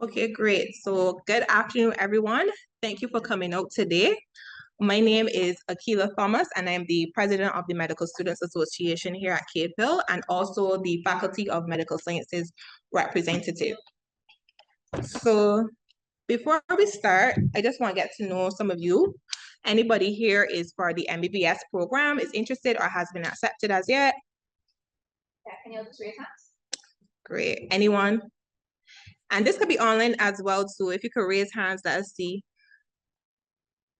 Okay, great. So good afternoon, everyone. Thank you for coming out today. My name is Akila Thomas, and I'm the president of the Medical Students Association here at CAPEL, and also the Faculty of Medical Sciences representative. So before we start, I just want to get to know some of you. Anybody here is for the MBBS program, is interested or has been accepted as yet? Yeah, can you just raise hands? Great. Anyone? And this could be online as well, so if you could raise hands, let us see.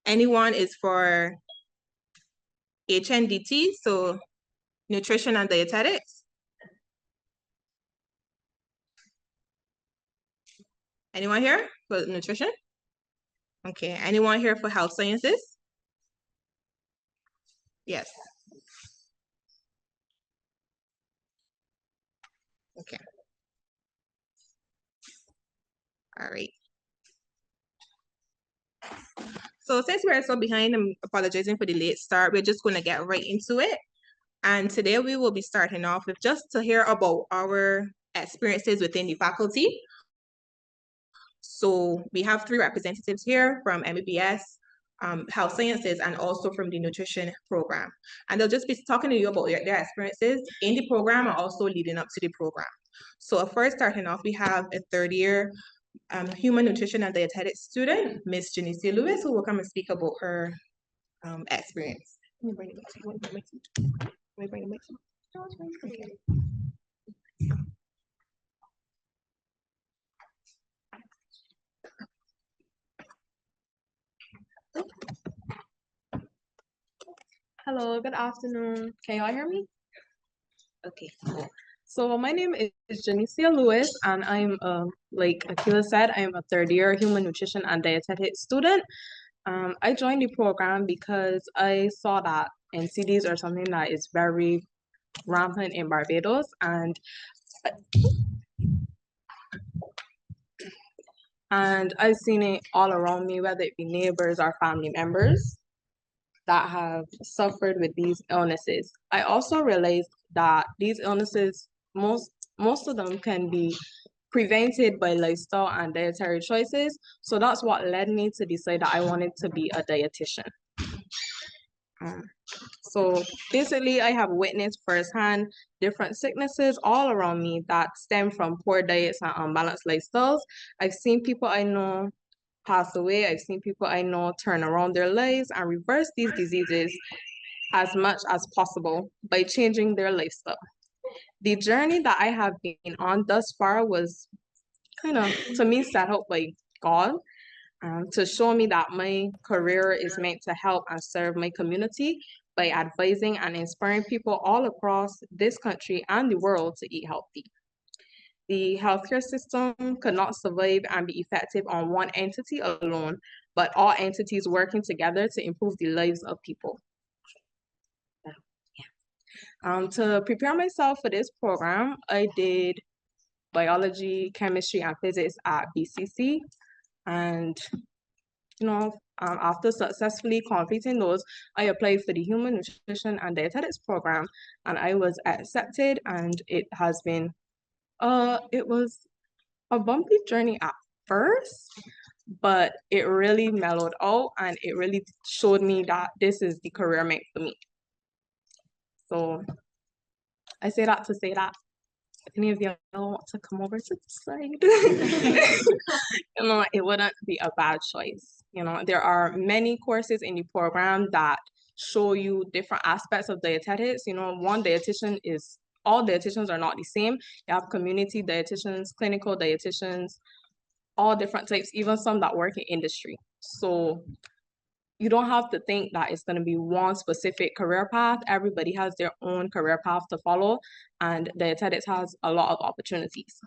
Anyone is for HNDT, so nutrition and dietetics? Anyone here for nutrition? Okay, anyone here for health sciences? Yes. Okay. All right. So since we're so behind, I'm apologizing for the late start. We're just going to get right into it. And today we will be starting off with just to hear about our experiences within the faculty. So we have 3 representatives here from MBBS, health sciences, and also from the nutrition program. And they'll just be talking to you about their experiences in the program and also leading up to the program. So first starting off, we have a 3rd-year human nutrition and dietetics student, Miss Janicia Lewis, who will come and speak about her experience. Let me bring the mic. Hello, good afternoon. Can y'all hear me? Okay. So my name is Janicia Lewis, and I'm like Akila said, I am a 3rd-year human nutrition and dietetics student. I joined the program because I saw that NCDs are something that is very rampant in Barbados, and I've seen it all around me, whether it be neighbors or family members that have suffered with these illnesses. I also realized that these illnesses, most of them can be prevented by lifestyle and dietary choices. So that's what led me to decide that I wanted to be a dietitian. So basically, I have witnessed firsthand different sicknesses all around me that stem from poor diets and unbalanced lifestyles. I've seen people I know pass away. I've seen people I know turn around their lives and reverse these diseases as much as possible by changing their lifestyle. The journey that I have been on thus far was kind of, to me, set up by God to show me that my career is meant to help and serve my community by advising and inspiring people all across this country and the world to eat healthy. The healthcare system could not survive and be effective on one entity alone, but all entities working together to improve the lives of people. To prepare myself for this program, I did biology, chemistry, and physics at BCC. And, after successfully completing those, I applied for the human nutrition and dietetics program, and I was accepted, and it was a bumpy journey at first, but it really mellowed out, and it really showed me that this is the career meant for me. So I say that to say that if any of y'all want to come over to the side, it wouldn't be a bad choice. There are many courses in the program that show you different aspects of dietetics. All dietitians are not the same. You have community dietitians, clinical dietitians, all different types, even some that work in industry. So you don't have to think that it's going to be one specific career path. Everybody has their own career path to follow, and dietetics has a lot of opportunities.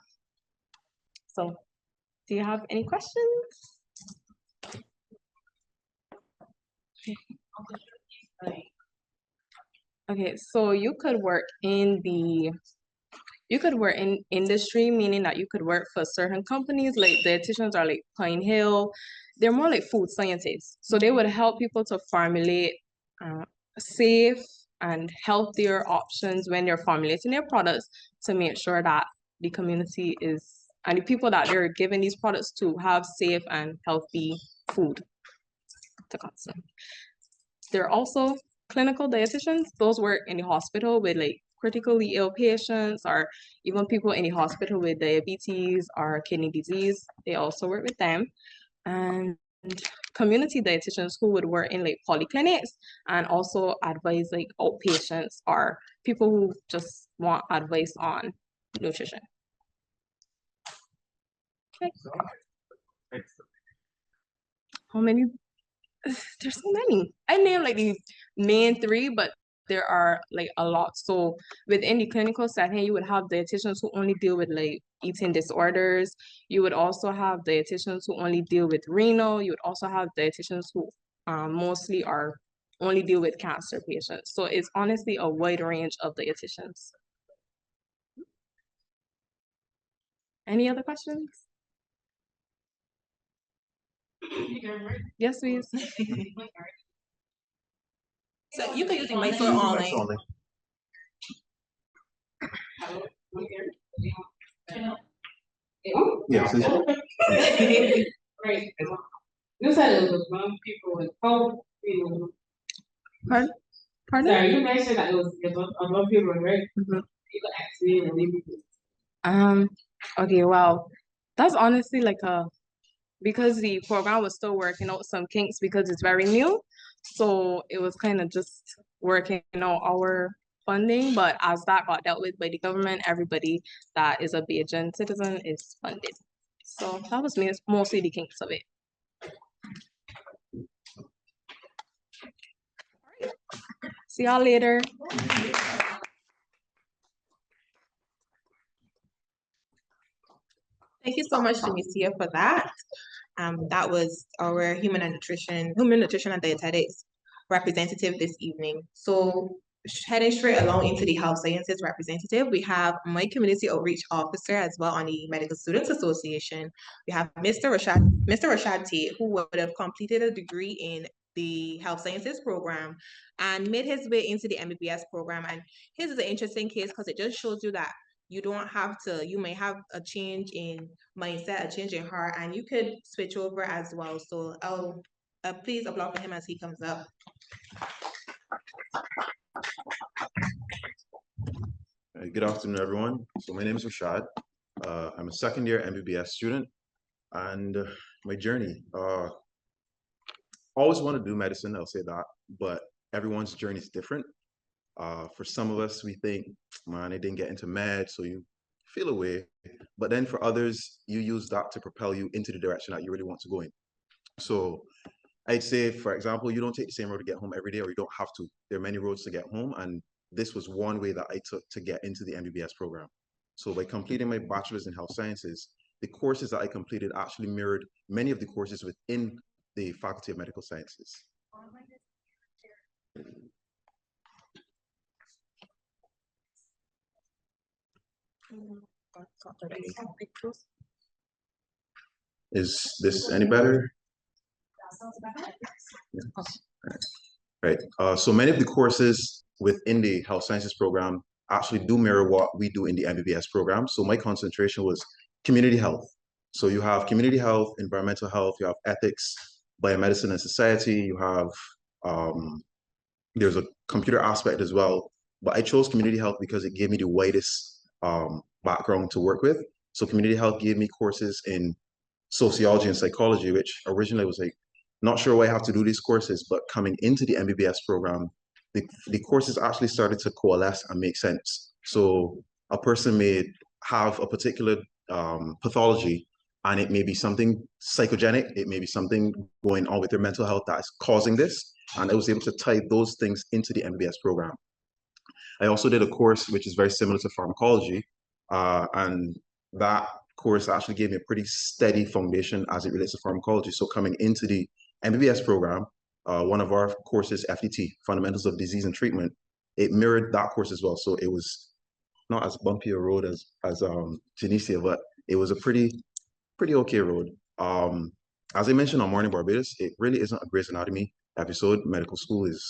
So, do you have any questions? Okay, so you could work in industry, meaning that you could work for certain companies, like dietitians are like Pine Hill. They're more like food scientists. So they would help people to formulate safe and healthier options when they're formulating their products to make sure that the community is and the people that they're giving these products to have safe and healthy food to consume. There are also clinical dietitians. Those work in the hospital with like critically ill patients or even people in the hospital with diabetes or kidney disease. They also work with them. And community dietitians who would work in like polyclinics and also advise like outpatients or people who just want advice on nutrition. Okay. How many? There's so many. I named like the main three, but there are like a lot. So within the clinical setting, you would have dietitians who only deal with like eating disorders. You would also have dietitians who only deal with renal. You would also have dietitians who mostly are only deal with cancer patients. So it's honestly a wide range of dietitians. Any other questions? Yes, please. So you can use the mic or online. Yes. Right. You said it was among people with COVID, Pardon? Sorry, you mentioned that it was among people, right? Mhm. People actually and leave. Okay, wow. That's honestly like because the program was still working out some kinks because it's very new. So it was kind of just working out our funding, but as that got dealt with by the government, everybody that is a Bajan citizen is funded. So that was mostly the kinks of it. See y'all later. Thank you so much, Jamicia, for that. That was our human nutrition and dietetics representative this evening. So heading straight along into the health sciences representative, we have my community outreach officer as well on the Medical Students Association. We have Mr. Rashad Tate, who would have completed a degree in the health sciences program and made his way into the MBBS program. And his is an interesting case because it just shows you that you don't have to, you may have a change in mindset, a change in heart, and you could switch over as well. So I'll please applaud for him as he comes up. Good afternoon, everyone. So my name is Rashad. I'm a second year MBBS student, and my journey, always want to do medicine, I'll say that, but everyone's journey is different. For some of us, we think, man, I didn't get into med, so you feel away. But then for others, you use that to propel you into the direction that you really want to go in. So I'd say, for example, you don't take the same road to get home every day, or you don't have to. There are many roads to get home, and this was one way that I took to get into the MBBS program. So by completing my bachelor's in health sciences, the courses that I completed actually mirrored many of the courses within the Faculty of Medical Sciences. Is this any better? Right. So many of the courses within the health sciences program actually do mirror what we do in the MBBS program. So my concentration was community health. So you have community health, environmental health, you have ethics, biomedicine and society, you have, there's a computer aspect as well. But I chose community health because it gave me the widest background to work with. So community health gave me courses in sociology and psychology, which originally was like, not sure why I have to do these courses, but coming into the MBBS program, the courses actually started to coalesce and make sense. So a person may have a particular pathology, and it may be something psychogenic, it may be something going on with their mental health that is causing this, and I was able to tie those things into the MBBS program. I also did a course which is very similar to pharmacology, and that course actually gave me a pretty steady foundation as it relates to pharmacology. So coming into the MBBS program, one of our courses, FDT, Fundamentals of Disease and Treatment, it mirrored that course as well. So it was not as bumpy a road as Janicia, but it was a pretty okay road. As I mentioned on Morning Barbados, it really isn't a Grey's Anatomy episode. Medical school is,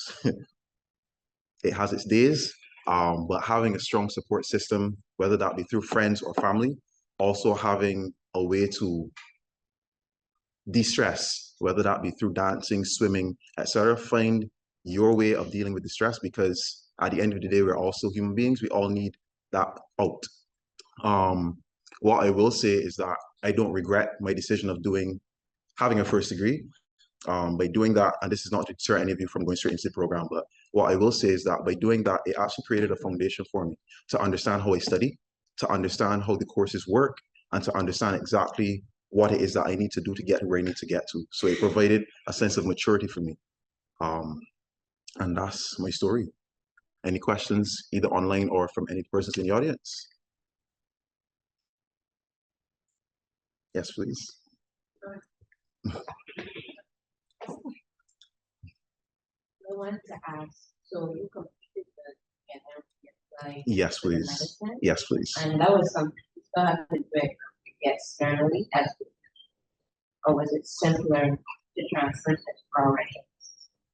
it has its days, but having a strong support system, whether that be through friends or family, also having a way to de-stress, whether that be through dancing, swimming, etc. Find your way of dealing with the stress, because at the end of the day, we're also human beings. We all need that out. What I will say is that I don't regret my decision of having a first degree. By doing that, and this is not to deter any of you from going straight into the program, but what I will say is that by doing that, it actually created a foundation for me to understand how I study, to understand how the courses work, and to understand exactly what it is that I need to do to get to where I need to get to. So it provided a sense of maturity for me. And that's my story. Any questions, either online or from any persons in the audience? Yes, please. I wanted to ask, so you completed the like Yes, for the please. medicine, Yes, please. and that was something you still have to do it externally as, or was it simpler to transfer it already?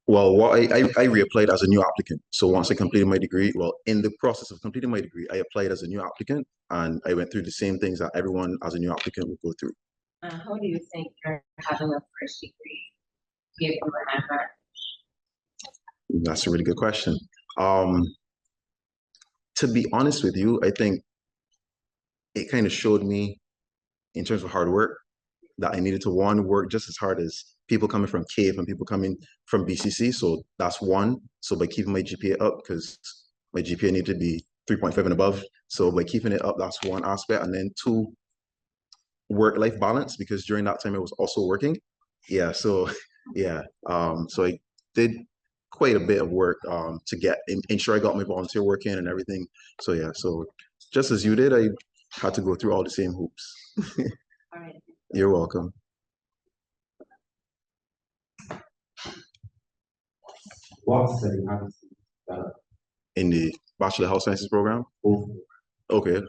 Well, I reapplied as a new applicant. So once I completed my degree, well, in the process of completing my degree, I applied as a new applicant, and I went through the same things that everyone as a new applicant would go through. How do you think you're having a first degree give you an advantage? That's a really good question. To be honest with you, I think it kind of showed me, in terms of hard work, that I needed to work just as hard as people coming from CAVE and people coming from BCC. So that's one. So by keeping my GPA up, because my GPA needed to be 3.5 and above. So by keeping it up, that's one aspect. And then two, work-life balance, because during that time I was also working. Yeah, so yeah. So I did quite a bit of work to ensure I got my volunteer work in and everything. So yeah, so just as you did, I had to go through all the same hoops. All right. You're welcome. What study have you In the Bachelor of Health Sciences program? done? Okay.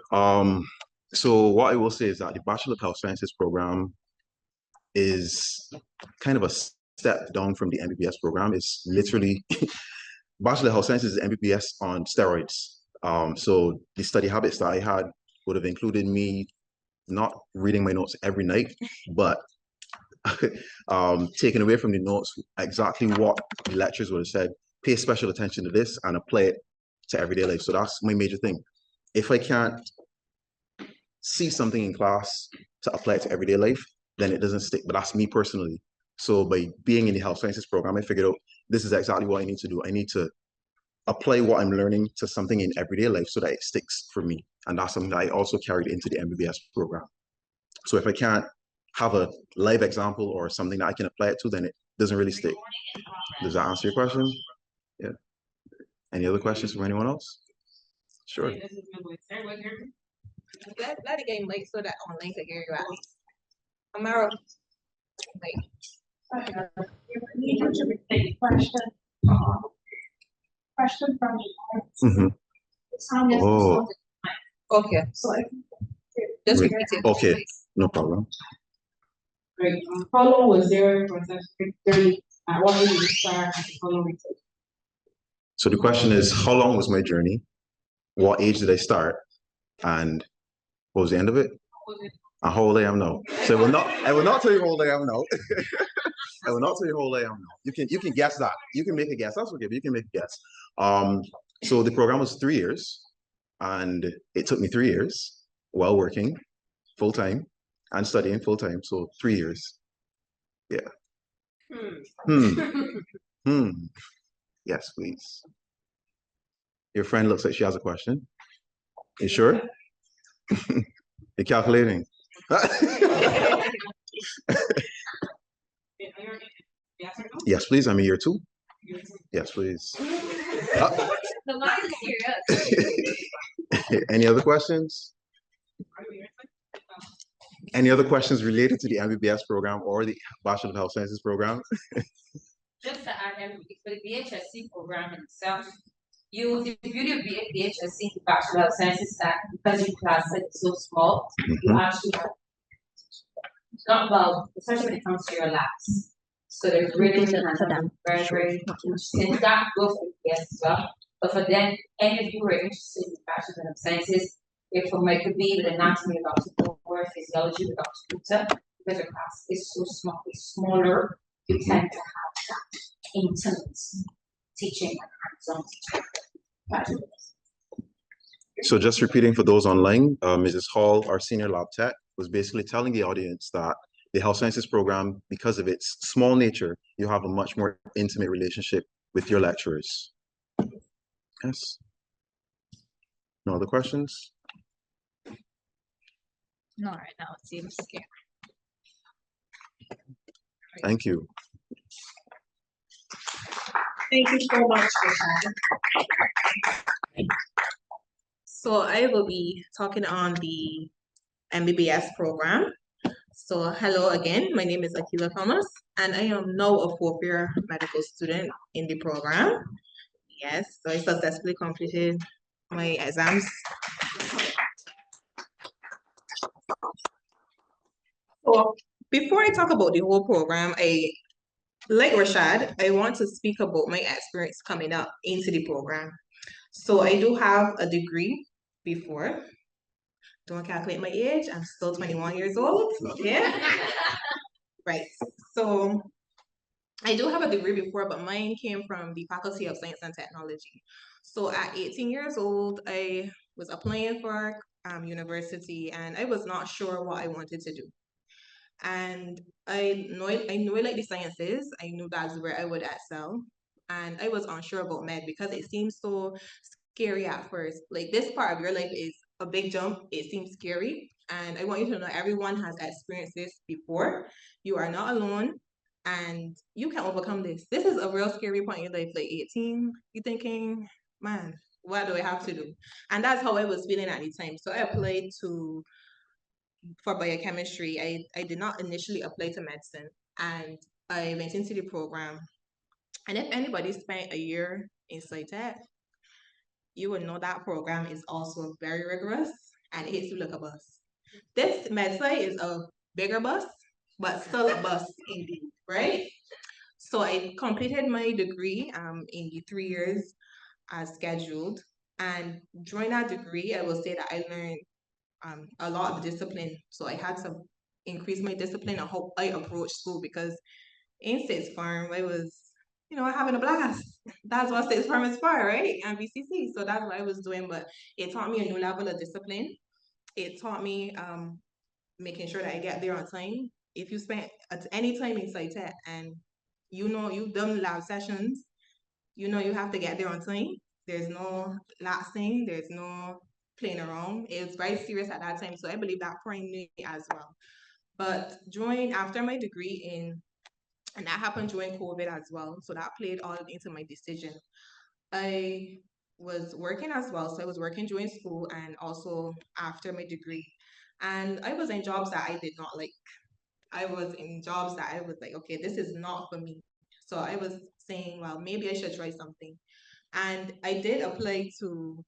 So what I will say is that the Bachelor of Health Sciences program is kind of a step down from the MBBS program. It's literally Bachelor of Health Sciences is MBBS on steroids. So the study habits that I had would have included me not reading my notes every night, but taking away from the notes exactly what the lecturers would have said, pay special attention to this and apply it to everyday life. So that's my major thing. If I can't see something in class to apply it to everyday life, then it doesn't stick. But that's me personally. So by being in the health sciences program, I figured out this is exactly what I need to do. I need to apply what I'm learning to something in everyday life so that it sticks for me. And that's something that I also carried into the MBBS program. So if I can't have a live example or something that I can apply it to, then it doesn't really stick. Does that answer your question? Yeah. Any other questions from anyone else? Sure. Let it get late so that online can hear you out. Amara. Question from Mhm. Oh, Okay, So I just Wait, repeat it. okay. please. no problem. Great. How long was there for such during, what age did you start and how long it took? So the question is, how long was my journey? What age did I start? And what was the end of it? And how old I am now. So I will not tell you how old I am now. I will not tell you how old I am now. You can guess that. You can make a guess. That's okay, but you can make a guess. So the program was 3 years, and it took me 3 years while working full time and studying full time. So 3 years. Yeah. Hmm. Yes, please. Your friend looks like she has a question. You sure? You're calculating. Yes or no? Yes, please. I'm in year 2. Yes, please. The line is serious. Any other questions? Any other questions related to the MBBS program or the Bachelor of Health Sciences program? Just to add, for the BHSC program itself, the beauty of BHSC, Bachelor of Health Sciences, that because your class is so small, you actually have not well, especially when it comes to your labs. So there's really very, very since that goes for BS as well. But for them, any of you who are interested in Bachelor of Sciences, If it might be with anatomy with Dr. Moore, physiology with Dr. Gupta, because your class is so small, it's smaller, you tend to have that intimate teaching and hands-on teaching. That's it. So just repeating for those online, Mrs. Hall, our senior lab tech, was basically telling the audience that the health sciences program, because of its small nature, you have a much more intimate relationship with your lecturers. Yes. No other questions? No, right now it seems scary. Thank you. Thank you so much, Rashad. So I will be talking on the MBBS program. So hello again, my name is Akila Thomas, and I am now a fourth-year medical student in the program. Yes, so I successfully completed my exams. So before I talk about the whole program, like Rashad, I want to speak about my experience coming up into the program. So I do have a degree before. Don't calculate my age, I'm still 21 years old. Yeah. Right. So I do have a degree before, but mine came from the Faculty of Science and Technology. So at 18 years old, I was applying for university and I was not sure what I wanted to do. And I knew I like the sciences. I knew that's where I would excel. And I was unsure about med because it seems so scary at first. Like this part of your life is a big jump. It seems scary. And I want you to know everyone has experienced this before. You are not alone and you can overcome this. This is a real scary point in your life, like 18, you're thinking, man, what do I have to do? And that's how I was feeling at the time. So I applied for biochemistry. I did not initially apply to medicine and I went into the program. And if anybody spent a year in SciTech, you would know that program is also very rigorous and it hits you like a bus. This MedSci is a bigger bus, but still a bus indeed, right? So I completed my degree in the 3 years as scheduled. And during that degree, I will say that I learned a lot of discipline. So I had to increase my discipline and how I approach school because in States Farm, I was, having a blast. That's what States Farm is for, right? And BCC. So that's what I was doing. But it taught me a new level of discipline. It taught me making sure that I get there on time. If you spend at any time in SciTech and you've done lab sessions, you have to get there on time. There's no lapsing, there's no playing around. It was very serious at that time. So I believe that primed me as well. But after my degree and that happened during COVID as well. So that played all into my decision. I was working as well. So I was working during school and also after my degree. And I was in jobs that I did not like. I was in jobs that I was like, okay, this is not for me. So I was saying, well, maybe I should try something. And I did apply to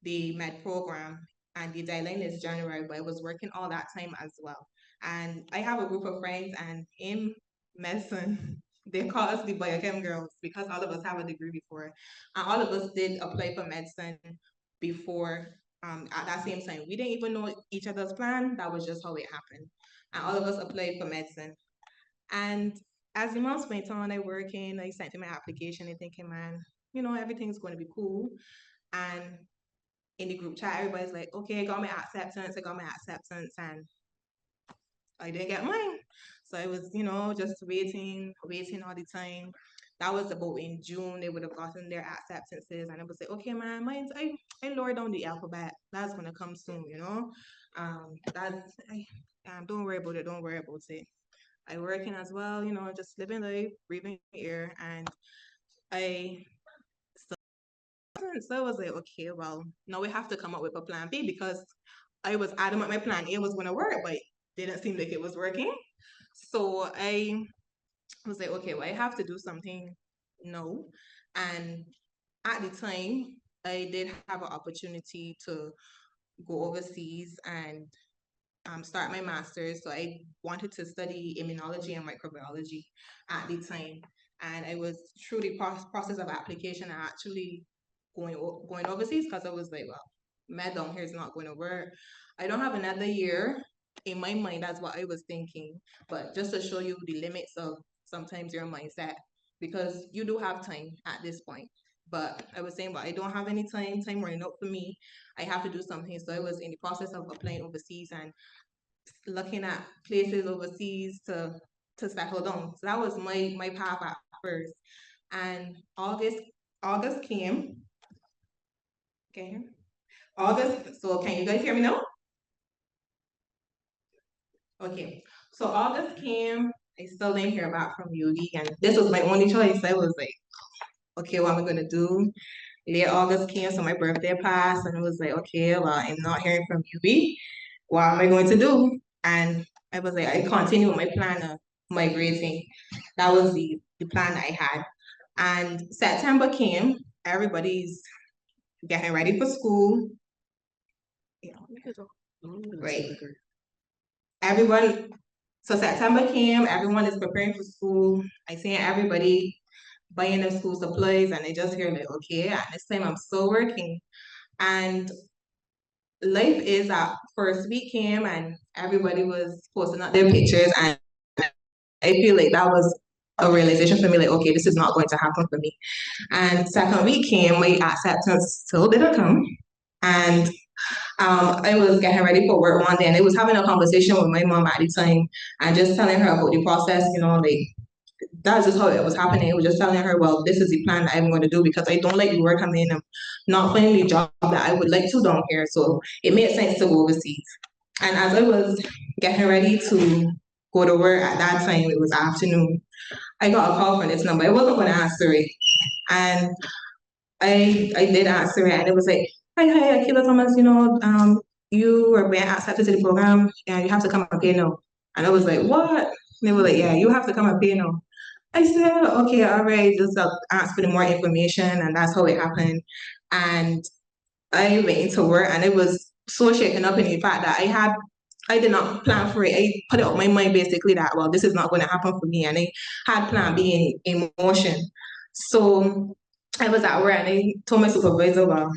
the med program and the deadline is January, but I was working all that time as well. And I have a group of friends and in medicine, they call us the biochem girls because all of us have a degree before. And all of us did apply for medicine before at that same time. We didn't even know each other's plan. That was just how it happened. And all of us applied for medicine. And as the months went on, I sent in my application and thinking, man, everything's going to be cool. And in the group chat, everybody's like, okay, I got my acceptance, and I didn't get mine. So I was, just waiting all the time. That was about in June, they would have gotten their acceptances, and I was like, okay, man, I lowered down the alphabet. That's gonna come soon, don't worry about it, don't worry about it. I working as well, just living life, breathing air, and I so I was like, okay, well, now we have to come up with a plan B because I was adamant my plan A was going to work, but it didn't seem like it was working. So I was like, okay, well, I have to do something now. And at the time, I did have an opportunity to go overseas and start my master's. So I wanted to study immunology and microbiology at the time. And I was through the process of application and actually going overseas because I was like, well, med down here is not going to work. I don't have another year in my mind. That's what I was thinking. But just to show you the limits of sometimes your mindset, because you do have time at this point. But I was saying, but I don't have any time running out for me. I have to do something. So I was in the process of applying overseas and looking at places overseas to settle down. So that was my path at first. And August came. Okay. August, so can you guys hear me now? Okay, so August came, I still didn't hear back from UV, and this was my only choice. I was like, okay, what am I gonna do? Late August came, so my birthday passed, and it was like, okay, well, I'm not hearing from UV. What am I going to do? And I was like, I continue with my plan of migrating. That was the plan I had. And September came, everybody's getting ready for school. Right. Everyone, so September came, everyone is preparing for school. I see everybody buying their school supplies and they just hear like, okay, at this time I'm still working. And life is that first week came and everybody was posting up their pictures, and I feel like that was a realization for me, like, okay, this is not going to happen for me. And second week came, my acceptance still didn't come. And I was getting ready for work one day and I was having a conversation with my mom at the time and just telling her about the process, like that's just how it was happening. I was just telling her, well, this is the plan that I'm going to do because I don't like the work I'm in. I'm not finding the job that I would like to down here. So it made sense to go overseas. And as I was getting ready to go to work at that time, it was afternoon, I got a call from this number. I wasn't going to answer it. And I did answer it and it was like, hi, Akila Thomas, you were being accepted to the program and you have to come and pay now. And I was like, what? And they were like, yeah, you have to come and pay now. I said, okay, all right, just ask for the more information, and that's how it happened. And I went into work, and it was so shaken up in the fact that I did not plan for it. I put it on my mind basically that, well, this is not going to happen for me, and I had plan B in motion. So I was at work, and I told my supervisor, well,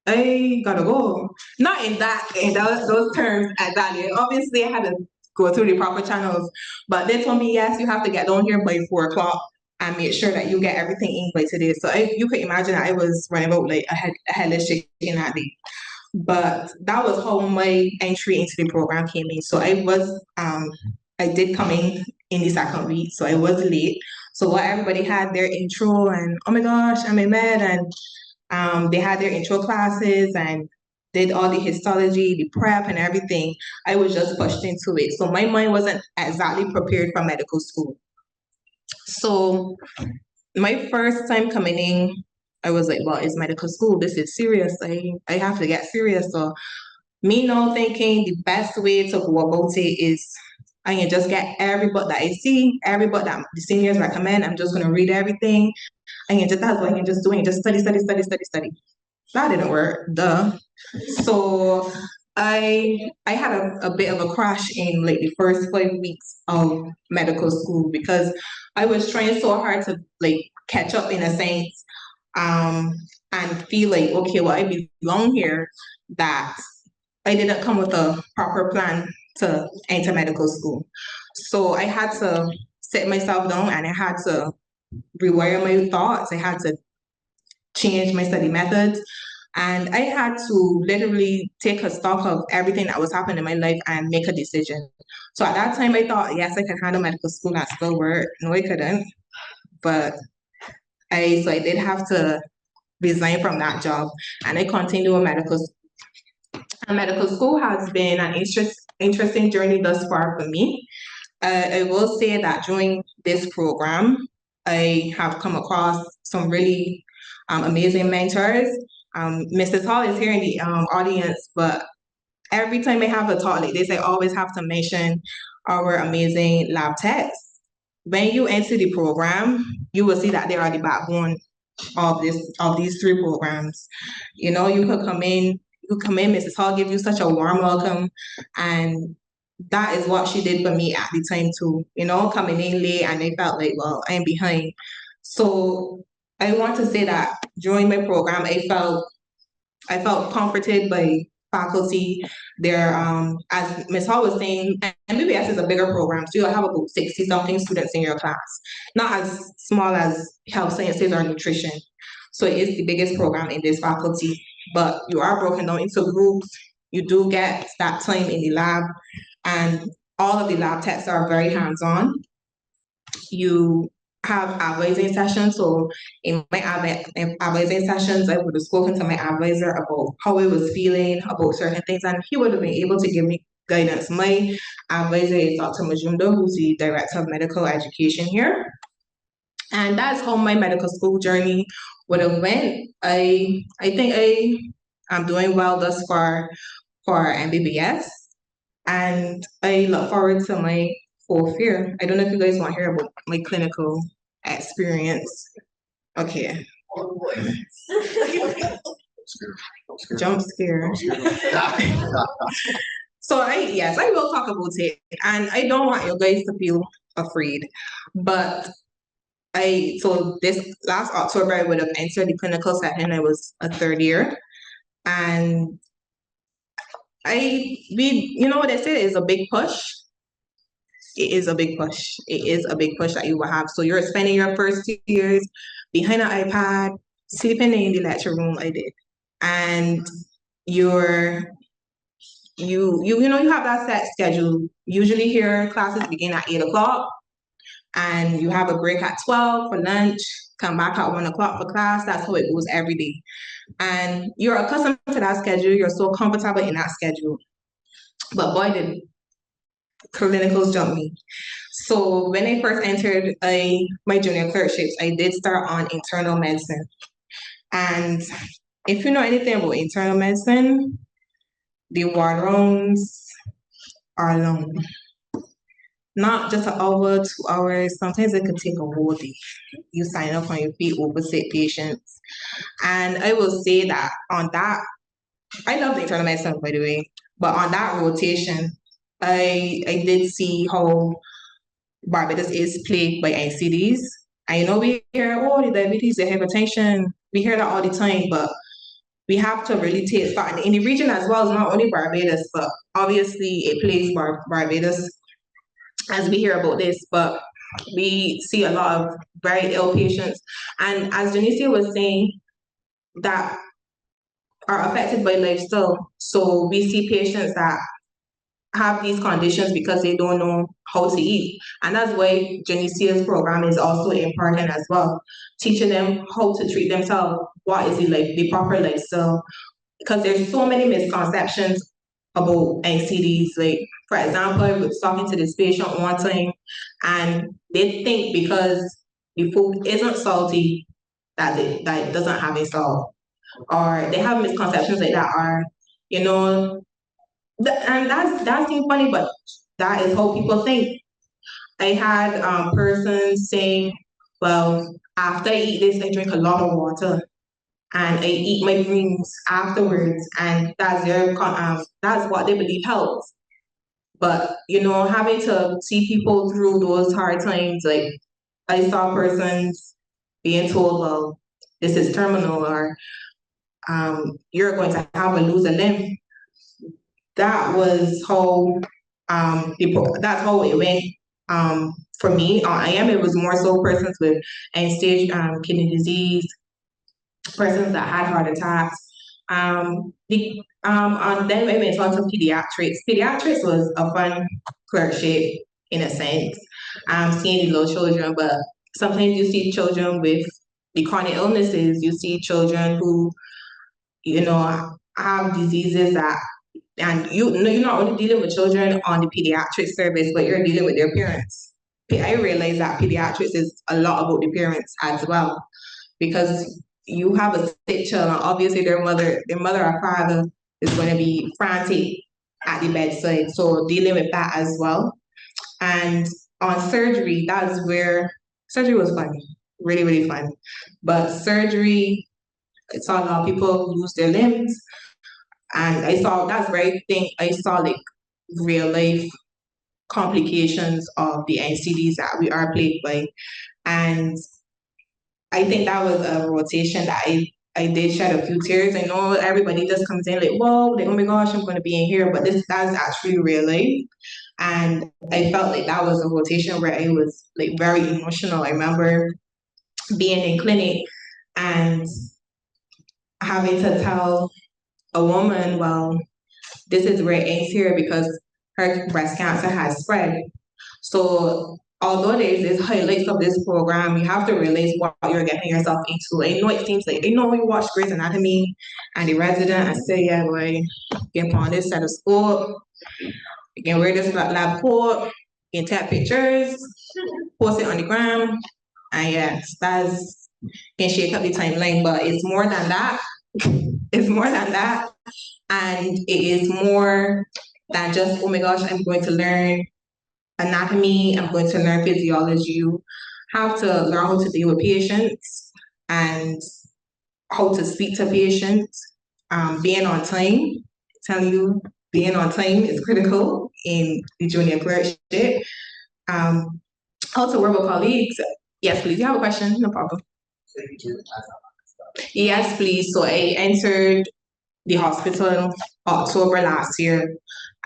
I gotta go. Not in those terms exactly. Obviously, I had to go through the proper channels, but they told me, yes, you have to get down here by 4 o'clock and make sure that you get everything in by today. So you could imagine that I was running about like a headless chicken that day. But that was how my entry into the program came in. So I did come in the second week, so I was late. So what everybody had their intro and oh my gosh, I'm a med, and they had their intro classes and did all the histology, the prep and everything. I was just pushed into it. So my mind wasn't exactly prepared for medical school. So my first time coming in, I was like, well, it's medical school. This is serious. I have to get serious. So me now thinking the best way to go about it is I can just get every book that I see, every book that the seniors recommend. I'm just gonna read everything. That's what I can just do and just study. That didn't work, duh. So I had a bit of a crash in like the first 5 weeks of medical school because I was trying so hard to like catch up in a sense, and feel like, okay, well, I belong here, that I didn't come with a proper plan to enter medical school. So I had to sit myself down and I had to rewire my thoughts. I had to change my study methods. And I had to literally take a stock of everything that was happening in my life and make a decision. So at that time, I thought, yes, I can handle medical school and still work. No, I couldn't. But I did have to resign from that job and I continued with medical school. And medical school has been an interesting journey thus far for me. I will say that during this program, I have come across some really amazing mentors. Mrs. Hall is here in the audience, but every time I have a talk like this, I always have to mention our amazing lab techs. When you enter the program, you will see that they are the backbone of these 3 programs. You could come in, Mrs. Hall give you such a warm welcome, and that is what she did for me at the time too. Coming in late and I felt like, well, I'm behind. So I want to say that during my program, I felt I felt comforted by faculty. There, as Ms. Hall was saying, MBBS is a bigger program, so you'll have about 60 something students in your class, not as small as health sciences or nutrition. So it is the biggest program in this faculty, but you are broken down into groups. You do get that time in the lab, and all of the lab tests are very hands-on. You have advising sessions. So in my advising sessions, I would have spoken to my advisor about how I was feeling about certain things, and he would have been able to give me guidance. My advisor is Dr. Majumdar, who's the Director of Medical Education here. And that's how my medical school journey would have went. I think I'm doing well thus far for MBBS, and I look forward to my fourth year. I don't know if you guys want to hear about my clinical experience. Okay, jump scare. So yes, I will talk about it, and I don't want you guys to feel afraid, but so this last October I would have entered the clinical setting. I was a third year, and you know what they say is a big push. It is a big push. It is a big push that you will have. So you're spending your first 2 years behind an iPad, sleeping in the lecture room. I did, and you have that set schedule. Usually here classes begin at 8 o'clock, and you have a break at 12 for lunch. Come back at 1 o'clock for class. That's how it goes every day. And you're accustomed to that schedule. You're so comfortable in that schedule. But boy, did clinicals jump me. So when I first entered my junior clerkships, I did start on internal medicine. And if you know anything about internal medicine, the ward rounds are long. Not just an hour, 2 hours, sometimes it could take a whole day. You sign up on your feet over sick patients. And I will say that on that, I love the internal medicine, by the way, but on that rotation, I did see how Barbados is plagued by NCDs. I know we hear, oh, the diabetes, the hypertension, we hear that all the time, but we have to really take stock. In the region as well, it's not only Barbados, but obviously it plagues Barbados as we hear about this, but we see a lot of very ill patients. And as Janicia was saying, that are affected by lifestyle. So we see patients that have these conditions because they don't know how to eat. And that's why Janicia's program is also important as well, teaching them how to treat themselves, what is the proper lifestyle. Because there's so many misconceptions about NCDs. Like, for example, I was talking to this patient one time, and they think because the food isn't salty, that it doesn't have a salt. Or they have misconceptions like that, or, and that seems funny, but that is how people think. I had persons saying, well, after I eat this, I drink a lot of water, and I eat my greens afterwards, and that's what they believe helps. But having to see people through those hard times, like I saw persons being told, well, this is terminal, or you're going to lose a limb. That was how that's how it went for me. It was more so persons with end-stage kidney disease, persons that had heart attacks. And then I went on to pediatrics. Pediatrics was a fun clerkship in a sense. Seeing the little children, but sometimes you see children with the chronic illnesses. You see children who, have diseases that, and you're not only dealing with children on the pediatric service, but you're dealing with their parents. I realize that pediatrics is a lot about the parents as well, because you have a sick child, and obviously their mother or father is going to be frantic at the bedside. So dealing with that as well. And on surgery, that's where surgery was fun, really, really fun. But surgery, I saw a lot of people lose their limbs. And I saw like real life complications of the NCDs that we are plagued by. And I think that was a rotation that I I did shed a few tears. I know everybody just comes in like, whoa, like, oh my gosh, I'm gonna be in here, but that's actually real life. And I felt like that was a rotation where I was like very emotional. I remember being in clinic and having to tell a woman, well, this is where it ends here because her breast cancer has spread. So although there's this highlights of this program, you have to realize what you're getting yourself into. I know it seems like, I know you watch Grey's Anatomy and the resident and say, yeah, boy, you can put on this stethoscope, you can wear this lab coat, you can take pictures, post it on the gram, and yes, that's can shake up the timeline, but it's more than that. It's more than that. And it is more than just, oh my gosh, I'm going to learn anatomy, I'm going to learn physiology. You have to learn how to deal with patients and how to speak to patients. Being on time, telling you, being on time is critical in the junior clerkship. How to work with colleagues. Yes, please, you have a question? No problem. Yes, please. So I entered the hospital October last year.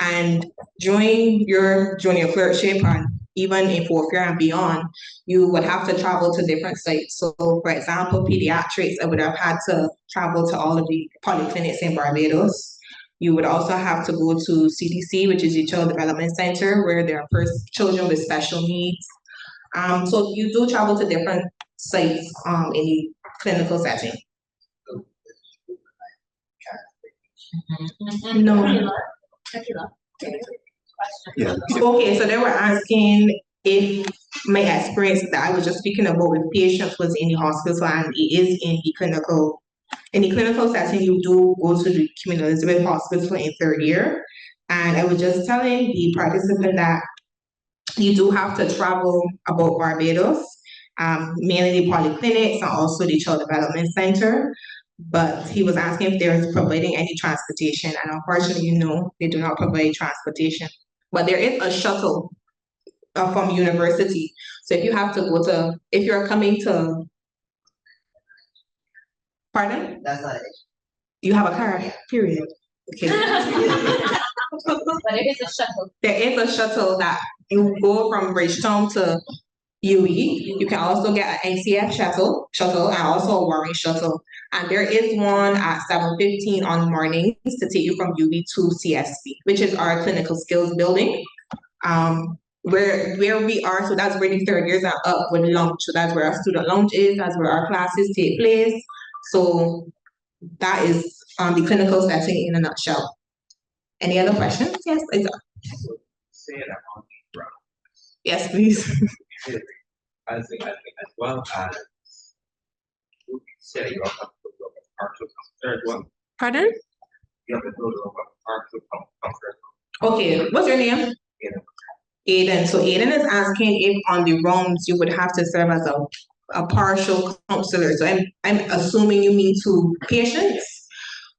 And during your junior clerkship and even in fourth year and beyond, you would have to travel to different sites. So for example, pediatrics, I would have had to travel to all of the polyclinics in Barbados. You would also have to go to CDC, which is the Child Development Center, where there are first children with special needs. So you do travel to different sites in the clinical setting. No. Yeah. Okay, so they were asking if my experience that I was just speaking about with patients was in the hospital and it is in the clinical. In the clinical setting, you do go to the Queen Elizabeth Hospital in third year. And I was just telling the participant that you do have to travel about Barbados, mainly the polyclinics and also the Child Development Center. But he was asking if they're providing any transportation, and unfortunately, no, they do not provide transportation. But there is a shuttle from university. So if you have to go to, if you're coming to, pardon? That's not it. You have a car, period. Okay. But it is a shuttle. There is a shuttle that you go from Bridgetown to UE. You can also get an NCF shuttle and also a Warren shuttle. And there is one at 7:15 on mornings to take you from UB to CSB, which is our clinical skills building. Where we are, so that's where the third years are up with lunch. So that's where our student lounge is, that's where our classes take place. So that is the clinical setting in a nutshell. Any other questions? Yes, please. Say that on the ground. Yes, please. As well as you say you have to go to a partial third one. Pardon? You have to go to a partial comfort. Okay, what's your name? Aiden. So Aiden is asking if on the rounds you would have to serve as a partial counselor. So I'm assuming you mean to patients?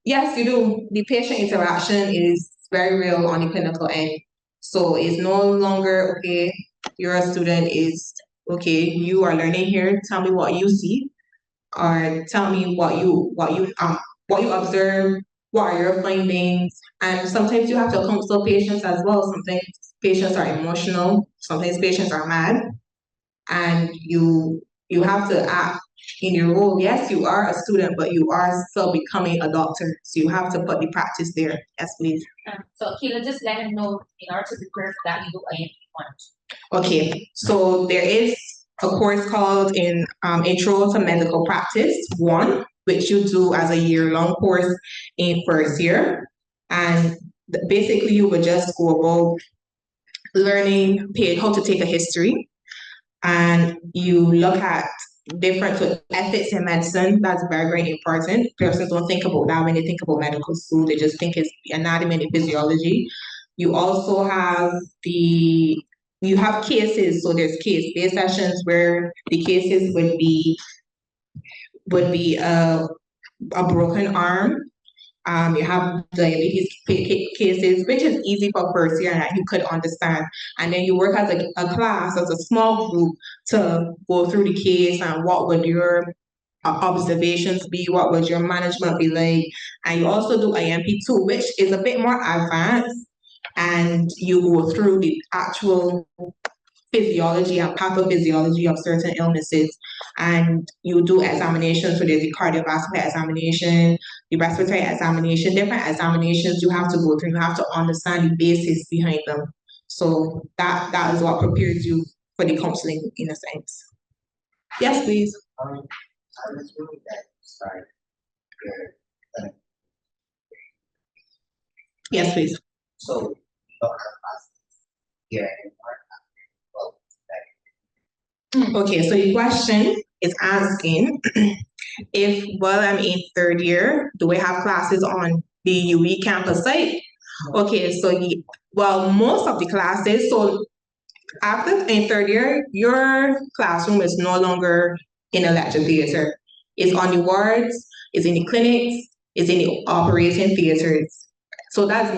Yes, you do. The patient interaction is very real on the clinical end. So it's no longer, okay, you're a student, is okay, you are learning here, tell me what you see, or tell me what you observe, what are your findings, and sometimes you have to consult patients as well. Sometimes patients are emotional, sometimes patients are mad, and you have to act in your role. Yes, you are a student, but you are still becoming a doctor, so you have to put the practice there. Yes, please. So Keila, just let him know in order to prepare for that, you do IMP1. Okay, so there is a course called Intro to Medical Practice 1, which you do as a year-long course in first year. And basically you would just go about learning how to take a history, and you look at different ethics in medicine. That's very, very important. Persons don't think about that when they think about medical school. They just think it's anatomy and physiology. You also have cases. So there's case-based sessions where the cases would be a broken arm. You have diabetes cases, which is easy for first year and that you could understand. And then you work as a class, as a small group, to go through the case and what would your observations be? What would your management be like? And you also do IMP2, which is a bit more advanced, and you go through the actual physiology and pathophysiology of certain illnesses, and you do examinations. So there's the cardiovascular examination, the respiratory examination, different examinations you have to go through. You have to understand the basis behind them. So that is what prepares you for the counseling in a sense. Yes, please. I was really that start here. Yes, please. So, doctor classes here in Okay, so the question is asking if while I'm in third year, do we have classes on the UE campus site? Okay, so well, most of the classes, so after in third year, your classroom is no longer in a lecture theater. It's on the wards, it's in the clinics, it's in the operating theaters. So that's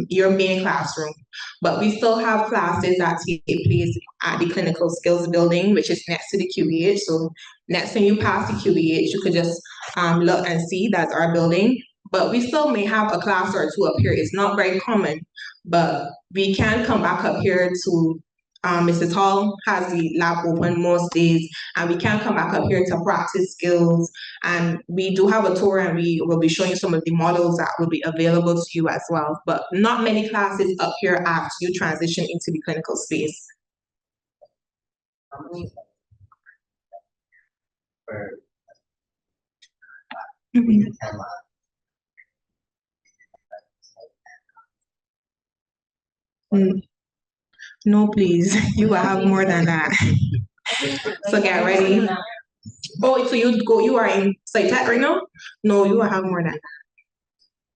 your main classroom. But we still have classes that take place at the clinical skills building, which is next to the QEH. So next time you pass the QEH, you could just look and see that's our building. But we still may have a class or two up here. It's not very common, but we can come back up here to Mrs. Hall has the lab open most days, and we can come back up here to practice skills. And we do have a tour, and we will be showing you some of the models that will be available to you as well. But not many classes up here after you transition into the clinical space. No, please, you will have more than that. So get ready. Oh, so you are in SciTech right now? No, you will have more than that.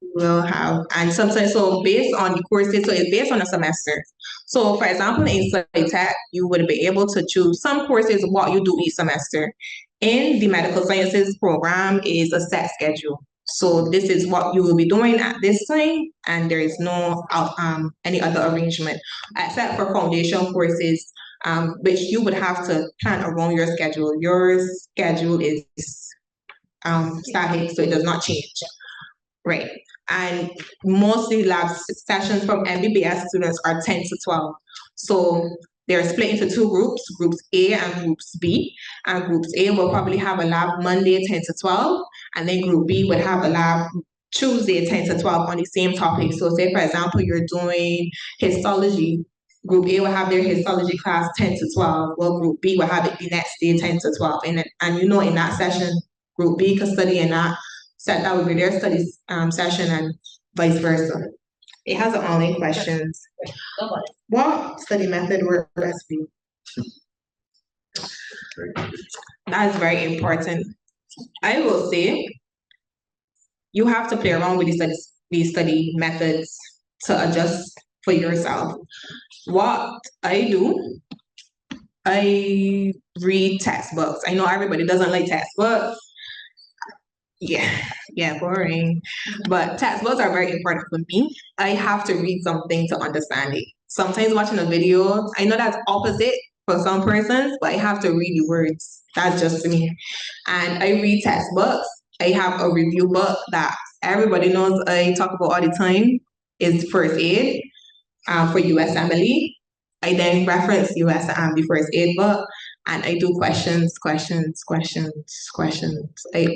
You will have, and sometimes, so based on the courses, so it's based on a semester. So for example, in SciTech, you would be able to choose some courses, what you do each semester. In the medical sciences program is a set schedule. So this is what you will be doing at this time, and there is no any other arrangement except for foundation courses, which you would have to plan around your schedule. Your schedule is static, so it does not change, right? And mostly lab sessions from MBBS students are 10 to 12. So they're split into two groups, groups A and groups B. And groups A will probably have a lab Monday 10 to 12, and then group B would have a lab Tuesday 10 to 12 on the same topic. So say, for example, you're doing histology, group A will have their histology class 10 to 12, well, group B will have it the next day 10 to 12. And you know, in that session, group B could study in that would be their studies session, and vice versa. It has online questions. What study method works best for you? That is very important. I will say you have to play around with these study methods to adjust for yourself. What I do, I read textbooks. I know everybody doesn't like textbooks. Yeah, boring. But textbooks are very important for me. I have to read something to understand it. Sometimes watching a video, I know that's opposite for some persons, but I have to read the words. That's just me. And I read textbooks. I have a review book that everybody knows I talk about all the time. Is first aid for USMLE. I then reference the first aid book. And I do questions. I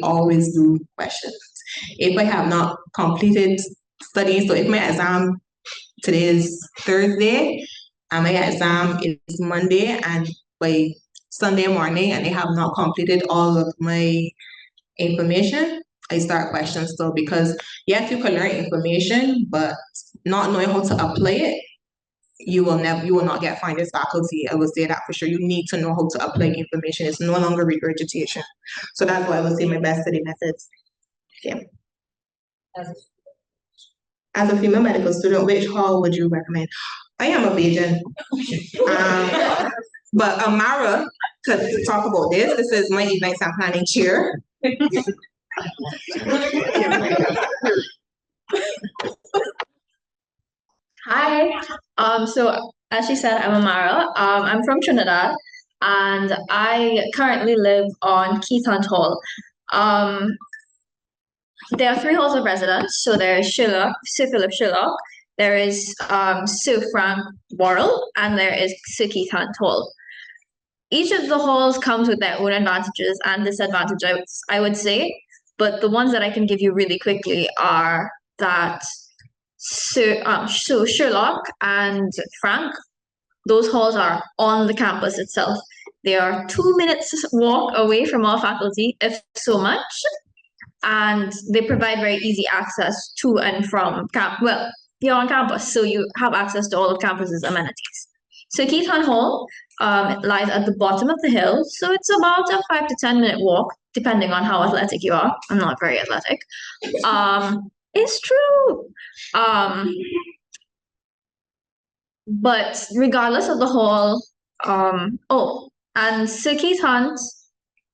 always do questions. If I have not completed studying, so if my exam today is Thursday, and my exam is Monday, and by Sunday morning, and I have not completed all of my information, I start questions still, because yes, you can learn information, but not knowing how to apply it, you will not get finder's faculty. I will say that for sure. You need to know how to apply information. It's no longer regurgitation. So that's why I would say my best study methods. Yeah. As a female medical student, which hall would you recommend? I am a Bajan. But Amara could talk about this. This is my events and planning chair. Hi. So as she said, I'm Amara. I'm from Trinidad, and I currently live on Keith Hunt Hall. There are 3 halls of residence. So there is Sir Philip Sherlock, there is Sir Frank Worrell, and there is Sir Keith Hunt Hall. Each of the halls comes with their own advantages and disadvantages, I would say. But the ones that I can give you really quickly are that so Sherlock and Frank, those halls are on the campus itself. They are 2 minutes walk away from our faculty, if so much. And they provide very easy access to and from well, you're on campus, so you have access to all of campus's amenities. So Keith Hunt Hall it lies at the bottom of the hill, so it's about a 5 to 10 minute walk, depending on how athletic you are. I'm not very athletic. It's true. But regardless of the hall, and Sir Keith Hunt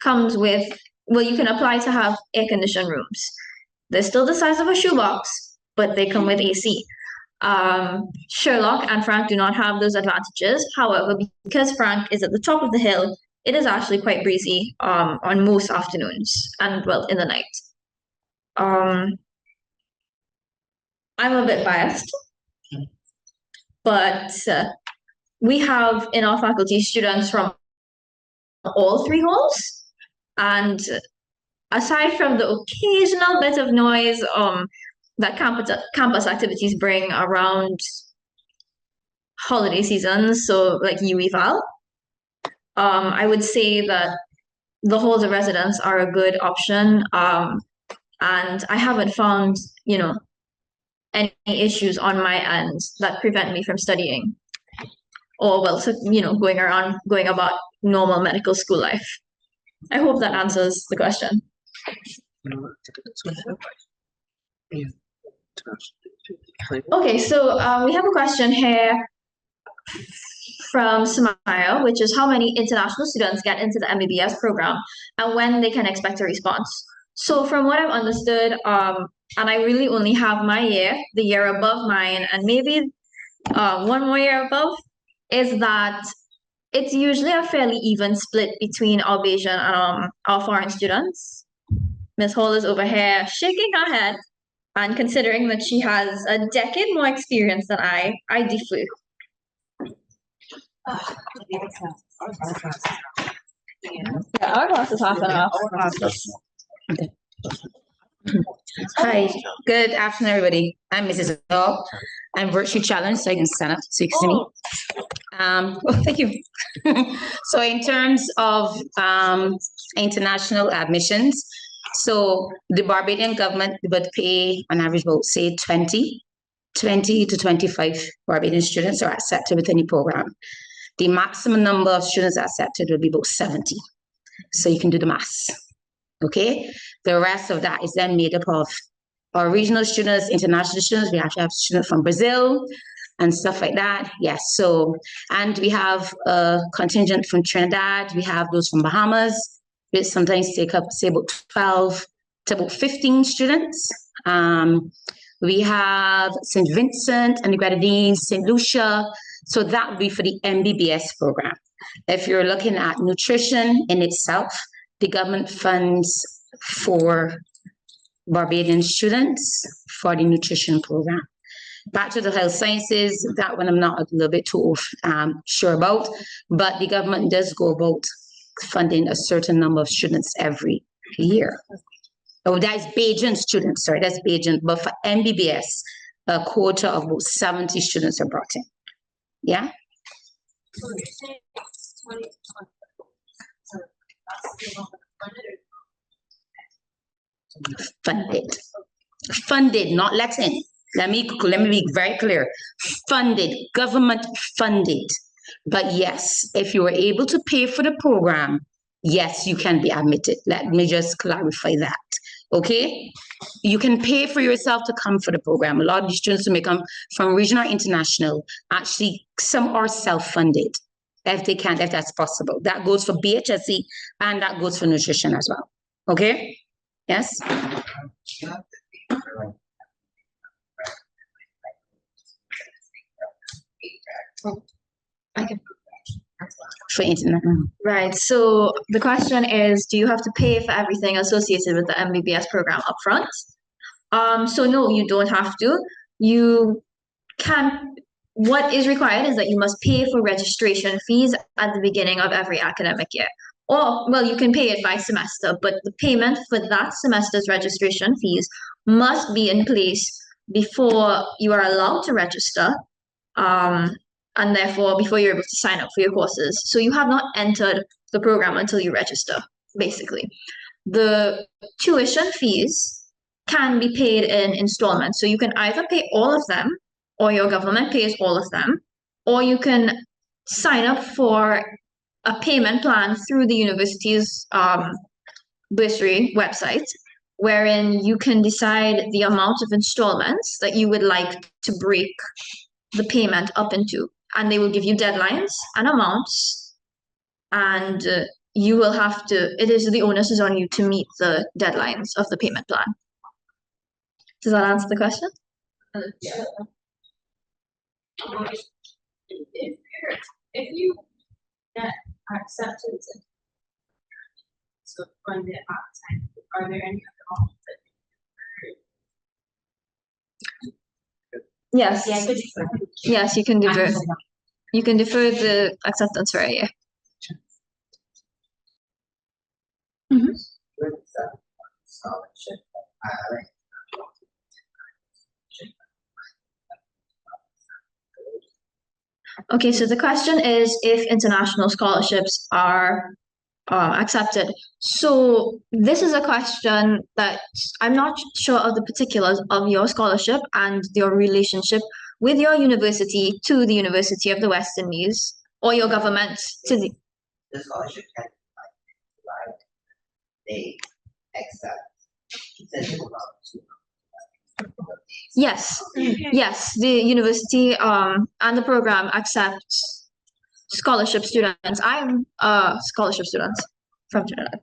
comes with, well, you can apply to have air-conditioned rooms. They're still the size of a shoebox, but they come with AC. Sherlock and Frank do not have those advantages. However, because Frank is at the top of the hill, it is actually quite breezy on most afternoons and, well, in the night. I'm a bit biased, but we have in our faculty students from all 3 halls, and aside from the occasional bit of noise that campus activities bring around holiday seasons, so like UEval, I would say that the halls of residence are a good option, and I haven't found, any issues on my end that prevent me from studying, or well, so, going about normal medical school life. I hope that answers the question. Okay, so we have a question here from Samaya, which is how many international students get into the MBBS program and when they can expect a response. So from what I've understood, and I really only have my year, the year above mine, and maybe one more year above, is that it's usually a fairly even split between our Bayesian and our foreign students. Ms. Hall is over here shaking her head, and considering that she has a decade more experience than I defer. Yeah, our class is half an hour. Hi, good afternoon, everybody. I'm Mrs. Hall. I'm virtually challenged, so I can stand up so you can see me. Thank you. So in terms of international admissions, so the Barbadian government would pay on average about say 20 to 25 Barbadian students are accepted within the program. The maximum number of students accepted would be about 70. So you can do the maths. Okay, the rest of that is then made up of our regional students, international students. We actually have students from Brazil and stuff like that. Yes, so, and we have a contingent from Trinidad. We have those from Bahamas, which sometimes take up, say, about 12 to about 15 students. We have St. Vincent and the Grenadines, St. Lucia. So that would be for the MBBS program. If you're looking at nutrition in itself, the government funds for Barbadian students for the nutrition program. Bachelor of Health Sciences, that one I'm not a little bit too sure about, but the government does go about funding a certain number of students every year. Oh, that's Bajan students, sorry, that's Bajan, but for MBBS, a quota of about 70 students are brought in. Yeah? Funded, not let in. Let me be very clear. Funded, government funded. But yes, if you were able to pay for the program, yes, you can be admitted. Let me just clarify that. Okay? You can pay for yourself to come for the program. A lot of the students who may come from regional or international, actually, some are self-funded. If they can, if that's possible. That goes for BHSC and that goes for nutrition as well. Okay? Yes? for internet. Right. So the question is, do you have to pay for everything associated with the MBBS program upfront? So no, you don't have to. You can, what is required is that you must pay for registration fees at the beginning of every academic year. Or, well, you can pay it by semester, but the payment for that semester's registration fees must be in place before you are allowed to register, and therefore before you're able to sign up for your courses. So you have not entered the program until you register, basically. The tuition fees can be paid in installments. So you can either pay all of them, or your government pays all of them, or you can sign up for a payment plan through the university's bursary website, wherein you can decide the amount of installments that you would like to break the payment up into. And they will give you deadlines and amounts, and you will have to, the onus is on you to meet the deadlines of the payment plan. Does that answer the question? If you get accepted to fund it part-time, are there any other options that Yes. Yeah, Yes, you can defer. You can defer the acceptance for a year. Scholarship. Okay, so the question is if international scholarships are accepted. So this is a question that I'm not sure of the particulars of your scholarship and your relationship with your university to the University of the West Indies, or your government to the. The scholarship can be like they accept. Yes, yes, the university and the program accepts scholarship students. I'm a scholarship student from Trinidad.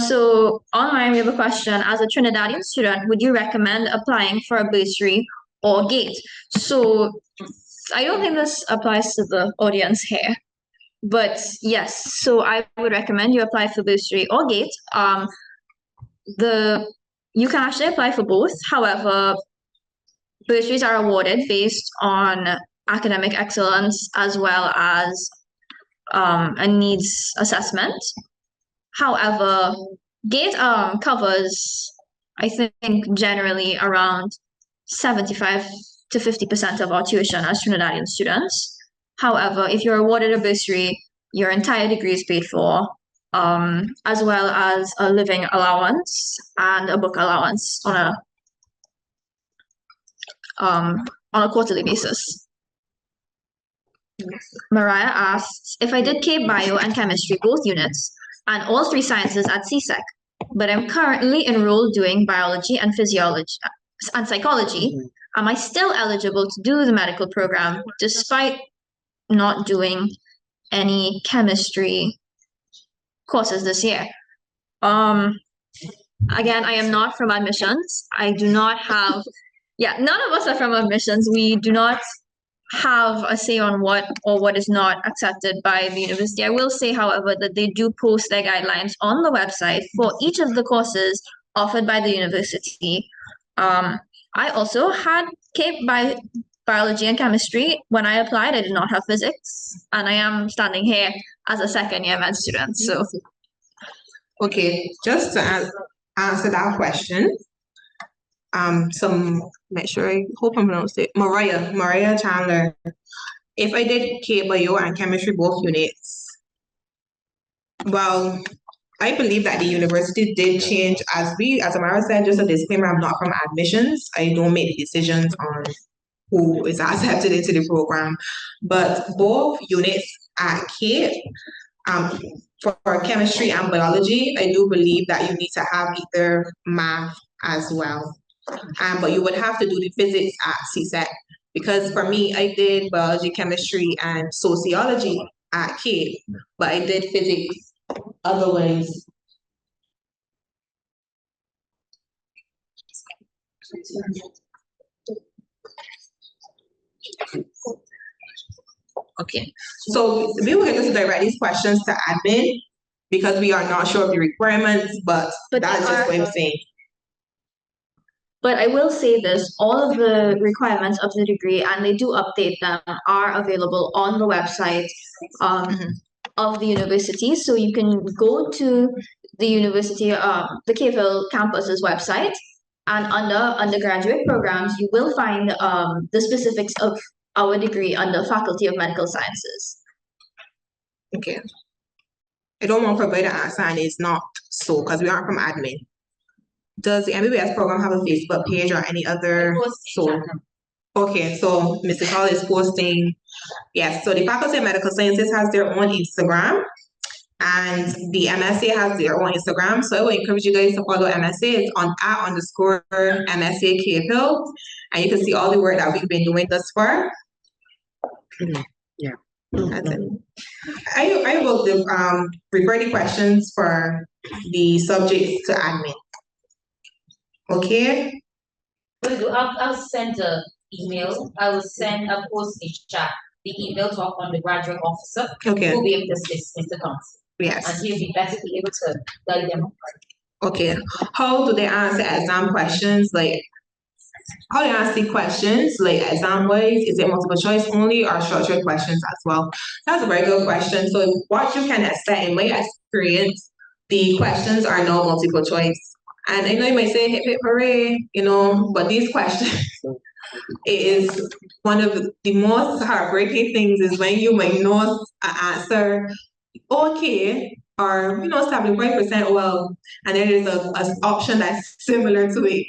So online we have a question. As a Trinidadian student, would you recommend applying for a bursary or GATE? So I don't think this applies to the audience here, but yes, so I would recommend you apply for bursary or GATE. You can actually apply for both. However, bursaries are awarded based on academic excellence as well as a needs assessment. However, GATE covers, I think, generally around 75 to 50% of our tuition as Trinidadian students. However, if you're awarded a bursary, your entire degree is paid for, as well as a living allowance and a book allowance on a quarterly basis. Mariah asks, if I did K Bio and Chemistry, both units, and all 3 sciences at CSEC, but I'm currently enrolled doing biology and physiology and psychology, am I still eligible to do the medical program despite not doing any chemistry courses this year? Again, I am not from admissions. I do not have, none of us are from admissions. We do not have a say on what or what is not accepted by the university. I will say, however, that they do post their guidelines on the website for each of the courses offered by the university. I also had biology and chemistry. When I applied, I did not have physics, and I am standing here as a second-year med student. So, Okay, just to answer that question, make sure I hope I'm pronounced it. Mariah Chandler. If I did K-Bio and chemistry, both units, well, I believe that the university did change as Amara said, just a disclaimer, I'm not from admissions. I don't make the decisions on who is accepted into the program, but both units at Cape, for chemistry and biology, I do believe that you need to have either math as well. But you would have to do the physics at CSEC, because for me, I did biology, chemistry, and sociology at Cape, but I did physics otherwise. Okay, so we will just direct these questions to admin because we are not sure of the requirements, but But that's they just what I'm are- saying. But I will say this, all of the requirements of the degree, and they do update them, are available on the website Mhm. of the university. So you can go to the university, the KPhil campus's website, and under undergraduate programs, you will find the specifics of our degree under Faculty of Medical Sciences. Okay. I don't want to provide an answer and it's not so, because we aren't from admin. Does the MBBS program have a Facebook page or any other? So, okay, so Mrs. Hall is posting, yes, so the Faculty of Medical Sciences has their own Instagram and the MSA has their own Instagram. So I would encourage you guys to follow MSA. It's on @_MSA KPhil, and you can see all the work that we've been doing thus far. Yeah. That's it. I will refer the questions for the subjects to admin. Okay, I'll send a email, I will send a post in chat, the email to our undergraduate officer. okay, Who'll be able to assist Mr. Thompson, yes, and he'll be basically able to guide them. okay. How do they answer exam questions? Like, how do they answer the questions, like exam wise? Is it multiple choice only or structured questions as well? That's a very good question. So what you can expect in my experience, the questions are not multiple choice. And I know you might say hip hip hooray, you know, but these questions is one of the most heartbreaking things is when you might know an answer okay or 75% well, and then there's a option that's similar to it.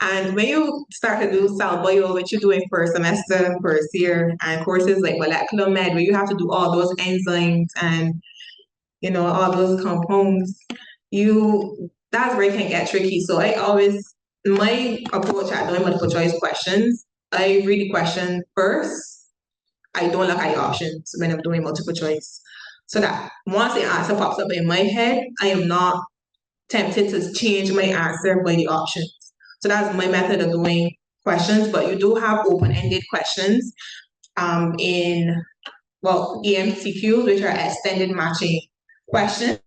And when you start to do Sal Bio, which you're doing first semester, first year, and courses like molecular med, where you have to do all those enzymes and all those compounds, that's where it can get tricky. So my approach at doing multiple choice questions, I read the question first. I don't look at the options when I'm doing multiple choice. So that once the answer pops up in my head, I am not tempted to change my answer by the options. So that's my method of doing questions, but you do have open-ended questions in EMCQs, which are extended matching questions,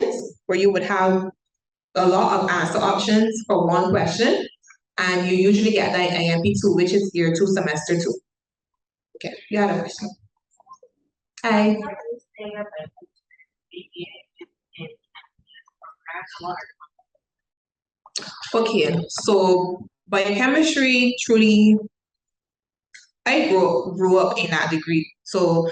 where you would have a lot of answer options for one question, and you usually get that in IMP2, which is year 2, semester 2. Okay, you had a question. Hi. Okay, so biochemistry, truly, I grew up in that degree. So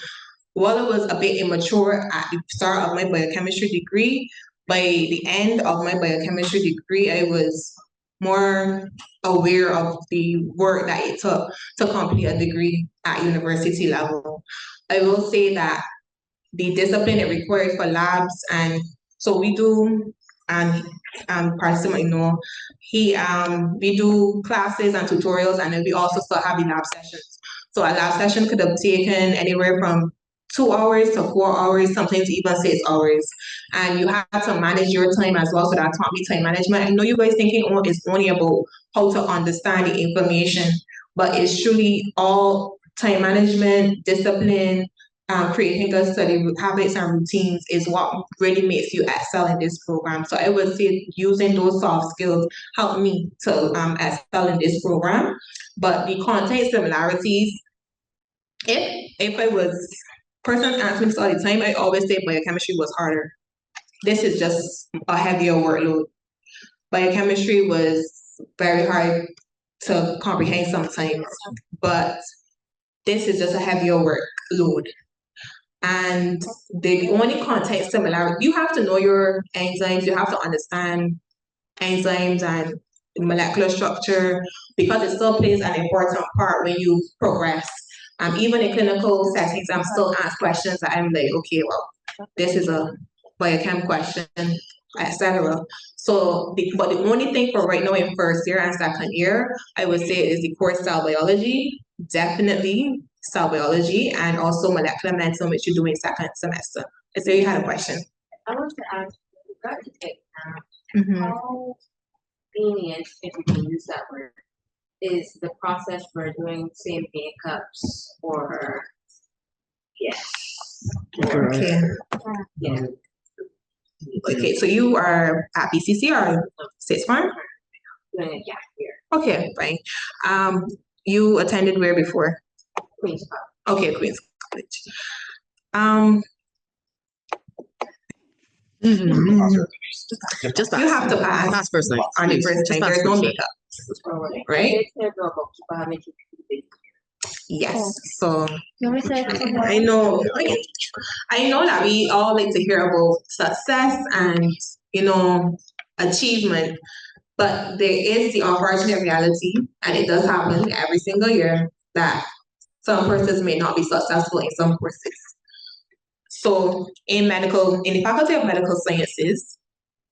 while I was a bit immature at the start of my biochemistry degree, by the end of my biochemistry degree, I was more aware of the work that it took to complete a degree at university level. I will say that the discipline it requires for labs, and so we do, and Pastor might know, we do classes and tutorials, and then we also still have the lab sessions. So a lab session could have taken anywhere from 2 hours to 4 hours, sometimes even 6 hours. And you have to manage your time as well. So that taught me time management. I know you guys thinking it's only about how to understand the information, but it's truly all time management, discipline, creating good study habits and routines is what really makes you excel in this program. So I would say using those soft skills helped me to excel in this program. But the content similarities, if I was, person asks me this all the time, I always say biochemistry was harder. This is just a heavier workload. Biochemistry was very hard to comprehend sometimes, but this is just a heavier workload. And the only content similarity, you have to know your enzymes, you have to understand enzymes and molecular structure, because it still plays an important part when you progress. Even in clinical settings, I'm still asked questions that I'm like, okay, well, this is a biochem question, etc. So, but the only thing for right now in first year and second year, I would say is the core cell biology, definitely cell biology, and also molecular medicine, which you're doing second semester. So you had a question. I want to ask, regarding exam, how lenient, if we can use that word, is the process for doing, say, makeups or, yes. Or, Okay. yeah. Okay, so you are at BCC or State Farm? Doing a gap year, Okay, fine. You attended where before? Queen's Park. Okay, Queen's College. Just You have to pass Pass first night. on the please. first Just time. pass There's no first night. makeup, right? Yes, so I know that we all like to hear about success and, achievement, but there is the unfortunate reality, and it does happen every single year, that some courses may not be successful in some courses. So in the Faculty of Medical Sciences,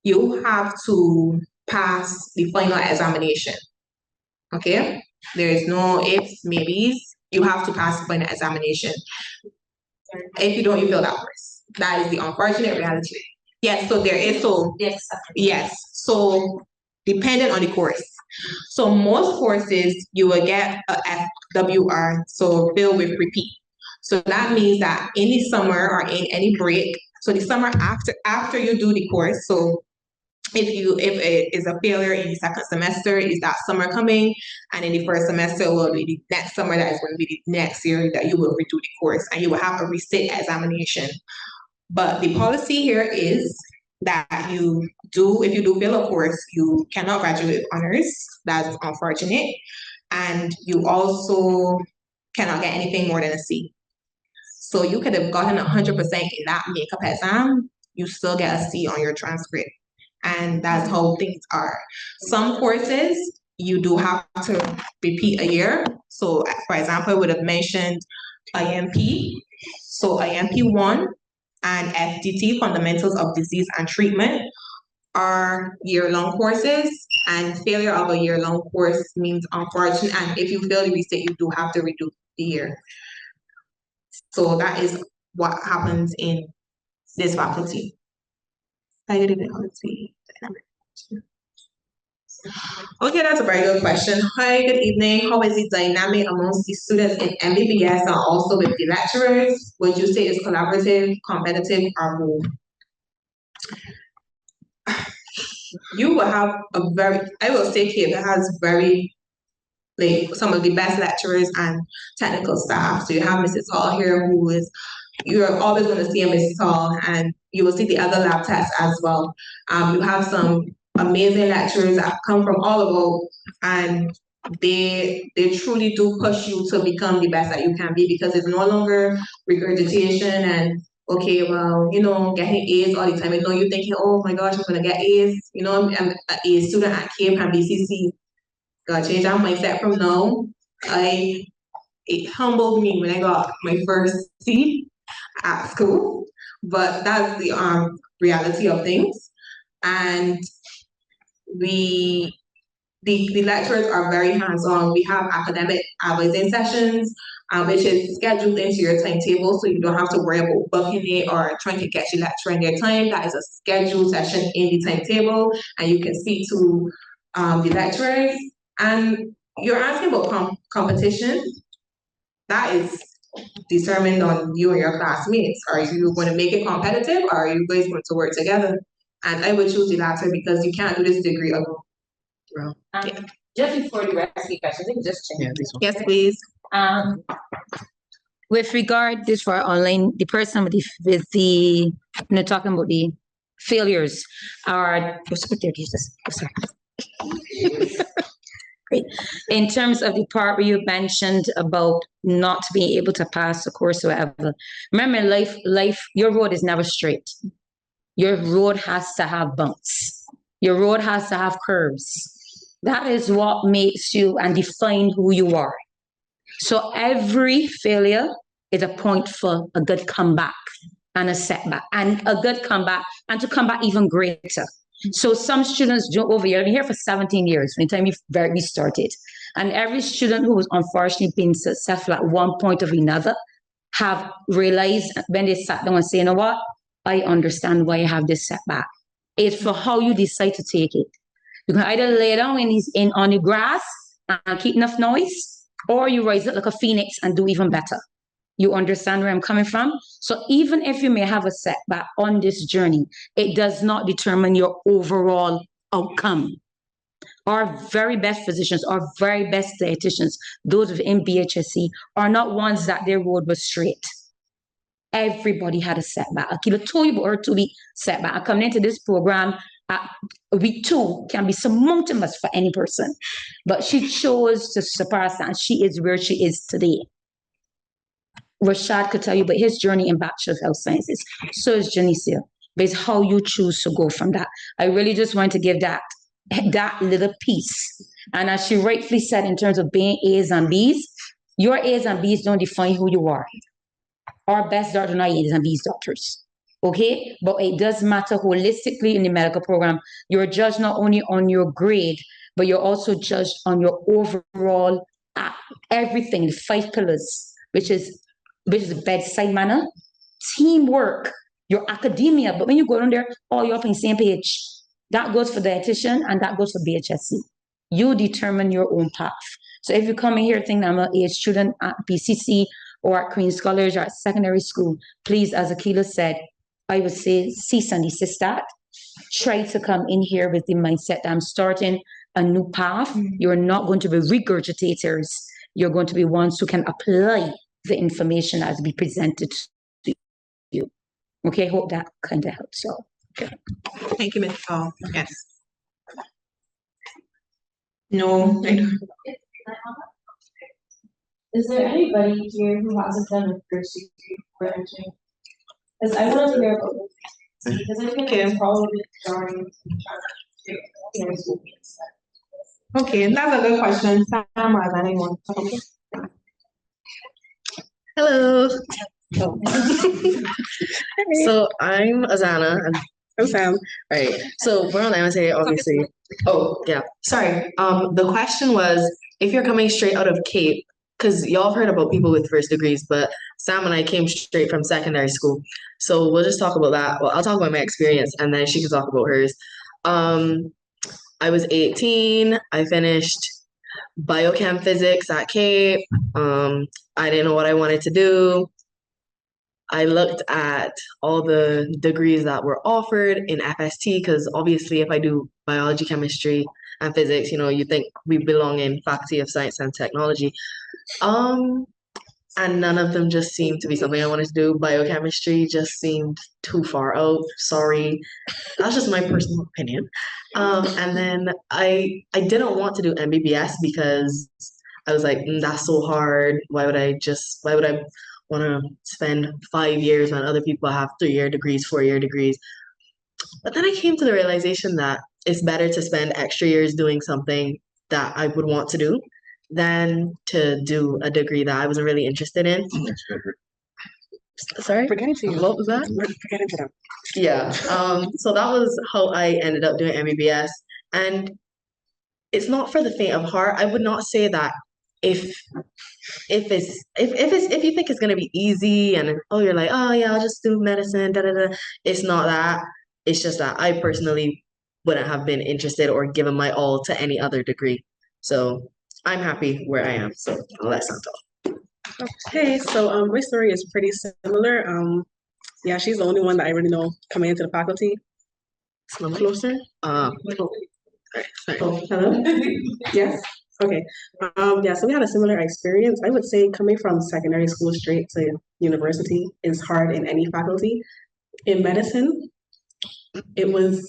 you have to pass the final examination. Okay? There is no ifs, maybes. You have to pass the final examination. If you don't, you fail that course. That is the unfortunate reality. Yes, so there is yes. So dependent on the course. So most courses you will get a FWR, so fail with repeat. So that means that in the summer or in any break, so the summer after you do the course, so if it is a failure in the second semester, is that summer coming, and in the first semester will be the next summer, that is going to be the next year that you will redo the course, and you will have a resit examination. But the policy here is that if you do fail a course, you cannot graduate with honors. That's unfortunate. And you also cannot get anything more than a C. So you could have gotten 100% in that makeup exam, you still get a C on your transcript. And that's how things are. Some courses, you do have to repeat a year. So for example, I would have mentioned IMP. So IMP 1 and FDT, Fundamentals of Disease and Treatment, are year-long courses, and failure of a year-long course means unfortunate, and if you fail the resit, you do have to redo the year. So that is what happens in this faculty. Okay, that's a very good question. Hi, good evening. How is the dynamic amongst the students in MBBS and also with the lecturers? Would you say it's collaborative, competitive, or both? You will have I will say CAPE has very, some of the best lecturers and technical staff. So you have Mrs. Hall here, you're always going to see a Mrs. Hall, and you will see the other lab techs as well. You have some amazing lecturers that come from all over, and they truly do push you to become the best that you can be, because it's no longer regurgitation and okay, well, getting A's all the time. You're thinking, oh my gosh, I'm gonna get A's. I'm an A student at CAPE and BCC. Gotta change that mindset from now. It humbled me when I got my first C at school, but that's the reality of things. And the lecturers are very hands-on. We have academic advising sessions, which is scheduled into your timetable, so you don't have to worry about booking it or trying to catch your lecturer in their time. That is a scheduled session in the timetable, and you can speak to the lecturers. And you're asking about competition. That is determined on you and your classmates. Are you going to make it competitive, or are you guys going to work together? And I would choose the latter, because you can't do this degree alone. Just before the rest of the questions, I can just check. Yes, please. With regard this for online, the person with the talking about the failures are great. In terms of the part where you mentioned about not being able to pass the course or whatever, remember, life, your road is never straight. Your road has to have bumps. Your road has to have curves. That is what makes you and define who you are. So every failure is a point for a good comeback and a setback, and a good comeback, and to come back even greater. So some students jump over here. I've been here for 17 years from the time we started. And every student who was unfortunately being successful at one point or another have realized when they sat down and say, you know what? I understand why I have this setback. It's for how you decide to take it. You can either lay down on the grass and keep enough noise, or you rise up like a phoenix and do even better. You understand where I'm coming from? So even if you may have a setback on this journey, it does not determine your overall outcome. Our very best physicians, our very best dietitians, those within BHSC, are not ones that their road was straight. Everybody had a setback. Akila told you about her 2-week setback. And coming into this program at week 2 can be surmountable for any person. But she chose to surpass that, and she is where she is today. Rashad could tell you about his journey in Bachelor of Health Sciences. So is Janicia. But it's how you choose to go from that. I really just want to give that little piece. And as she rightfully said, in terms of being A's and B's, your A's and B's don't define who you are. Our best doctors are not A's and B's doctors. Okay? But it does matter holistically in the medical program. You're judged not only on your grade, but you're also judged on your overall everything, the 5 pillars, which is bedside manner, teamwork, your academia. But when you go down there, all you're up on the same page. That goes for dietitian and that goes for BHSC. You determine your own path. So if you come in here thinking I'm a student at BCC or at Queen's College or at secondary school, please, as Akila said, I would say cease and desist that. Try to come in here with the mindset that I'm starting a new path. You're not going to be regurgitators. You're going to be ones who can apply the information as be presented to you. Okay, hope that kind of helps you. Okay. Thank you, Ms. Paul. Yes. No, I don't. Is there anybody here who hasn't done a first degree for entering? Because I wanted to hear about this. Because I think it's probably starting to Okay, that's a good question. Sam, or anyone? Hello. So I'm Azana. I'm Sam. Right. So we're on MSA, obviously. Oh, yeah. Sorry. The question was, if you're coming straight out of Cape, because y'all have heard about people with first degrees, but Sam and I came straight from secondary school. So we'll just talk about that. Well, I'll talk about my experience and then she can talk about hers. I was 18. I finished biochem physics at Cape. I didn't know what I wanted to do. I looked at all the degrees that were offered in FST because obviously if I do biology, chemistry, and physics, you think we belong in Faculty of Science and Technology. And none of them just seemed to be something I wanted to do. Biochemistry just seemed too far out. Sorry. That's just my personal opinion. And then I didn't want to do MBBS because I was like, that's so hard. Why would I want to spend 5 years when other people have 3-year degrees, 4-year degrees? But then I came to the realization that it's better to spend extra years doing something that I would want to do than to do a degree that I wasn't really interested in. Sorry? What was that? Yeah. So that was how I ended up doing MBBS. And it's not for the faint of heart. I would not say that if you think it's gonna be easy and you're like, oh yeah, I'll just do medicine, it's not that. It's just that I personally wouldn't have been interested or given my all to any other degree. So I'm happy where I am. So I'll let Sam talk. Okay, so my story is pretty similar. Yeah, she's the only one that I really know coming into the faculty. A little closer. Hello? Yes? Okay. Yeah, so we had a similar experience. I would say coming from secondary school straight to university is hard in any faculty. In medicine, it was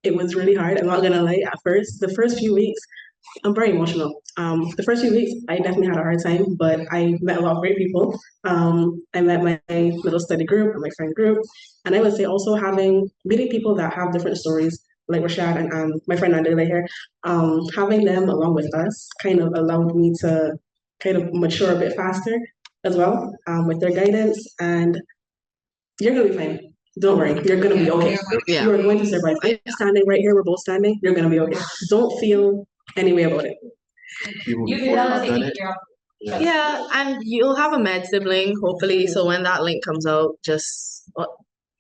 really hard. I'm not gonna lie. At first, the first few weeks, I'm very emotional. The first few weeks, I definitely had a hard time, but I met a lot of great people. I met my little study group and my friend group, and I would say also meeting people that have different stories, like Rashad and my friend Andela here, having them along with us kind of allowed me to kind of mature a bit faster as well with their guidance. And you're gonna be fine. Don't worry, you're gonna be okay. Yeah. You are going to survive. I'm standing right here. We're both standing. You're gonna be okay. Don't feel any way about it. Yeah, and you'll have a med sibling, hopefully. So when that link comes out, just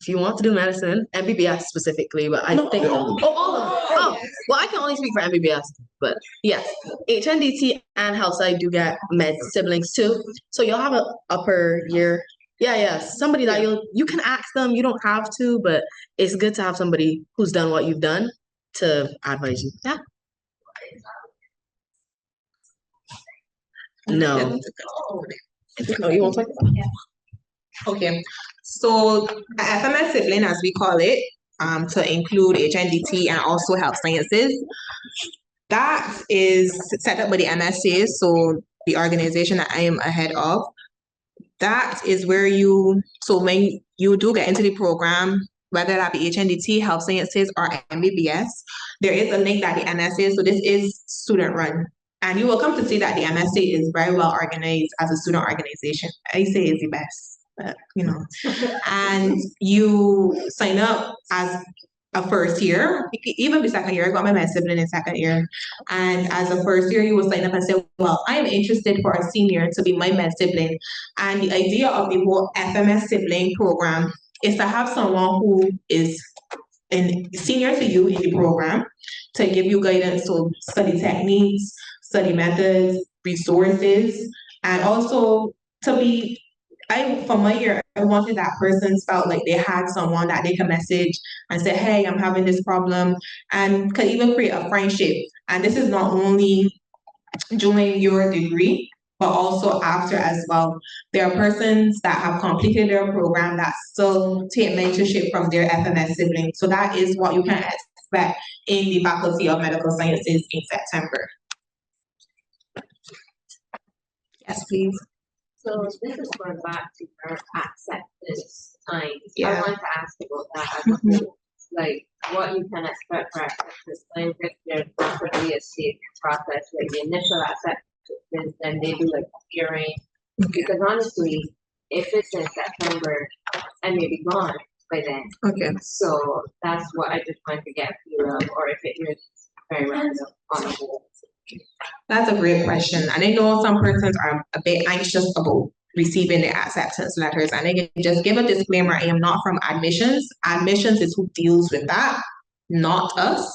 if you want to do medicine, MBBS specifically, but I think all of them. Oh, well, I can only speak for MBBS, but yes, HNDT and health side do get med siblings too. So you'll have an upper year. Yeah, somebody that you can ask them. You don't have to, but it's good to have somebody who's done what you've done to advise you. Yeah. No. No, you won't talk about it? Okay, so a FMS sibling, as we call it, to include HNDT and also health sciences, that is set up by the MSA, so the organization that I am ahead of. That is where so when you do get into the program, whether that be HNDT, health sciences, or MBBS, there is a link that the MSA, so this is student run. And you will come to see that the MSA is very well organized as a student organization. I say it's the best, but and you sign up as a first year, even the second year. I got my med sibling in second year. And as a first year, you will sign up and say, well, I am interested for a senior to be my med sibling. And the idea of the whole FMS sibling program is to have someone who is senior to you in the program to give you guidance, so study techniques, study methods, resources, and also to be, for my year, I wanted that person felt like they had someone that they can message and say, hey, I'm having this problem, and could even create a friendship. And this is not only during your degree, but also after as well. There are persons that have completed their program that still take mentorship from their FMS siblings. So that is what you can expect in the Faculty of Medical Sciences in September. Yes, please. So this is going back to our acceptance time. Yeah. I want to ask about that as a whole. Like what you can expect for acceptance time, if there's possibly a safe process, like the initial acceptance, then they do like a hearing. Because honestly, if it's in September, I may be gone by then. Okay. So that's what I just wanted to get a feel of, or if it is very random on the whole. That's a great question. And I know some persons are a bit anxious about receiving the acceptance letters. And I can just give a disclaimer, I am not from admissions. Admissions is who deals with that, not us.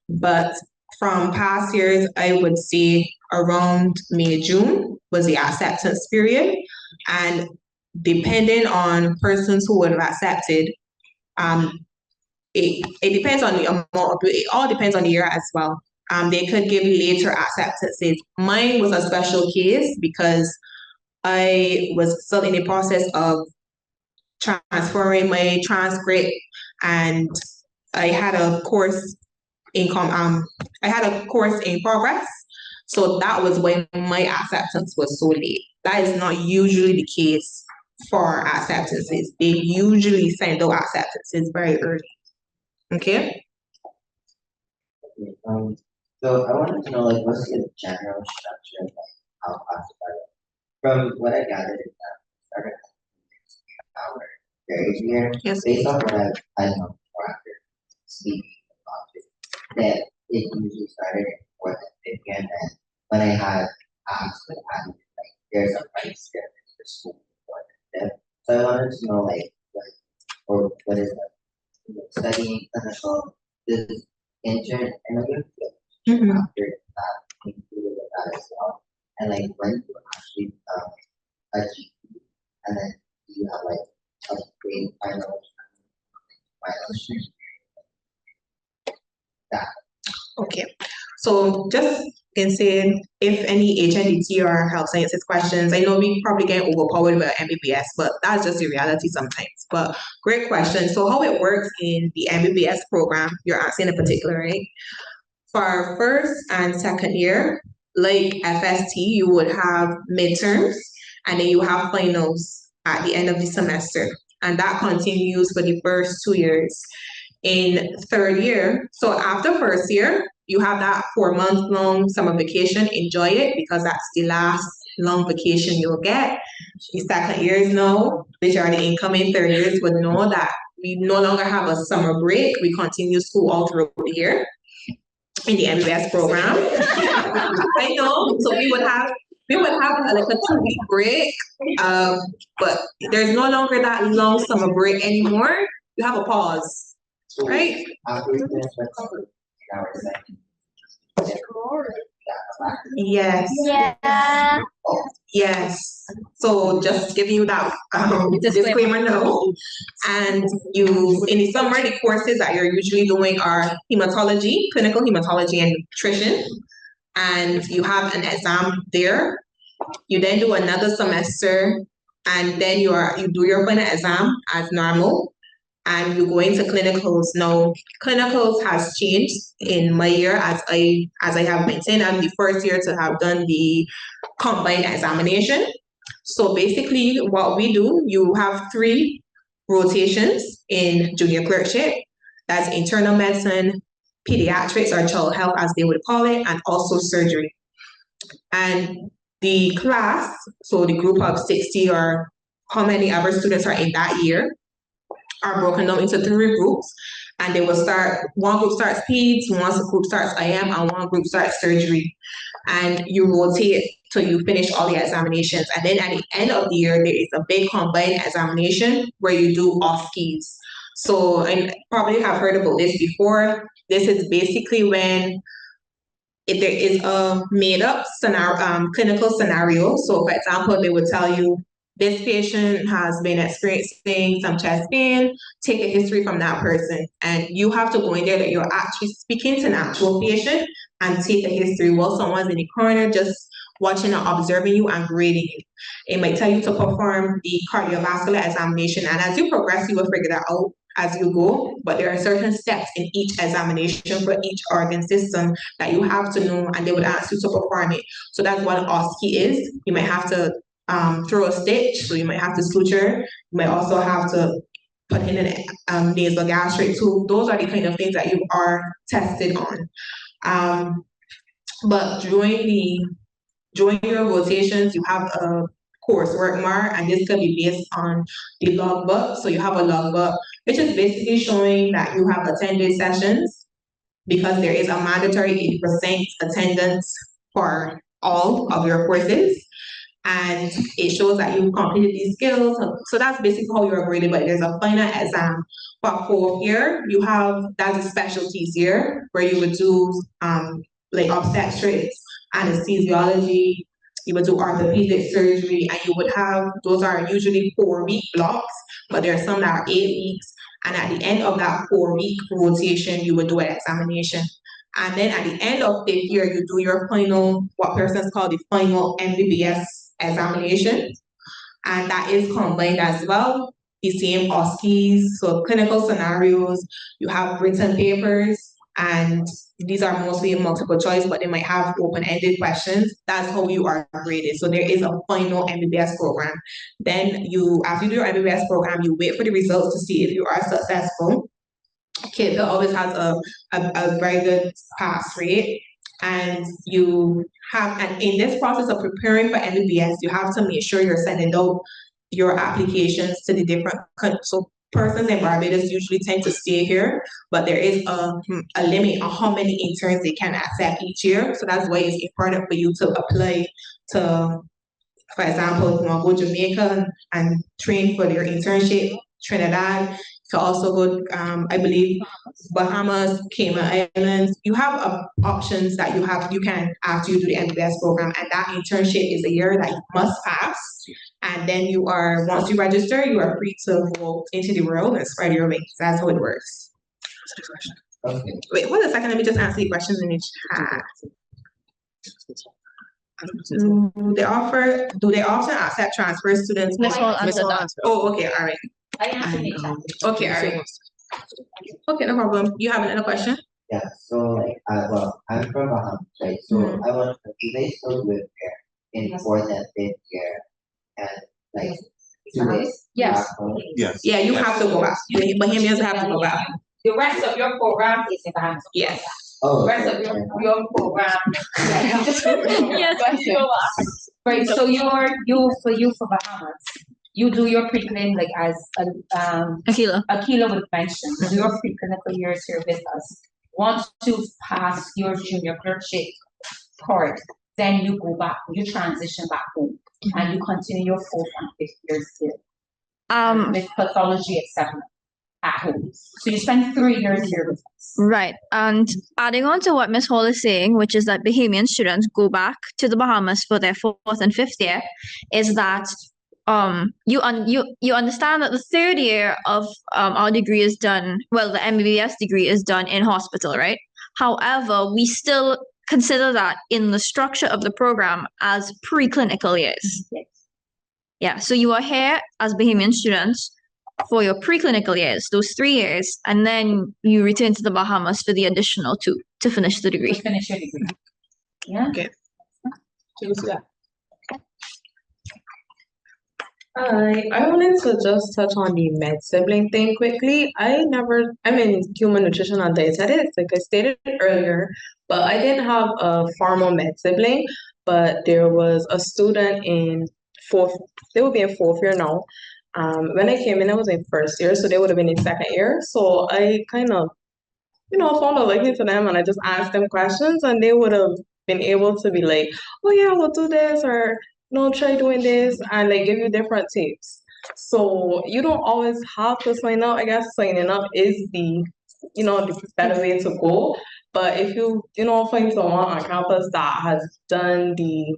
But from past years, I would say around May, June was the acceptance period. And depending on persons who would have accepted, it depends on the amount of, it all depends on the year as well. They could give later acceptances. Mine was a special case because I was still in the process of transferring my transcript, and I had a course in progress. So that was when my acceptance was so late. That is not usually the case for acceptances. They usually send out acceptances very early. Okay? So I wanted to know, like, what's the general structure of how classified? From what I gathered, is that started our grade year, Yes. based on what I know before after speaking about it, that it usually started in fourth and fifth year, and then when I had asked what happened, like, there's a price difference for school fourth and fifth. So I wanted to know, like, what is the studying clinical, this intern, and then after that, included that as well. And like when you actually a GP, and then you have like a grade final that. Okay, so just in saying, if any HNDT or health sciences questions, I know we probably get overpowered with MBBS, but that's just the reality sometimes. But great question. So how it works in the MBBS program, you're asking in particular, right? For our first and second year, like FST, you would have midterms, and then you have finals at the end of the semester. And that continues for the first 2 years. In third year, so after first year, you have that 4-month long summer vacation. Enjoy it, because that's the last long vacation you'll get. The second years now, which are the incoming third years, would know that we no longer have a summer break. We continue school all throughout the year in the MBS program. I know, so we would have like a 2-week break, but there's no longer that long summer break anymore. You have a pause, right? After we finish our cover, our second. Yes. Yeah. Yes, so just giving you that disclaimer now. And you, in the summer, the courses that you're usually doing are hematology, clinical hematology and nutrition. And you have an exam there. You then do another semester and then you do your final exam as normal. And you go into clinicals. Now, clinicals has changed in my year as I have mentioned. I'm the first year to have done the combined examination. So basically what we do, you have 3 rotations in junior clerkship. That's internal medicine, pediatrics or child health as they would call it, and also surgery. And the class, so the group of 60 or how many ever students are in that year, are broken down into 3 groups, and they will start, one group starts peds, one group starts IM, and one group starts surgery. And you rotate till you finish all the examinations. And then at the end of the year, there is a big combined examination where you do OSCEs. So I probably have heard about this before. This is basically when if there is a made up scenario, clinical scenario. So for example, they would tell you, this patient has been experiencing some chest pain, take a history from that person. And you have to go in there that you're actually speaking to an actual patient and take a history while someone's in the corner just watching and observing you and grading you. It might tell you to perform the cardiovascular examination. And as you progress, you will figure that out as you go. But there are certain steps in each examination for each organ system that you have to know, and they would ask you to perform it. So that's what an OSCE is. You might have to throw a stitch, so you might have to suture. You might also have to put in an nasal gastric tube. Those are the kind of things that you are tested on. But during your rotations, you have a coursework mark, and this could be based on the logbook. So you have a logbook, which is basically showing that you have attended sessions, because there is a mandatory 80% attendance for all of your courses. And it shows that you completed these skills. So that's basically how you're graded, but there's a final exam. For 4th year, you have, that's a specialties year, where you would do like obstetrics, anesthesiology, you would do orthopedic surgery, and you would have, those are usually 4-week blocks, but there are some that are 8 weeks. And at the end of that 4-week rotation, you would do an examination. And then at the end of 5th year, you do your final, what persons call the final MBBS examination. And that is combined as well, the same OSCEs, so clinical scenarios, you have written papers, and these are mostly multiple choice, but they might have open-ended questions. That's how you are graded. So there is a final MBBS program. Then you, after you do your MBBS program, you wait for the results to see if you are successful. Kid always has a very good pass rate, and you have, and in this process of preparing for MBBS, you have to make sure you're sending out your applications to the different countries. So persons in Barbados usually tend to stay here, but there is a limit on how many interns they can accept each year. So that's why it's important for you to apply to, for example, if you want to go to Jamaica and train for your internship, Trinidad, to also go, I believe, Bahamas, Cayman Islands. You have options that you can after you do the MBBS program, and that internship is a year that you must pass. And then you are, once you register, you are free to go into the world and spread your wings. That's how it works. Okay. Wait, hold a second, let me just answer the questions in the chat. Do they often accept transfer students? Miss Hall answered that. Oh, okay, all right. I answered the chat. Okay, all right. Okay, no problem. You have another question? Yeah, so like, well, I'm from Bahamas, right? So I want to, do they still live there in 4th and 5th year? And like, do they? Yes. back home? Yes. Yeah, you have to go back. Bahamians have to go back. The rest of your program is in Bahamas. Yes. Oh, The rest of your program. Yes. Right, so for Bahamas, you do your preclinical, like as Akila would mention, you do your preclinical years here with us. Once you pass your junior clerkship part, then you go back, you transition back home, and you continue your 4th and 5th years here. With pathology, etc. at home. So you spend 3 years here with us. Right. And adding on to what Ms. Hall is saying, which is that Bahamian students go back to the Bahamas for their 4th and 5th year, is that you understand that the 3rd year of our degree is done, well, the MBBS degree is done in hospital, right? However, we still consider that in the structure of the program as preclinical years. Yes. Yeah, so you are here as Bahamian students for your preclinical years, those 3 years, and then you return to the Bahamas for the additional 2 to finish the degree. To finish your degree. Yeah. Okay. I wanted to just touch on the med sibling thing quickly. I'm in human nutrition and dietetics, like I stated earlier, but I didn't have a formal med sibling, but there was a student in they would be in 4th year now. When I came in, I was in 1st year, so they would have been in 2nd year. So I kind of, found a liking to them and I just asked them questions and they would have been able to be like, oh yeah, we'll do this, or no, try doing this, and like give you different tips. So you don't always have to sign up. I guess signing up is the better way to go. But if you, find someone on campus that has done the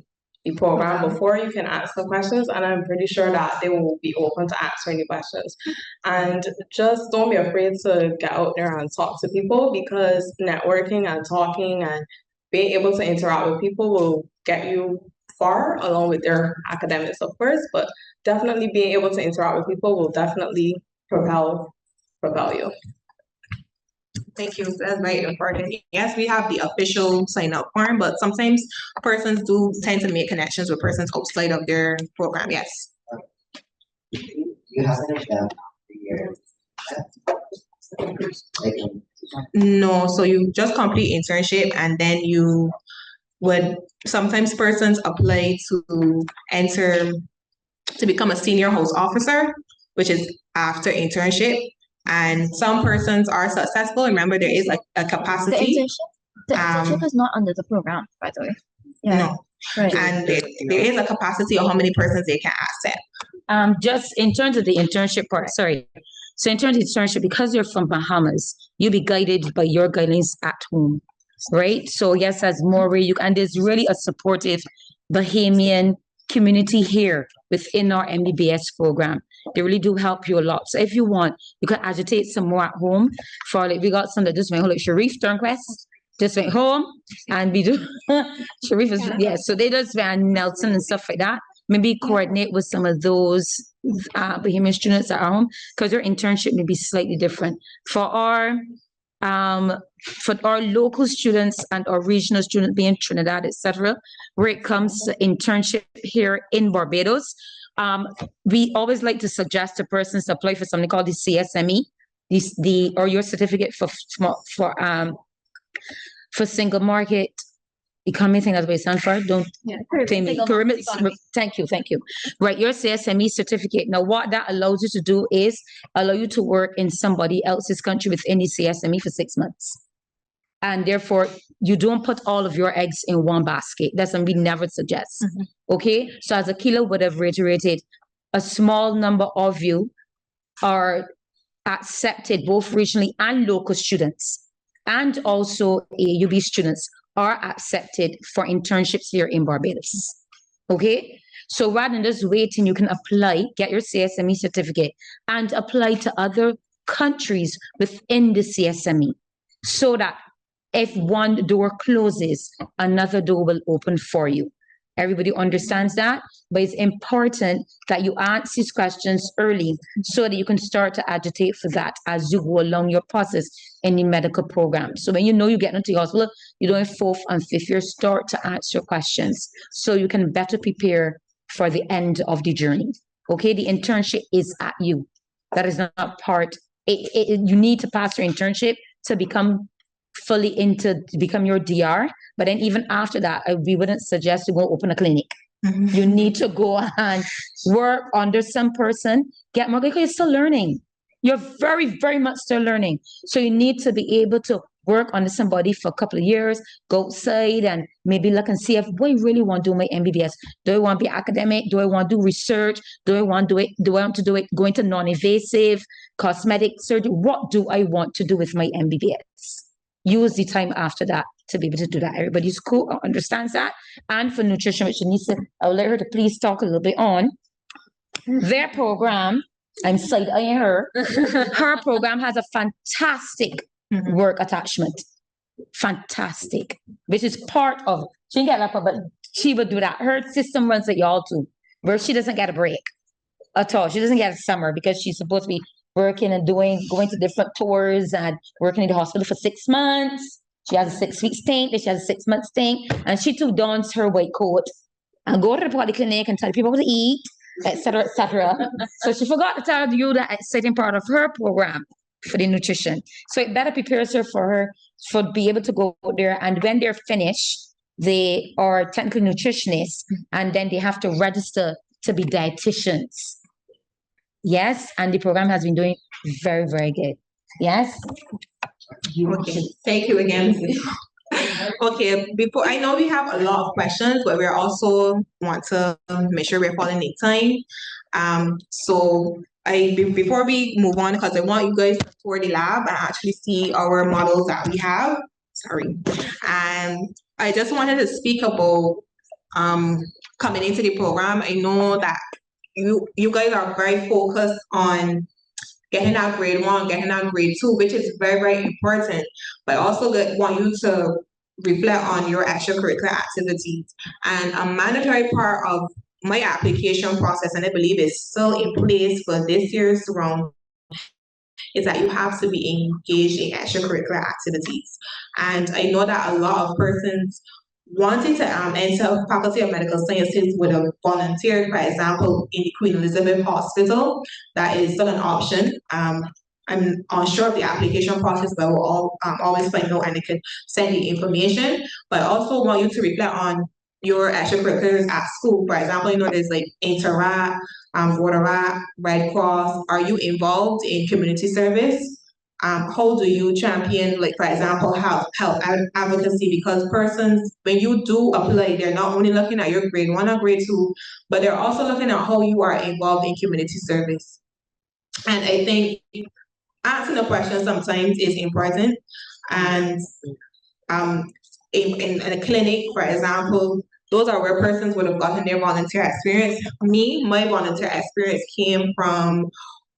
program before, you can ask them questions, and I'm pretty sure that they will be open to answering the questions. And just don't be afraid to get out there and talk to people, because networking and talking and being able to interact with people will get you far, along with their academics, of course, but definitely being able to interact with people will definitely propel you. Thank you. That's very important. Yes, we have the official sign up form, but sometimes persons do tend to make connections with persons outside of their program. Yes. You have an exam the year. No, so you just complete internship and then you would sometimes persons apply to enter to become a senior house officer, which is after internship. And some persons are successful. Remember, there is like a capacity. The internship is not under the program, by the way. Yeah. No. Right. And there is a capacity of how many persons they can accept. Just in terms of the internship part, sorry. So in terms of internship, because you're from Bahamas, you'll be guided by your guidelines at home, right? So yes, as more where and there's really a supportive Bahamian community here within our MBBS program. They really do help you a lot. So if you want, you can agitate some more at home. For like, we got some that just went home, like Sharif Turnquest just went home, and we do Sharif is so they just went Nelson and stuff like that. Maybe coordinate with some of those Bahamian students at home, because their internship may be slightly different. For our local students and our regional students being Trinidad, etc., where it comes to internship here in Barbados, we always like to suggest to persons to apply for something called the CSME, or your certificate for single market economy. Thing that's what it stands for. Don't pyramid. Thank you. Right, your CSME certificate. Now, what that allows you to do is allow you to work in somebody else's country within the CSME for 6 months. And therefore, you don't put all of your eggs in one basket. That's something we never suggest. Okay? So as Akila would have reiterated, a small number of you are accepted, both regionally and local students, and also AUB students are accepted for internships here in Barbados. Okay? So rather than just waiting, you can apply, get your CSME certificate, and apply to other countries within the CSME, so that if one door closes, another door will open for you. Everybody understands that, but it's important that you ask these questions early so that you can start to agitate for that as you go along your process in the medical program. So when you know you get into the hospital, you don't have 4th and 5th year, start to answer questions so you can better prepare for the end of the journey. Okay, the internship is at you. That is not part. You need to pass your internship to become become your DR. But then even after that, we wouldn't suggest you go open a clinic. You need to go and work under some person, get more, because you're still learning. You're very, very much still learning. So you need to be able to work under somebody for a couple of years, go outside and maybe look and see if I really want to do my MBBS. Do I want to be academic? Do I want to do research? Do I want to do it? Do I want to do it? Go into non-invasive cosmetic surgery? What do I want to do with my MBBS? Use the time after that to be able to do that. Everybody's cool, understands that. And for nutrition, which Anissa, I'll let her to please talk a little bit on. Their program, I'm side-eyeing her. Her program has a fantastic work attachment. Fantastic. Which is part of, she didn't get that part, but she would do that. Her system runs at y'all too, where she doesn't get a break at all. She doesn't get a summer because she's supposed to be working and going to different tours and working in the hospital for 6 months. She has a 6-week stint, then she has a 6-month stint, and she too dons her white coat and go to the polyclinic and tell people what to eat, etc., etc. So she forgot to tell you that exciting part of her program for the nutrition. So it better prepares her for be able to go there. And when they're finished, they are technical nutritionists, and then they have to register to be dietitians. Yes, and the program has been doing very, very good. Yes. Okay, thank you again. Okay, before I know we have a lot of questions, but we also want to make sure we're following the time. So before we move on, because I want you guys to tour the lab and actually see our models that we have. Sorry, and I just wanted to speak about coming into the program. I know that you guys are very focused on getting that grade 1, getting that grade 2, which is very, very important. But I also want you to reflect on your extracurricular activities. And a mandatory part of my application process, and I believe it's still in place for this year's round, is that you have to be engaged in extracurricular activities. And I know that a lot of persons wanting to enter Faculty of Medical Sciences would have volunteered, for example, in the Queen Elizabeth Hospital. That is still an option. I'm unsure of the application process, but we'll always find out and I can send you information. But I also want you to reflect on your extracurriculars at school. For example, there's like Interact, Rotaract, Red Cross. Are you involved in community service? How do you champion, like, for example, health advocacy? Because persons, when you do apply, they're not only looking at your grade 1 or grade 2, but they're also looking at how you are involved in community service. And I think asking a question sometimes is important. And in a clinic, for example, those are where persons would have gotten their volunteer experience. My volunteer experience came from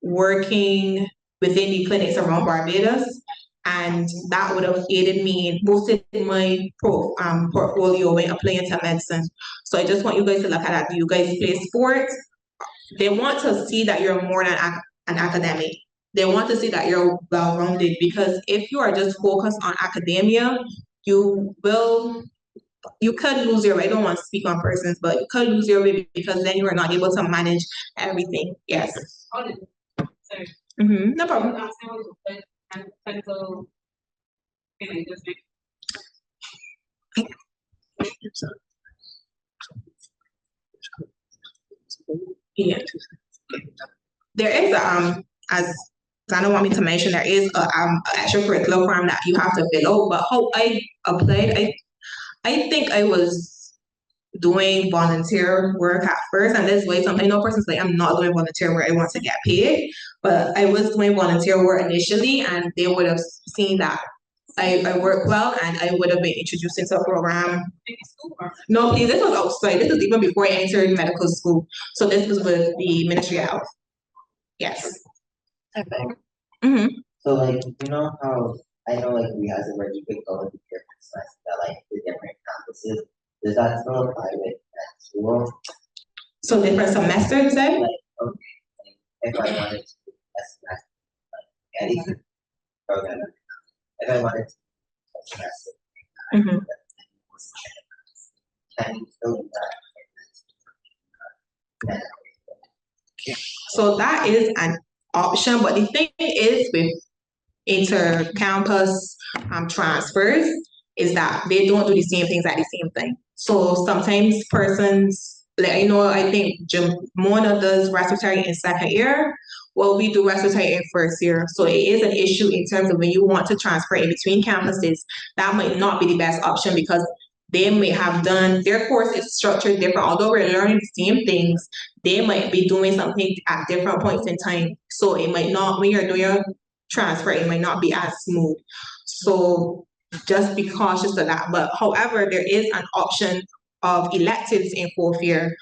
working within the clinics around Barbados, and that would have aided me in boosting my portfolio when applying to medicine. So I just want you guys to look at that. Do you guys play sports? They want to see that you're more than an academic. They want to see that you're well-rounded, because if you are just focused on academia, you could lose your way. I don't want to speak on persons, but you could lose your way because then you are not able to manage everything. Yes. No problem. Yeah. There is as Zana want me to mention, there is a extracurricular form that you have to fill out. But how I applied, I think I was doing volunteer work at first, and this way, I know persons like, I'm not doing volunteer work, I want to get paid, but I was doing volunteer work initially, and they would have seen that I work well, and I would have been introduced into a program. No, please, this was outside. This is even before I entered medical school. So this was with the Ministry of Health. Yes. Okay. So like, how I know like we as a word you could go into different semesters that like the different campuses. Does that still apply with that school? So different semesters, you said? Like, okay, if I wanted to do a semester, like any program, if I wanted to do a semester, can you still do that? So that is an option, but the thing is with inter-campus transfers is that they don't do the same things at the same time. So sometimes persons like I know I think Mona does respiratory in second year. Well, we do respiratory in first year. So it is an issue in terms of when you want to transfer in between campuses, that might not be the best option because they may have done, their course is structured different. Although we're learning the same things, they might be doing something at different points in time. So it might not, when you're doing your transfer, it might not be as smooth. So just be cautious of that. But however, there is an option of electives in fourth year.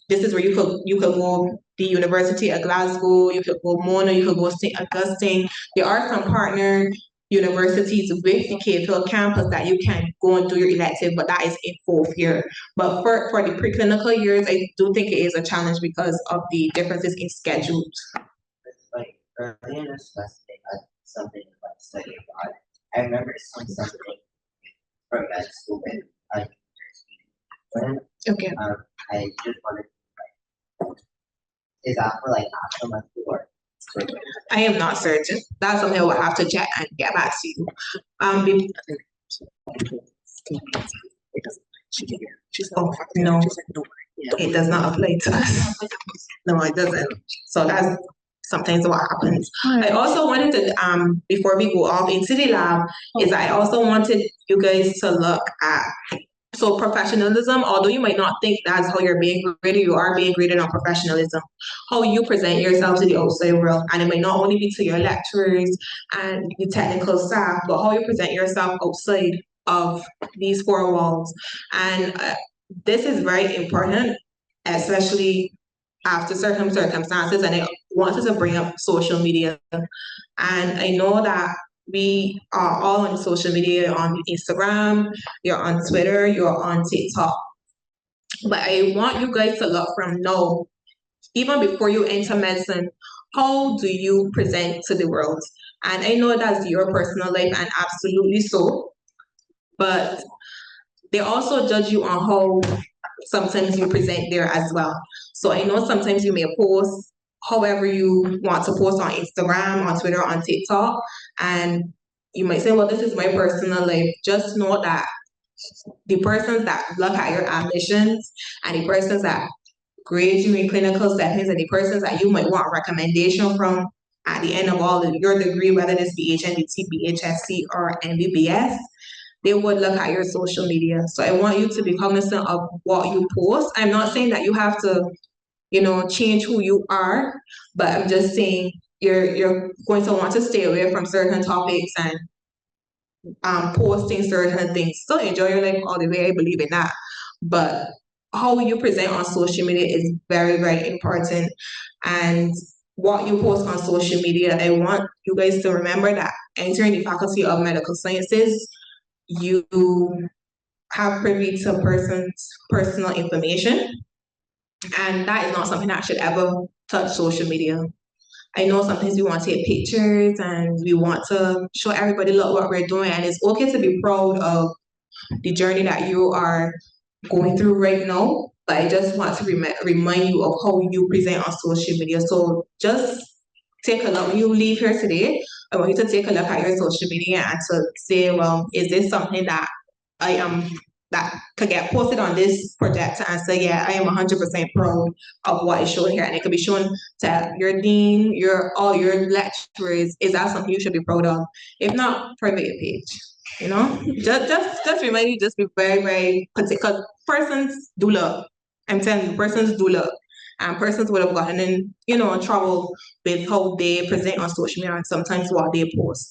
This is where you could go the University of Glasgow, you could go Mona, you could go St. Augustine. There are some partner universities with the Cape Hill campus that you can go and do your elective, but that is in fourth year. But for the preclinical years, I do think it is a challenge because of the differences in schedules. Like earlier in the semester, they had something about study abroad. I remember seeing something from med school and Okay. I just wanted to like, is that for like national or? I am not certain. That's something I will have to check and get back to you. No, it does not apply to us. No, it doesn't. So that's sometimes what happens. I also wanted to, before we go off in City Lab, is I also wanted you guys to look at, so professionalism, although you might not think that's how you're being graded, you are being graded on professionalism, how you present yourself to the outside world. And it might not only be to your lecturers and the technical staff, but how you present yourself outside of these four walls. And this is very important, especially after certain circumstances. And I wanted to bring up social media. And I know that we are all on social media, on Instagram, you're on Twitter, you're on TikTok. But I want you guys to look from now, even before you enter medicine, how do you present to the world? And I know that's your personal life, and absolutely so. But they also judge you on how sometimes you present there as well. So I know sometimes you may post however you want to post on Instagram, on Twitter, on TikTok, and you might say, well, this is my personal life. Just know that the persons that look at your ambitions and the persons that grade you in clinical settings and the persons that you might want a recommendation from at the end of all of your degree, whether it's BHNDT, BHSC, or MBBS, they would look at your social media. So I want you to be cognizant of what you post. I'm not saying that you have to, change who you are, but I'm just saying you're going to want to stay away from certain topics and posting certain things. Still enjoy your life all the way, I believe in that. But how you present on social media is very, very important. And what you post on social media, I want you guys to remember that entering the Faculty of Medical Sciences, you have privy to a person's personal information. And that is not something that should ever touch social media. I know sometimes we want to take pictures and we want to show everybody, look what we're doing. And it's okay to be proud of the journey that you are going through right now. But I just want to remind you of how you present on social media. So just take a look. When you leave here today, I want you to take a look at your social media and to say, well, is this something that that could get posted on this project, and say, yeah, I am 100% proud of what is shown here. And it could be shown to your dean, all your lecturers. Is that something you should be proud of? If not, private your page. Just remind you, just be very, very particular. Persons do look. I'm telling you, persons do look. And persons would have gotten in, trouble with how they present on social media and sometimes what they post.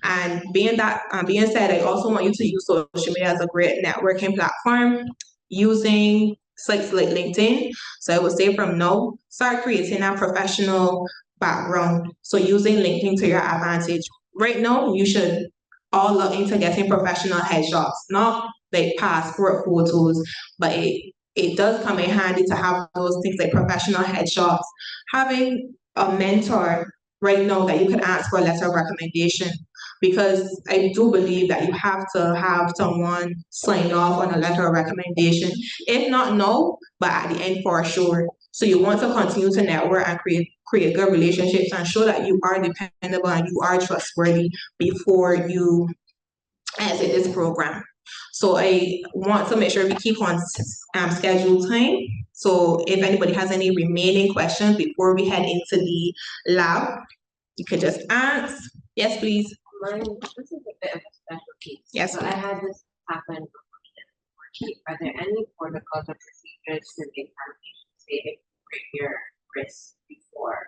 And being said, I also want you to use social media as a great networking platform using sites like LinkedIn. So I would say from now, start creating a professional background. So using LinkedIn to your advantage. Right now, you should all look into getting professional headshots, not like passport photos, but it does come in handy to have those things like professional headshots. Having a mentor right now that you can ask for a letter of recommendation, because I do believe that you have to have someone sign off on a letter of recommendation. If not now, but at the end for sure. So you want to continue to network and create good relationships and show that you are dependable and you are trustworthy before you exit this program. So I want to make sure we keep on scheduled time. So if anybody has any remaining questions before we head into the lab, you could just ask. Yes, please. Mine, this is a bit of a special case. Yes, So I had this happen. Are there any protocols or procedures to the examination say if you break your wrist before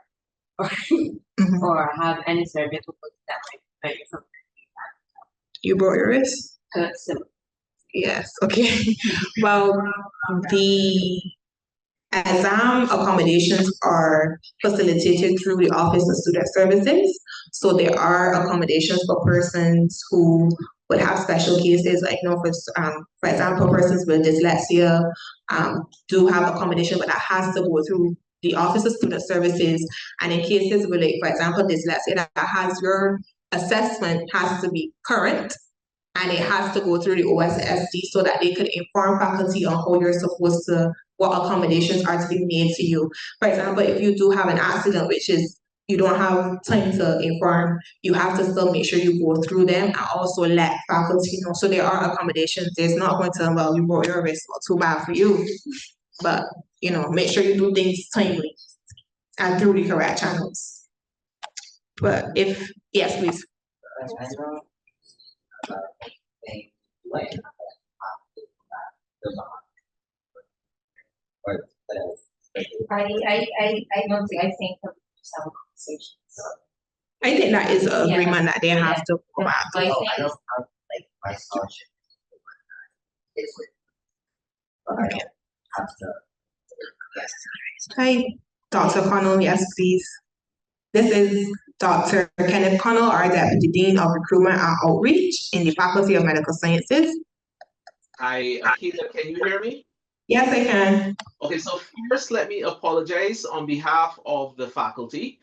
Mhm. or have any cervical books that might prevent you from You broke your wrist? similar? Yes, okay. Well, the exam accommodations are facilitated through the Office of Student Services. So there are accommodations for persons who would have special cases, like, for example, persons with dyslexia do have accommodation, but that has to go through the Office of Student Services. And in cases where, like, for example, dyslexia, that has your assessment has to be current and it has to go through the OSSD so that they could inform faculty on how you're supposed to, what accommodations are to be made to you. For example, if you do have an accident, which is you don't have time to inform, you have to still make sure you go through them and also let faculty know. So there are accommodations. There's not going to, well, you broke your wrist, well, too bad for you. But, make sure you do things timely and through the correct channels. But yes, please. I know about things like I don't think, I think of some conversations, so. I think that is an agreement that they have to go back. I don't have like my scholarship. It's with. But I don't have to. Yes. Hi, Dr. Connell, yes, please. This is Dr. Kenneth Connell, our Deputy Dean of Recruitment and Outreach in the Faculty of Medical Sciences. Hi, Akila, can you hear me? Yes, I can. Okay, so first let me apologize on behalf of the faculty.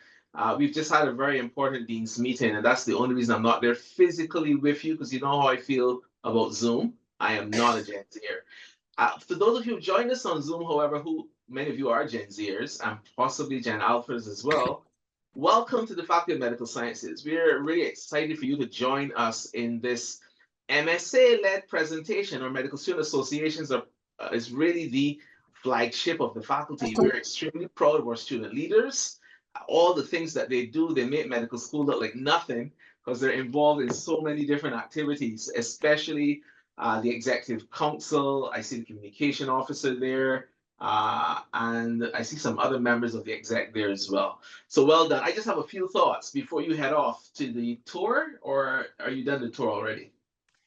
We've just had a very important Dean's meeting, and that's the only reason I'm not there physically with you, because you know how I feel about Zoom. I am not a Gen Zer. For those of you who joined us on Zoom, however, who many of you are Gen Zers and possibly Gen Alphas as well, welcome to the Faculty of Medical Sciences. We're really excited for you to join us in this MSA-led presentation. Our Medical Student Associations is really the flagship of the faculty. We're extremely proud of our student leaders. All the things that they do, they make medical school look like nothing because they're involved in so many different activities, especially the executive council. I see the communication officer there, and I see some other members of the exec there as well. So well done. I just have a few thoughts before you head off to the tour, or are you done the tour already?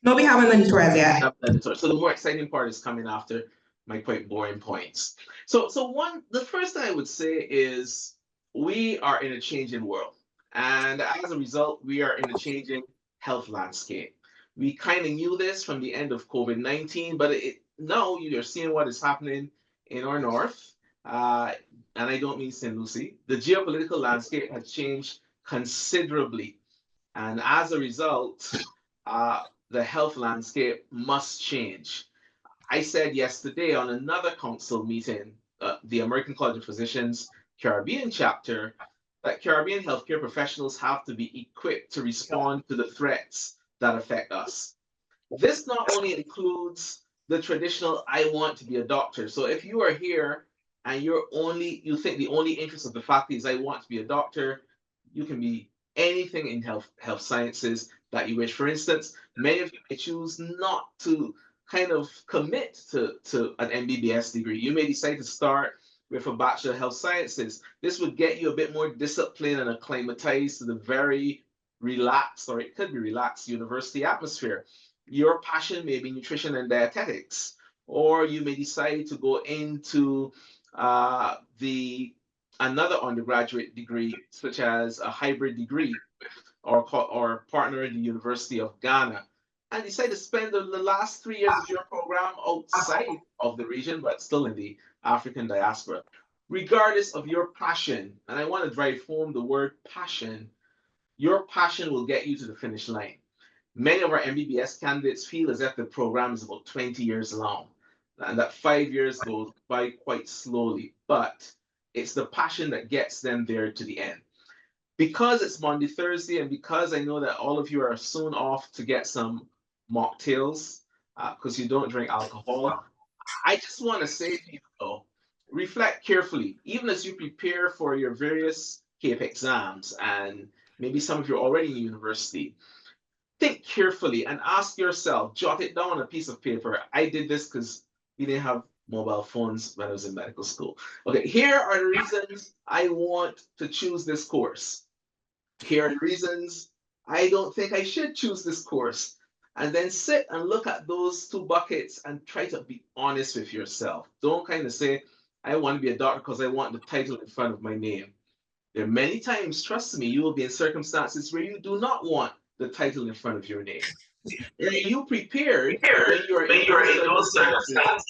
No, we haven't done the tour as yet. So the more exciting part is coming after my quite boring points. So the first thing I would say is we are in a changing world. And as a result, we are in a changing health landscape. We kind of knew this from the end of COVID-19, but now you're seeing what is happening in our north. And I don't mean St. Lucie. The geopolitical landscape has changed considerably. And as a result, the health landscape must change. I said yesterday on another council meeting, the American College of Physicians Caribbean chapter, that Caribbean healthcare professionals have to be equipped to respond to the threats that affect us. This not only includes the traditional, I want to be a doctor. So if you are here and you think the only interest of the faculty is I want to be a doctor, you can be anything in health sciences that you wish. For instance, many of you may choose not to kind of commit to an MBBS degree. You may decide to start with a Bachelor of Health Sciences. This would get you a bit more disciplined and acclimatized to the very relaxed, or it could be relaxed, university atmosphere. Your passion may be nutrition and dietetics, or you may decide to go into another undergraduate degree, such as a hybrid degree, or partner in the University of Ghana, and decide to spend the last 3 years of your program outside of the region, but still in the African diaspora. Regardless of your passion, and I want to drive home the word passion, your passion will get you to the finish line. Many of our MBBS candidates feel as if the program is about 20 years long, and that 5 years goes by quite slowly, but it's the passion that gets them there to the end. Because it's Monday, Thursday, and because I know that all of you are soon off to get some mocktails, because you don't drink alcohol. I just want to say to you, though, reflect carefully, even as you prepare for your various CAPE exams, and maybe some of you are already in university. Think carefully and ask yourself, jot it down on a piece of paper. I did this because we didn't have mobile phones when I was in medical school. Okay, here are the reasons I want to choose this course. Here are the reasons I don't think I should choose this course. And then sit and look at those two buckets and try to be honest with yourself. Don't kind of say, I want to be a doctor because I want the title in front of my name. There are many times, trust me, you will be in circumstances where you do not want the title in front of your name. Are you prepared when you are in those circumstances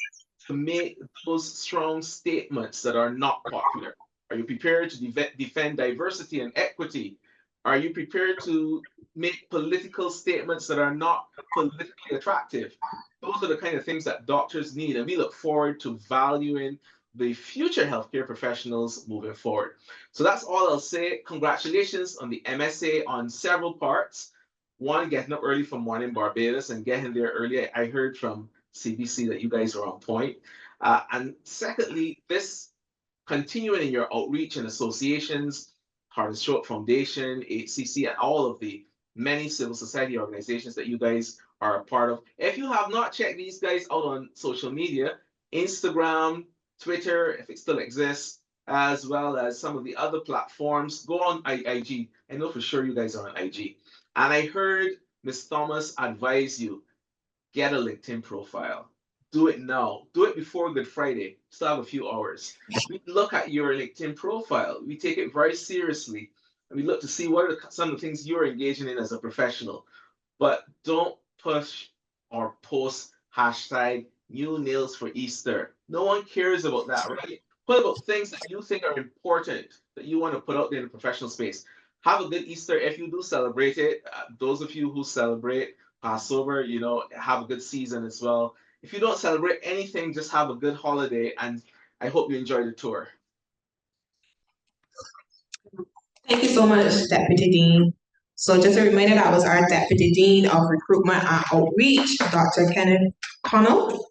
to make those strong statements that are not popular? Are you prepared to defend diversity and equity? Are you prepared to make political statements that are not politically attractive? Those are the kind of things that doctors need, and we look forward to valuing the future healthcare professionals moving forward. So that's all I'll say. Congratulations on the MSA on several parts. One, getting up early from one in Barbados and getting there early. I heard from CBC that you guys are on point. And secondly, this continuing in your outreach and associations, Heart and Stroke Foundation, HCC, and all of the many civil society organizations that you guys are a part of. If you have not checked these guys out on social media, Instagram, Twitter, if it still exists, as well as some of the other platforms, go on IG. I know for sure you guys are on IG. And I heard Ms. Thomas advise you, get a LinkedIn profile. Do it now. Do it before Good Friday. Still have a few hours. We look at your LinkedIn profile. We take it very seriously. And we look to see what are some of the things you're engaging in as a professional. But don't push or post hashtag new nails for Easter. No one cares about that, right? Put about things that you think are important that you want to put out there in the professional space. Have a good Easter if you do celebrate it. Those of you who celebrate Passover, have a good season as well. If you don't celebrate anything, just have a good holiday, and I hope you enjoy the tour. Thank you so much, Deputy Dean. So just a reminder, that was our Deputy Dean of Recruitment and Outreach, Dr. Kenneth Connell,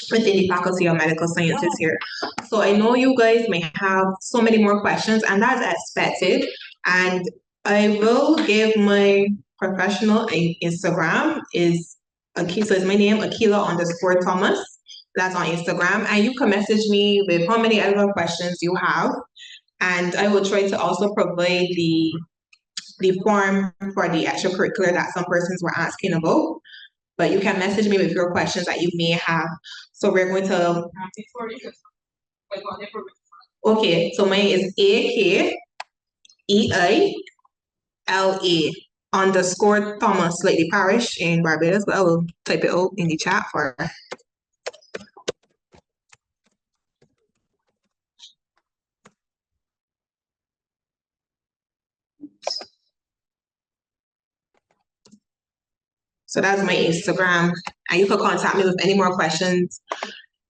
within the Faculty of Medical Sciences here. So I know you guys may have so many more questions, and that's expected. And I will give my professional Instagram is Akila, so is my name Akila_Thomas. That's on Instagram. And you can message me with how many other questions you have. And I will try to also provide the form for the extracurricular that some persons were asking about. But you can message me with your questions that you may have. So we're going to. Okay, so mine is AKEILA_Thomas, like the parish in Barbados, but I will type it out in the chat for her. So that's my Instagram, and you can contact me with any more questions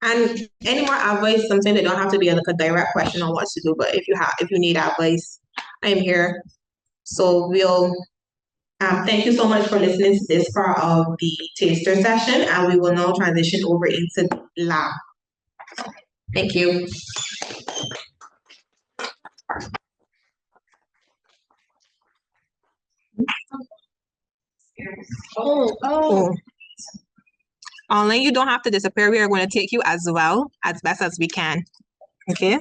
and any more advice. Sometimes they don't have to be like a direct question on what to do, but if you need advice, I'm here. So we'll thank you so much for listening to this part of the taster session, and we will now transition over into lab. Thank you. Oh. Online, you don't have to disappear. We are going to take you as well, as best as we can. Okay?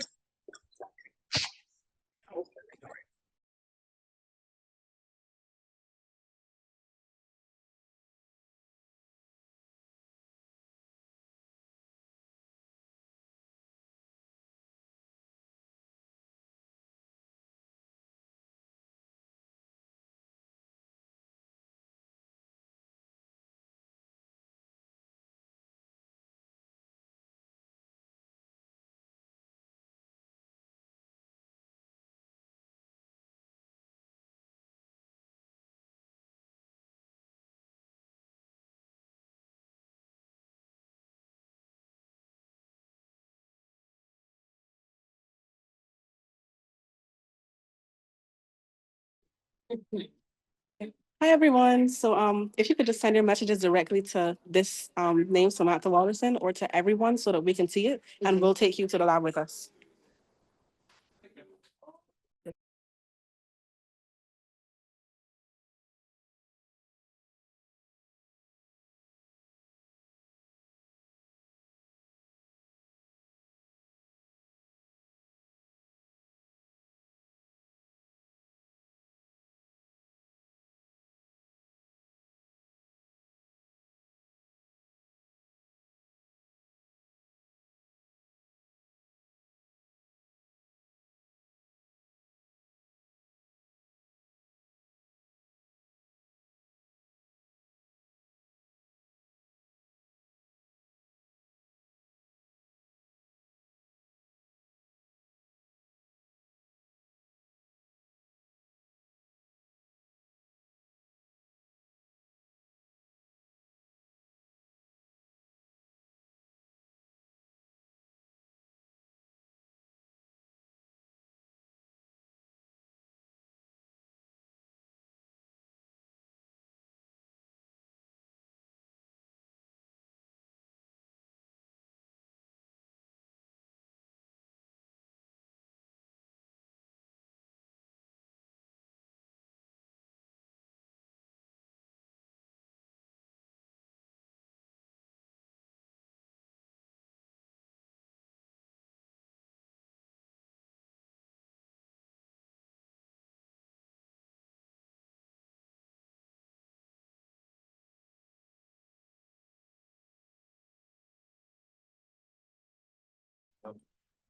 Hi, everyone. So, if you could just send your messages directly to this, name, Samantha Wallerson, or to everyone so that we can see it, and we'll take you to the lab with us.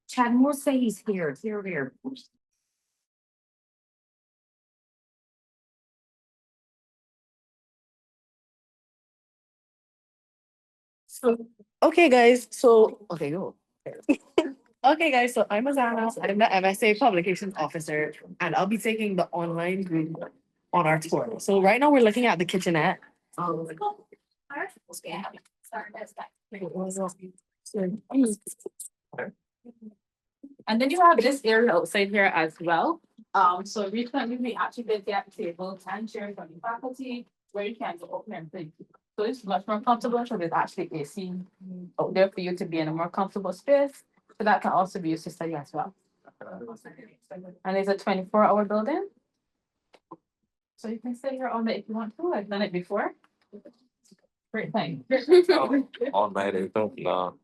Chad Moore say he's here, here. So, okay, guys. So, Okay, go. okay, guys. So I'm Azana. I'm the MSA Publications Officer, and I'll be taking the online group on our tour. So right now we're looking at the kitchenette. And then you have this area outside here as well. So recently we actually did get tables and chairs for the faculty where you can go open and play. So it's much more comfortable. So there's actually AC out there for you to be in a more comfortable space. So that can also be used to study as well. And it's a 24-hour building. So you can stay here all night if you want to. I've done it before. Great thing. All night, I don't know.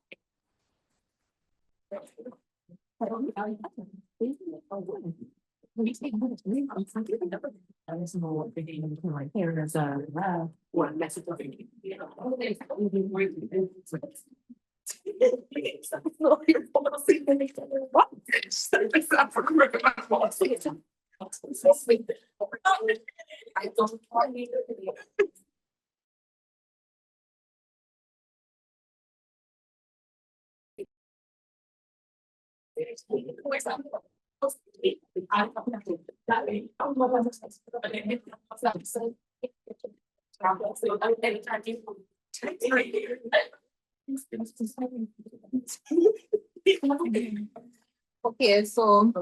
Okay, so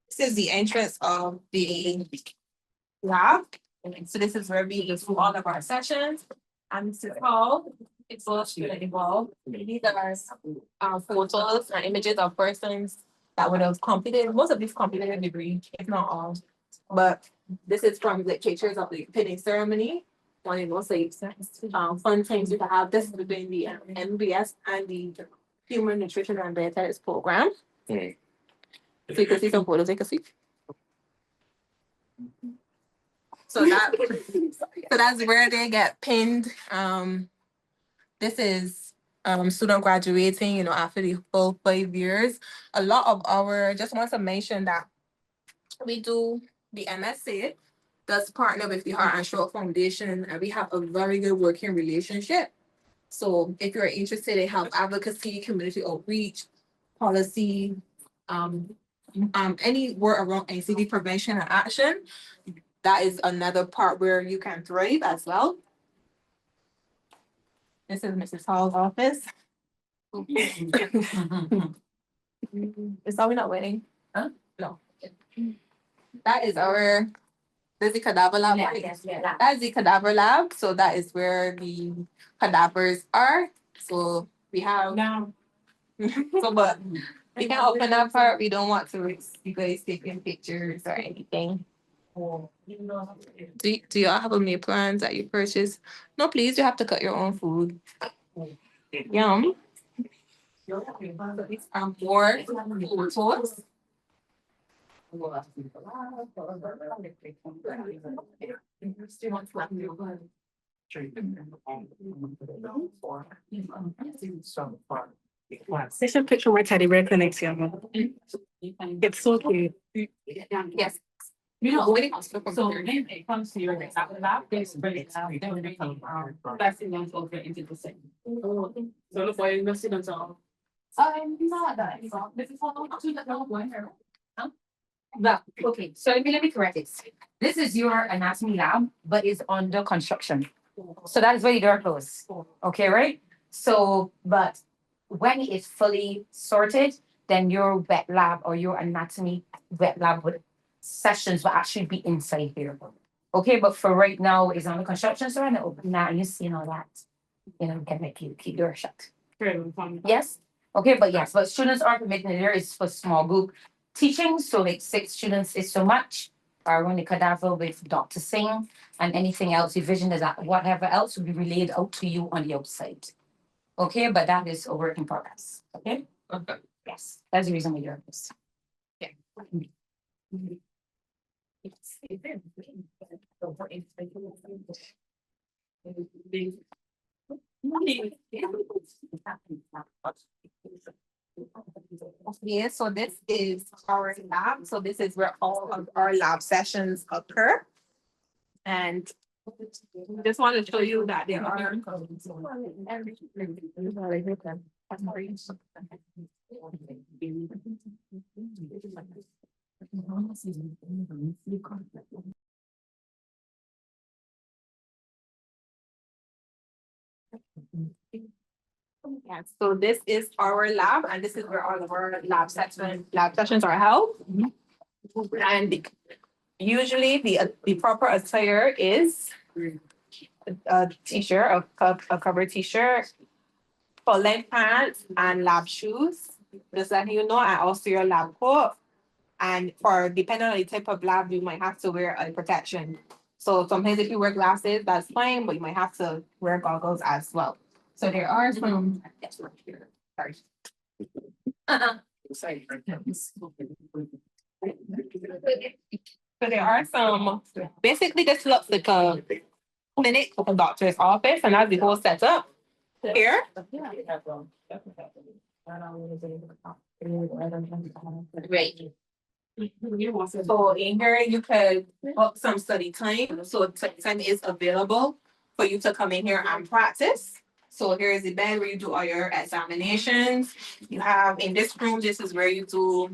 this is the entrance of the lab. So this is where we do all of our sessions. And this is how it's all student involved. These are photos and images of persons that would have completed, most of these completed a degree, if not all. But this is from the pictures of the pinning ceremony. One of those like fun things you can have. This is between the MBS and the Human Nutrition and Dietetics program. So you can see some photos, you can see. So that's where they get pinned. This is student graduating, after the full 5 years. A lot of just want to mention that we do the MSA does partner with the Heart and Stroke Foundation, and we have a very good working relationship. So if you're interested in health advocacy, community outreach, policy, anywhere around NCD prevention and action, that is another part where you can thrive as well. This is Mrs. Hall's office. Are we not waiting? Huh? No. That is our There's the cadaver lab. Right? Yes, That's the cadaver lab. So that is where the cadavers are. So we have Now. so but we can open up part. We don't want to risk you guys taking pictures or anything. Do y'all have any plans that you purchase? No, please, you have to cut your own food. Yum. These are more photos. Take a picture of my teddy bear clinics here. It's so cute. Yes. You know, When it comes to so when it comes to your lab, there's very then we become passing them over into the same. So look why you see them all. Not that. This is all to the one here. But, okay, so let me correct this. This is your anatomy lab, but it's under construction. So that is where the door closed. Okay, right? So, but when it's fully sorted, then your wet lab or your anatomy wet lab would sessions will actually be inside here. Okay, but for right now, it's under construction, so I'm gonna open that and you see all that. You know, can make you keep your shut. Yes, okay, but yes, but students are permitted there is for small group teaching, so like 6 students is so much. Or when the cadaver with Dr. Singh and anything else, your vision is that whatever else will be relayed out to you on the outside. Okay, but that is a work in progress, okay? Okay. Yes, that's the reason we're doing this. Yeah. Yeah, so this is our lab. So this is where all of our lab sessions occur. And just want to show you that there are. Yeah, so this is our lab, and this is where all of our lab sessions are held. And usually the proper attire is a t-shirt, a cover t-shirt, full length pants, and lab shoes. Just letting you know, and also your lab coat. And for depending on the type of lab, you might have to wear a protection. So sometimes if you wear glasses, that's fine, but you might have to wear goggles as well. So there are some. Sorry. So there are some. Basically, this looks like a clinic, a doctor's office, and that's the whole setup here. Great. So in here, you could book some study time. So time is available for you to come in here and practice. So here's the bed where you do all your examinations. You have in this room, this is where you do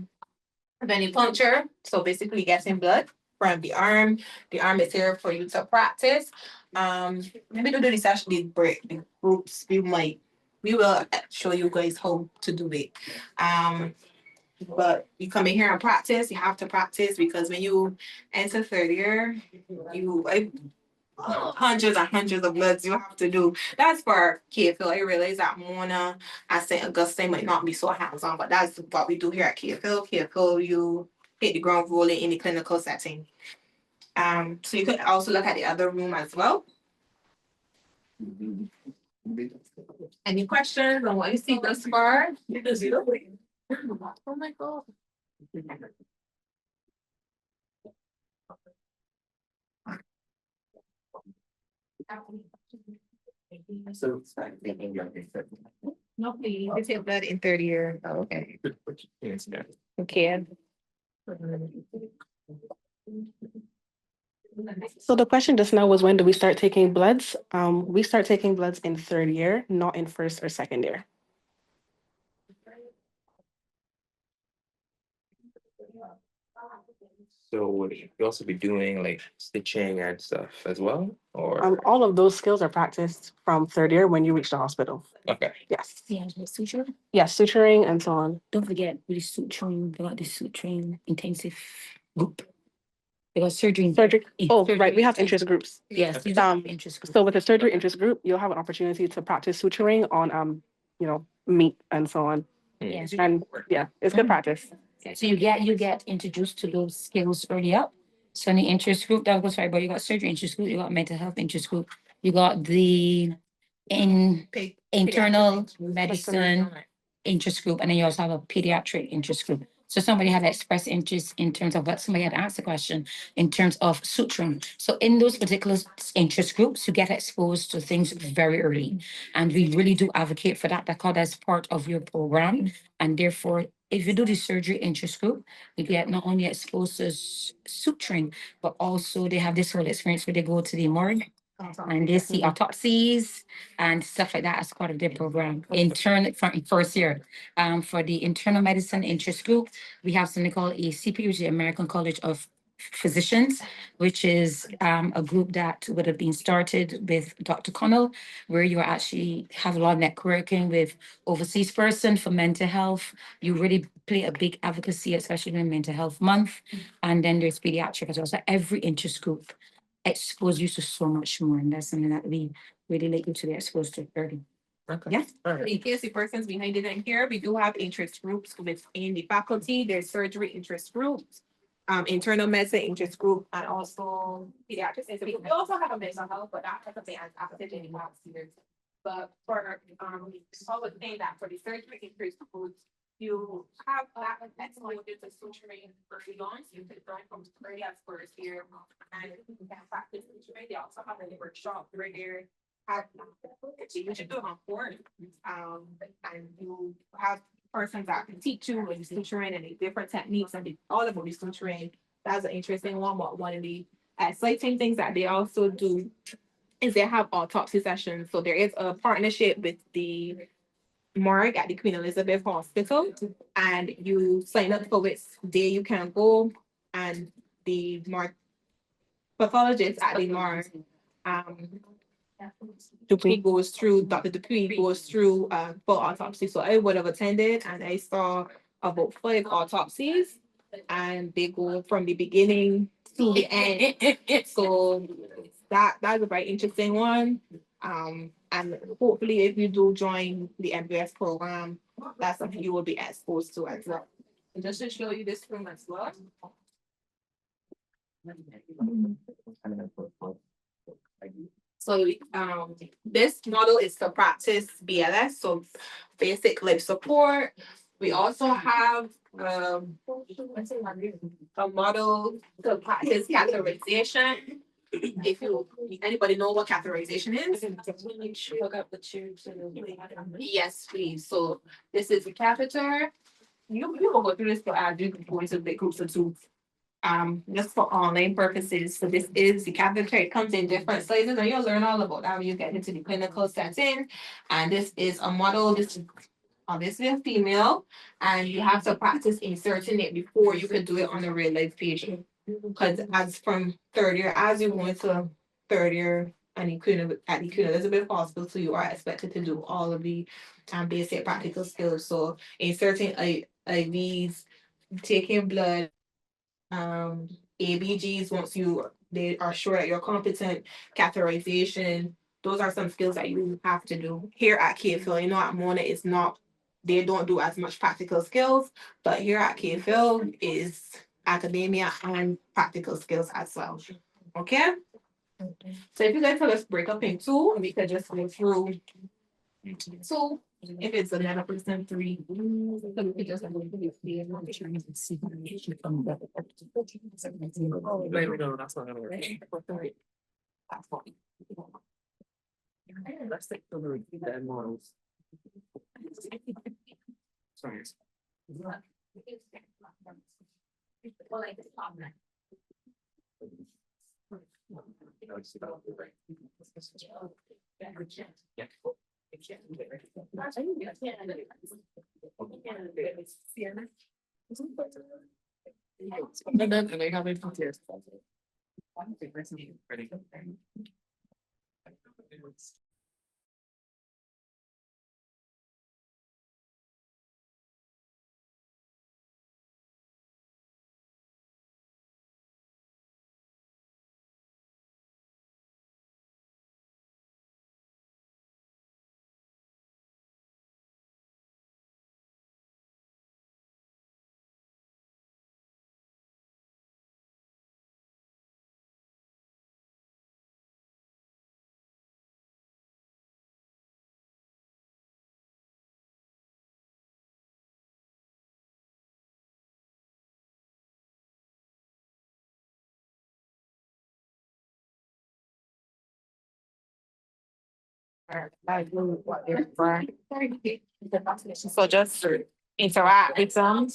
venipuncture. So basically getting blood from the arm. The arm is here for you to practice. Maybe to do this actually break the groups. We will show you guys how to do it. But you come in here and practice, you have to practice because when you enter 3rd year, hundreds and hundreds of bloods you have to do. That's for KFL. I realize that Mona and St. Augustine might not be so hands-on, but that's what we do here at KFL. KFL, you hit the ground rolling in the clinical setting. So you could also look at the other room as well. Any questions on what you see thus far? Oh my God. So. No, please. You take blood in 3rd year. Oh, okay. Okay. So the question just now was when do we start taking bloods? We start taking bloods in 3rd year, not in 1st or 2nd year. So would you also be doing like stitching and stuff as well, or? All of those skills are practiced from 3rd year when you reach the hospital. Okay. Yes. Yeah, the suture. Yeah, suturing and so on. Don't forget with the suturing, the suturing intensive group. Because surgery. Surgery, oh, right, we have surgery- interest groups. Yes, you do have Um, interest group. so with the surgery interest group, you'll have an opportunity to practice suturing on, meat and so on. Yes. And yeah, it's good practice. So you get introduced to those skills early up. So in the interest group, that goes right, but you got surgery interest group, you got mental health interest group, you got the internal medicine interest group, and then you also have a pediatric interest group. So somebody had expressed interest in terms of what somebody had asked a question in terms of suturing. So in those particular interest groups, you get exposed to things very early. And we really do advocate for that because that's part of your program. And therefore, if you do the surgery interest group, you get not only exposed to suturing, but also they have this whole experience where they go to the morgue and they see autopsies and stuff like that as part of their program. From first year, for the internal medicine interest group, we have something called a CPU, which is the American College of Physicians, which is a group that would have been started with Dr. Connell, where you actually have a lot of networking with overseas person for mental health. You really play a big advocacy, especially in Mental Health Month. And then there's pediatric as well. So every interest group expose you to so much more, and that's something that we really like you to be exposed to early. Yeah. In case the persons behind it and here, we do have interest groups within the faculty. There's surgery interest groups, internal medicine interest group, and also pediatrics. And so we also have a mental health, but that type of thing as opposite in the last years. But for I would say that for the surgery interest groups, you have that exposure to suturing early on. So you could learn from early as first year, and you can practice suturing. They also have a workshop where they have you should do it on board. And you have persons that can teach you and suturing and the different techniques and all of the suturing. That's an interesting one. But one of the exciting things that they also do is they have autopsy sessions. So there is a partnership with the morgue at the Queen Elizabeth Hospital, and you sign up for which day you can go, and the morgue pathologist at the morgue, Dr. Dupuy goes through full autopsy. So I would have attended and I saw about 5 autopsies, and they go from the beginning to the end. So that's a very interesting one. And hopefully if you do join the MBS program, that's something you will be exposed to as well. And just to show you this room as well. So this model is to practice BLS, so basic life support. We also have a model to practice catheterization. If anybody know what catheterization is? Look up the tubes. Yes, please. So this is a catheter. You will go through this, but I do go into big groups of two. Just for online purposes. So this is the catheter. It comes in different sizes, and you'll learn all about that when you get into the clinical setting. And this is a model. This is a female, and you have to practice inserting it before you can do it on a real life patient. Because as from third year, as you go into third year at the Queen Elizabeth Hospital, so you are expected to do all of the basic practical skills. So inserting IVs, taking blood, ABGs once they are sure that you're competent, catheterization. Those are some skills that you have to do here at KPhil. You know, at Mona it's not, they don't do as much practical skills, but here at KPhil is academia and practical skills as well. Okay. So if you guys let's break up in 2, and we could just go through 2. If it's another person, 3. So we could just Wait, no, that's not gonna work. Let's take the repeat models. Sorry. like what they're for. So just interact with them.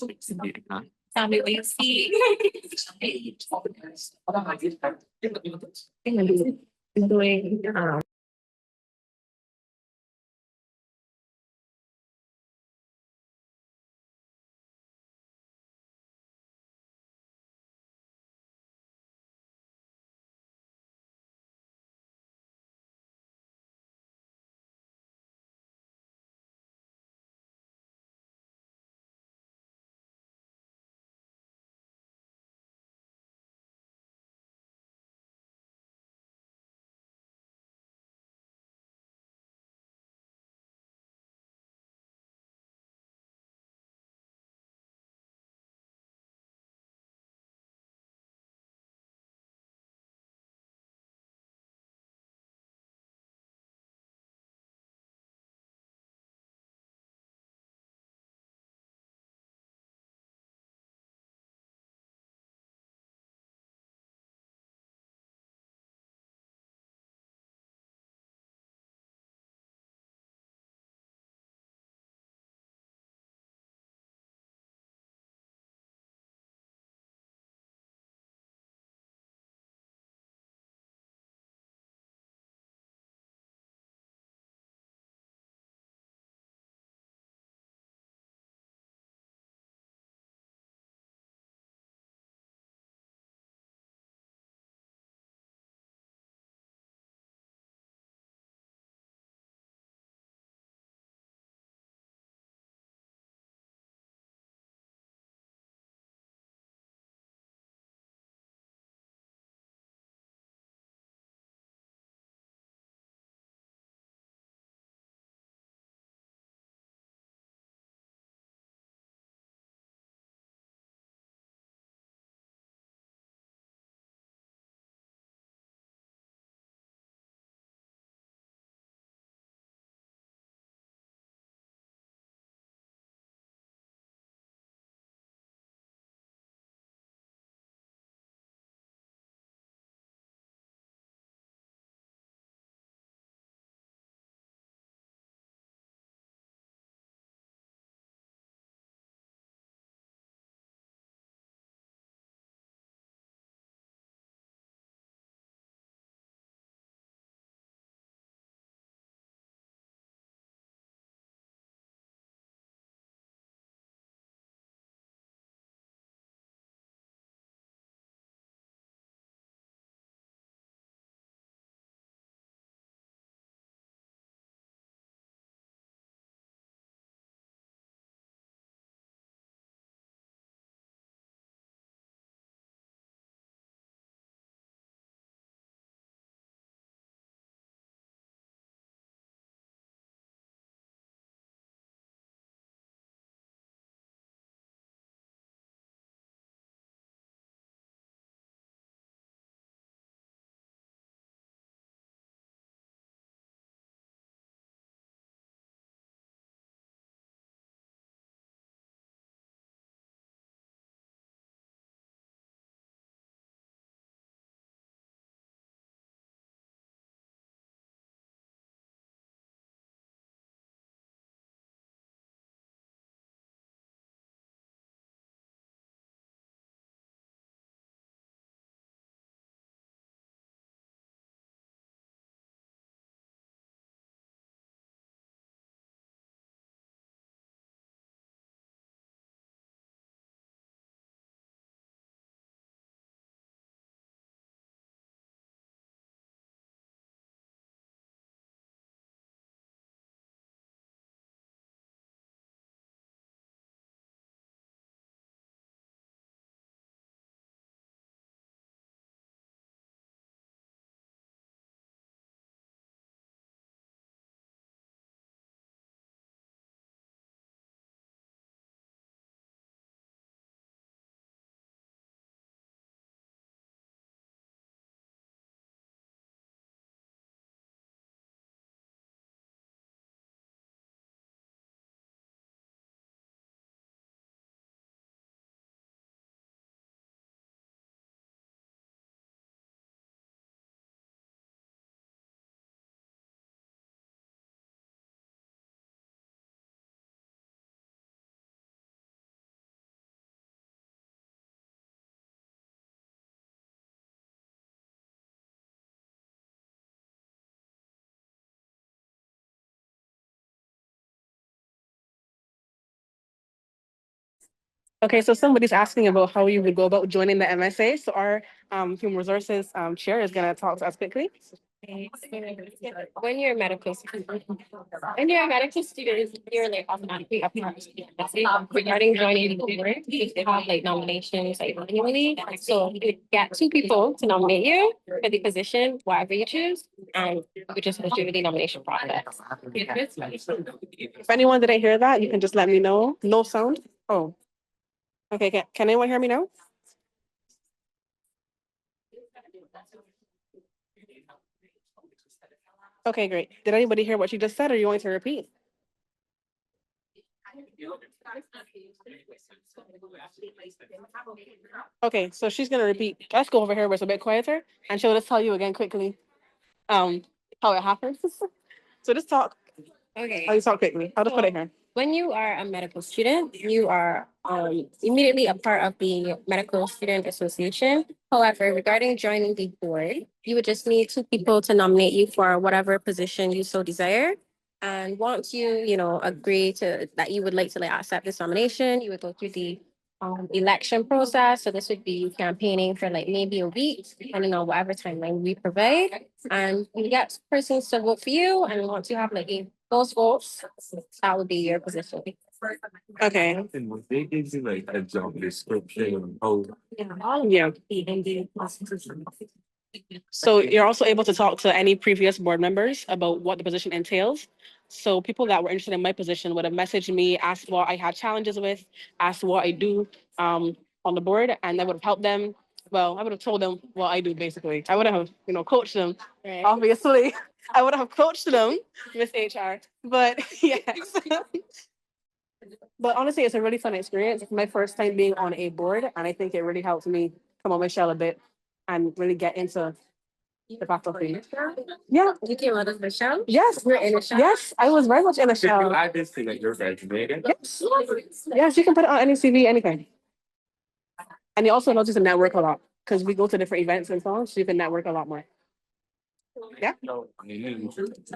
Tell me what you see. Doing Okay, so somebody's asking about how you would go about joining the MSA. So our human resources chair is gonna talk to us quickly. When you're a medical student, you're like automatically a part of the MSA. Regarding joining the board, they have like nominations like annually. So you get 2 people to nominate you for the position, whatever you choose, and you just go through the nomination process. If anyone didn't hear that, you can just let me know. No sound. Oh. Okay, can anyone hear me now? Okay, great. Did anybody hear what you just said, or you want to repeat? Okay, so she's gonna repeat. Let's go over here where it's a bit quieter, and she'll just tell you again quickly, how it happens. So just talk. Okay. I'll just talk quickly. I'll just put it here. When you are a medical student, you are immediately a part of the Medical Student Association. However, regarding joining the board, you would just need 2 people to nominate you for whatever position you so desire. And once you agree to that you would like to like accept this nomination, you would go through the election process. So this would be campaigning for like maybe a week, depending on whatever timeline we provide. And you get persons to vote for you. And once you have like those votes, that would be your position. Okay. And they give you like a job description. Oh, Yeah. So you're also able to talk to any previous board members about what the position entails. So people that were interested in my position would have messaged me, asked what I had challenges with, asked what I do on the board, and I would have helped them. Well, I would have told them what I do basically. I would have, coached them. Right. Obviously, I would have coached them, Miss HR. But yes. But honestly, it's a really fun experience. It's my first time being on a board, and I think it really helps me come on my shell a bit and really get into the faculty. Yeah. You came out of the shell? Yes. You're in a shell? Yes, I was very much in a did you shell. add this thing that you're graduating? Yes. Yes, you can put it on any CV, anything. And you also know to network a lot because we go to different events and so on, so you can network a lot more. Yeah.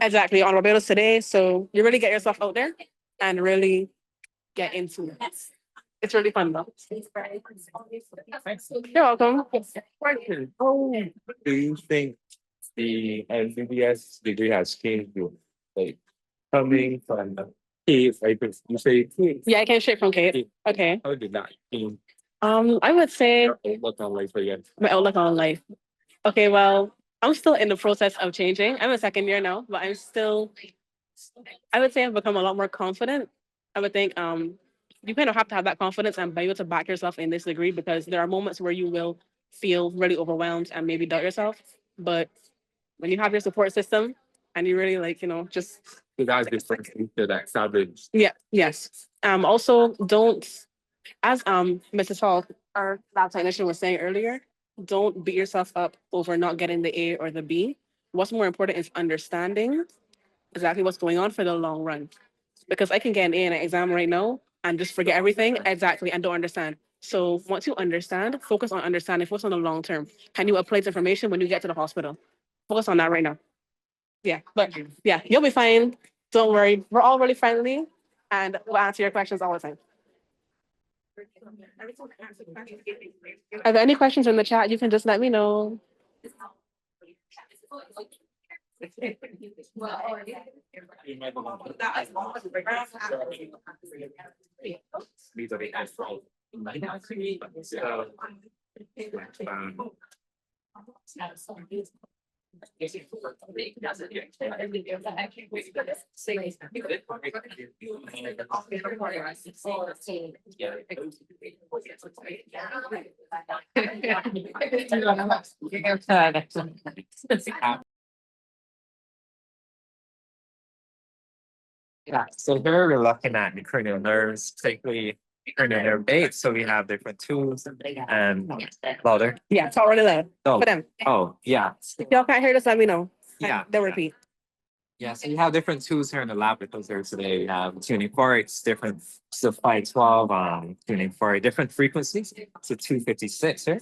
Exactly. On Barbados today. So you really get yourself out there and really get into it. It's really fun though. You're welcome. Do you think the MBBS degree has changed you? Like coming from Cape, you say Cape. Yeah, I came straight from Cape. Okay. How did that change I would say your outlook on life again? my outlook on life. Okay, well, I'm still in the process of changing. I'm a second year now, but I would say I've become a lot more confident. I would think you kind of have to have that confidence and be able to back yourself in this degree because there are moments where you will feel really overwhelmed and maybe doubt yourself. But when you have your support system and you really just So that's different to that savage. yeah, yes. Also don't, as Mrs. Hall, our lab technician was saying earlier, don't beat yourself up over not getting the A or the B. What's more important is understanding exactly what's going on for the long run. Because I can get an A in an exam right now and just forget everything exactly and don't understand. So once you understand, focus on understanding, focus on the long term. Can you apply this information when you get to the hospital? Focus on that right now. Yeah, but yeah, you'll be fine. Don't worry. We're all really friendly and we'll answer your questions all the time. Are there any questions in the chat? You can just let me know. These are the actual. Yeah, so here we're looking at the cranial nerves, particularly cranial nerve base. So we have different tools and louder. Yeah, it's already loud for them. Oh, yeah. If y'all can't hear this, let me know. Yeah. They'll repeat. Yeah, so we have different tools here in the lab with us here today. We have tuning forks, different so 512, tuning for different frequencies. So 256 here.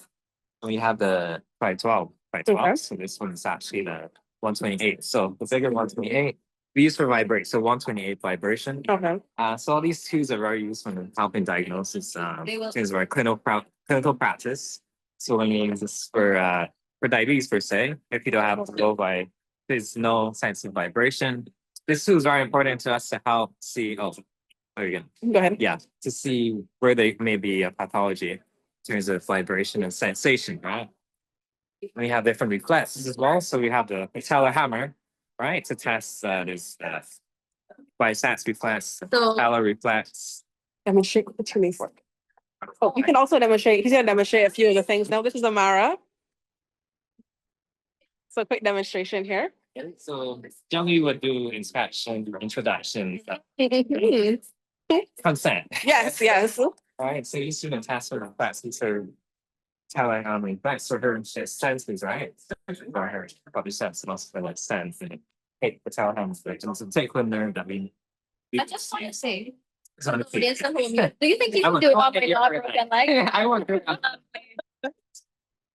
And we have the 512. Okay. So this one is actually the 128. So the bigger 128, we use for vibrate, so 128 vibration. Okay. So all these tools are very useful in helping diagnosis, things like clinical practice. So when you use this for diabetes per se, if you don't have low there's no sense of vibration. This tool is very important to us to help see, there you go. Go ahead. Yeah, to see where there may be a pathology in terms of vibration and sensation, right? We have different reflexes as well. So we have the patellar hammer, right, to test this biceps reflex, patellar reflex. Demonstrate the tuning fork. Oh, you can also demonstrate. He's gonna demonstrate a few of the things. Now, this is Amara. So quick demonstration here. So generally we would do inspection, introduction, consent. Yes, yes. Right. So you student test for reflexes or telling reflex for her senses, right? For her probably sense most of it sense and hit the tell him victims and take with nerve that we I just want to say, it's on the do you feet. think you I can would do it not on my get your non-broken leg? I want to.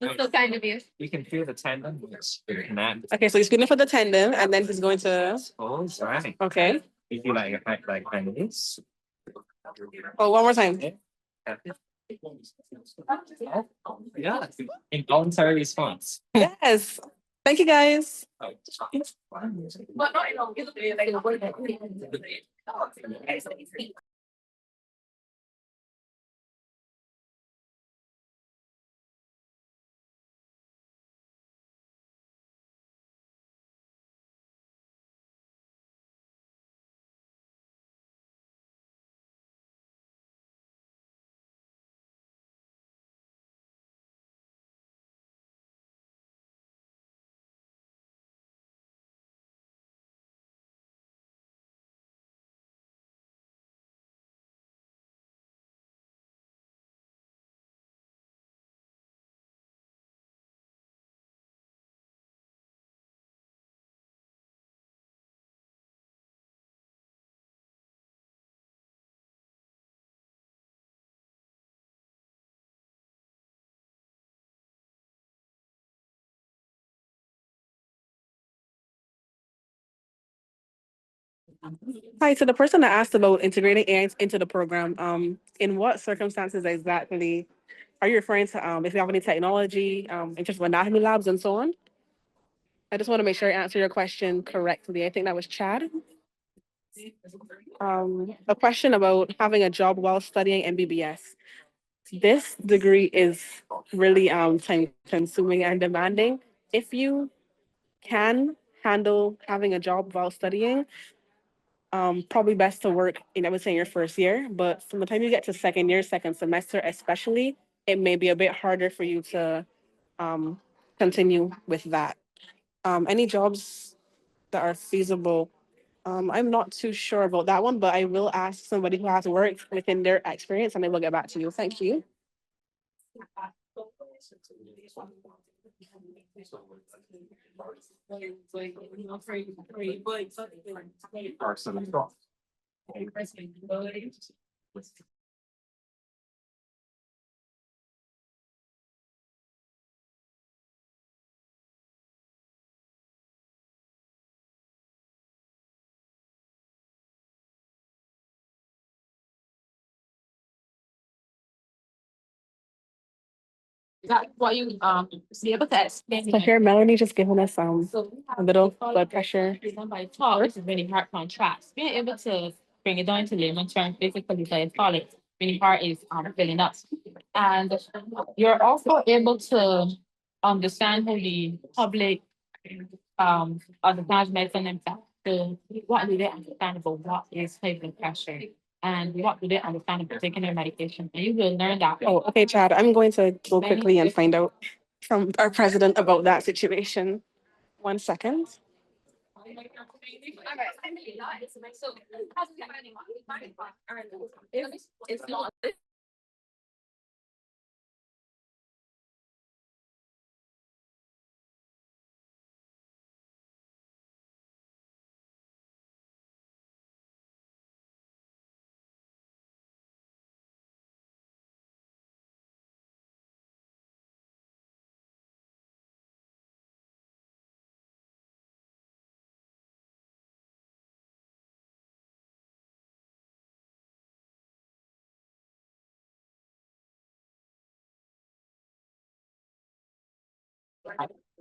That's so kind of you. You can feel the tendon, which connect. Okay, so he's feeling for the tendon, and then he's going to. Oh, right. Okay. You feel like this. Oh, one more time. Yeah, involuntary response. Yes. Thank you, guys. Hi, so the person that asked about integrating AI into the program, in what circumstances exactly are you referring to, if you have any technology, in terms of anatomy labs and so on? I just want to make sure I answer your question correctly. I think that was Chad. A question about having a job while studying MBBS. This degree is really time consuming and demanding. If you can handle having a job while studying, probably best to work in, I would say, in your first year, but from the time you get to second year, second semester especially, it may be a bit harder for you to continue with that. Any jobs that are feasible, I'm not too sure about that one, but I will ask somebody who has worked within their experience and I will get back to you. Thank you. That's what you be able to explain. So here, Melanie just giving us a little blood pressure. By talk, this is really hard contrast. Being able to bring it down to layman terms, basically diastolic, really hard is filling up. And you're also able to understand how the public understands medicine impact. So what do they understand about what is high blood pressure? And what do they understand about taking their medication? And you will learn that. Oh, okay, Chad, I'm going to go quickly and find out from our president about that situation. 1 second. It's not.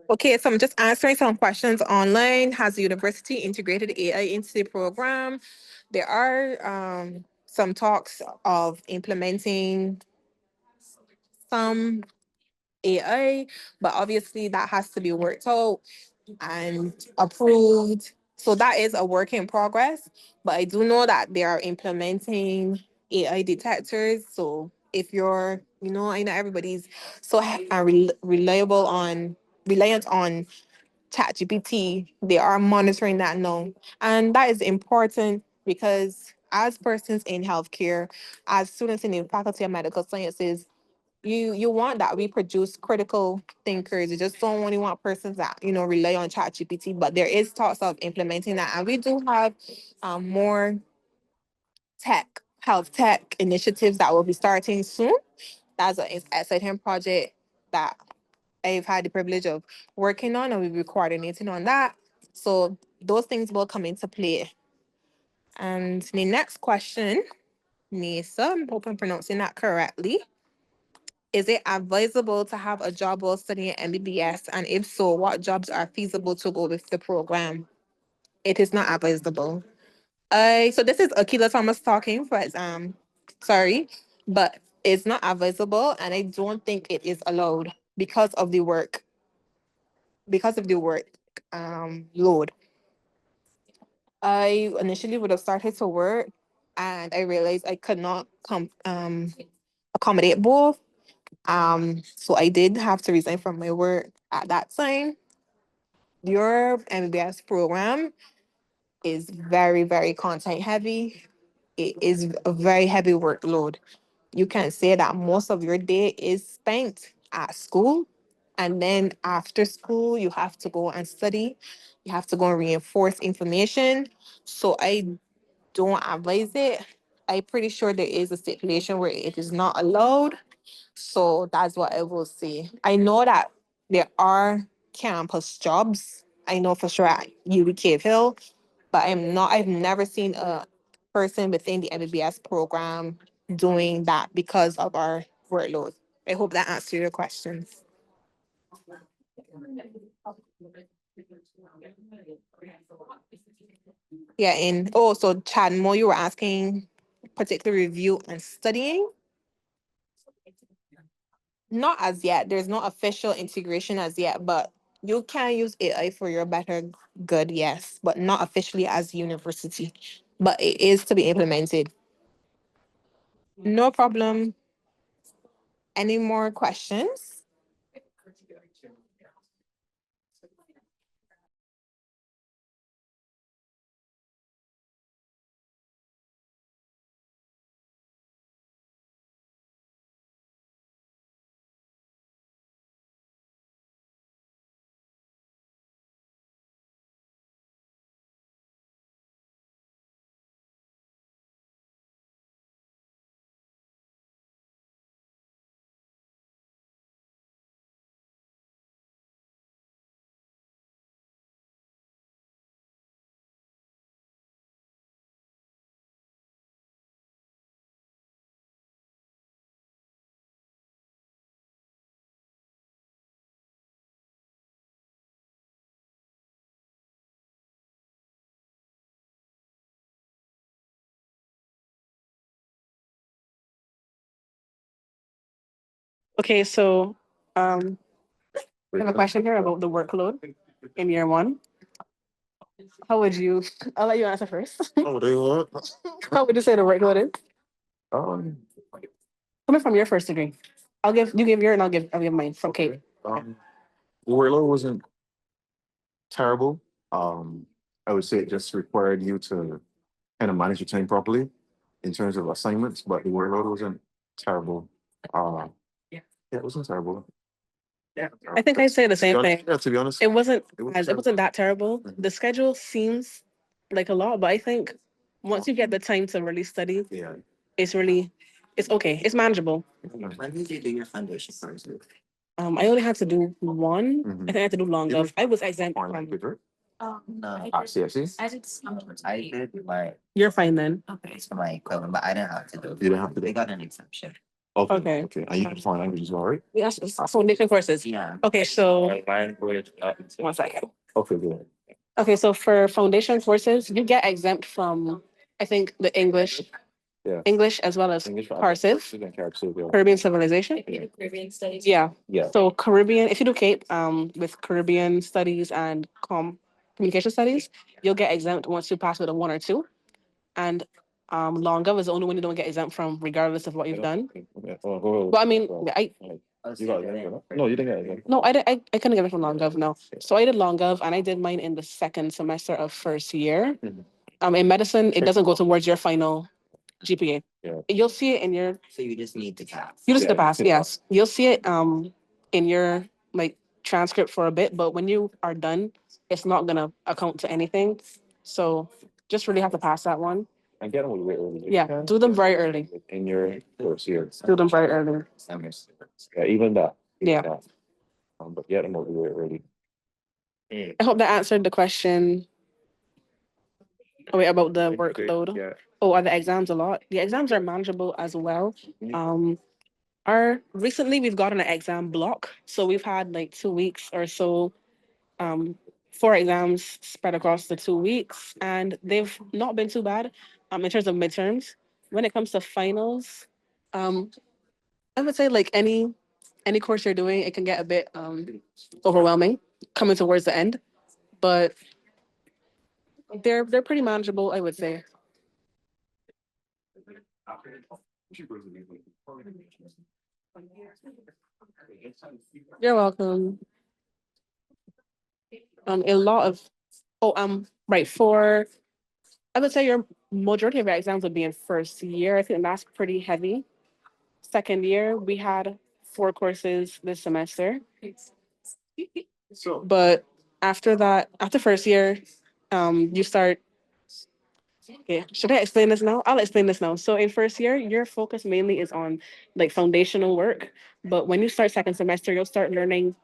Okay, so I'm just answering some questions online. Has the university integrated AI into the program? There are some talks of implementing some AI, but obviously that has to be worked out and approved. So that is a work in progress, but I do know that they are implementing AI detectors. So if you're, I know everybody's so reliant on ChatGPT, they are monitoring that now. And that is important because as persons in healthcare, as students in the Faculty of Medical Sciences, you want that we produce critical thinkers. You just don't only want persons that rely on ChatGPT. But there is talks of implementing that, and we do have more health tech initiatives that will be starting soon. That's an exciting project that I've had the privilege of working on, and we'll be coordinating on that. So those things will come into play. And the next question, Nisa, I hope I'm pronouncing that correctly. Is it advisable to have a job while studying MBBS? And if so, what jobs are feasible to go with the program? It is not advisable. So this is Akila Thomas talking for sorry, but it's not advisable, and I don't think it is allowed because of the work load. I initially would have started to work, and I realized I could not accommodate both. So I did have to resign from my work at that time. Your MBS program is very, very content heavy. It is a very heavy workload. You can say that most of your day is spent at school, and then after school, you have to go and study. You have to go and reinforce information. So I don't advise it. I'm pretty sure there is a stipulation where it is not allowed. So that's what I will say. I know that there are campus jobs. I know for sure at UW Cave Hill, but I've never seen a person within the MBBS program doing that because of our workload. I hope that answers your questions. Yeah, and so Chad Mo, you were asking particular review on studying. Not as yet. There's no official integration as yet, but you can use AI for your better good, yes, but not officially as university. But it is to be implemented. No problem. Any more questions? Okay, so I have a question here about the workload in year one. How would you, I'll let you answer first. Oh, they what? How would you say the workload is? Um, Coming from your first degree. You give your and I'll give mine from Cape. the workload wasn't terrible. I would say it just required you to kind of manage your time properly in terms of assignments, but the workload wasn't terrible. Yeah, it wasn't terrible. Yeah. I think I say the same thing. Yeah, to be honest, It wasn't it wasn't that terrible. The schedule seems like a lot, but I think once you get the time to really study, yeah. It's okay. It's manageable. When did you do your foundation course? I only had to do one. I think I had to do long enough. I was exempt from. No. CFC? I did my, You're fine then. okay, so my equivalent, but I didn't have to do. You didn't have to do. They got an exemption. Okay. Okay, and you can find languages, all right? Yes, it's foundation courses. Yeah. Okay, so Language. 1 second. Okay, good. Okay, so for foundation courses, you get exempt from, I think, the Yeah. English as well as English for cursive, Cursive, yeah. Caribbean civilization. Caribbean studies. Yeah. Yeah. So Caribbean, if you do Cape, with Caribbean studies and communication studies, you'll get exempt once you pass with a 1 or 2. And LongGov is the only one you don't get exempt from, regardless of what you've done. Okay. Oh, go. But I mean, You got it. No, you didn't get it. no, I couldn't get it from LongGov, no. So I did LongGov and I did mine in the second semester of first year. In medicine, it doesn't go towards your final GPA. Yeah. You'll see it in your, So you just need to pass. you just Yeah. to pass, yes. You'll see it in your like transcript for a bit, but when you are done, it's not gonna account to anything. So just really have to pass that one. And get them with way early. Yeah, do them very early. In your first year. Do them very early. Yeah, even that. Yeah. But get them over way early. I hope that answered the question. Oh wait, about the workload. Yeah. Oh, are the exams a lot? The exams are manageable as well. Recently we've gotten an exam block, so we've had like 2 weeks or so, 4 exams spread across the 2 weeks, and they've not been too bad. In terms of midterms, when it comes to finals, I would say like any course you're doing, it can get a bit overwhelming coming towards the end, but they're pretty manageable, I would say. You're welcome. A lot of, right, for, I would say your majority of your exams would be in first year. I think that's pretty heavy. Second year, we had 4 courses this semester. But after that, after first year, you start. Okay, should I explain this now? I'll explain this now. So in first year, your focus mainly is on like foundational work. But when you start second semester, you'll start learning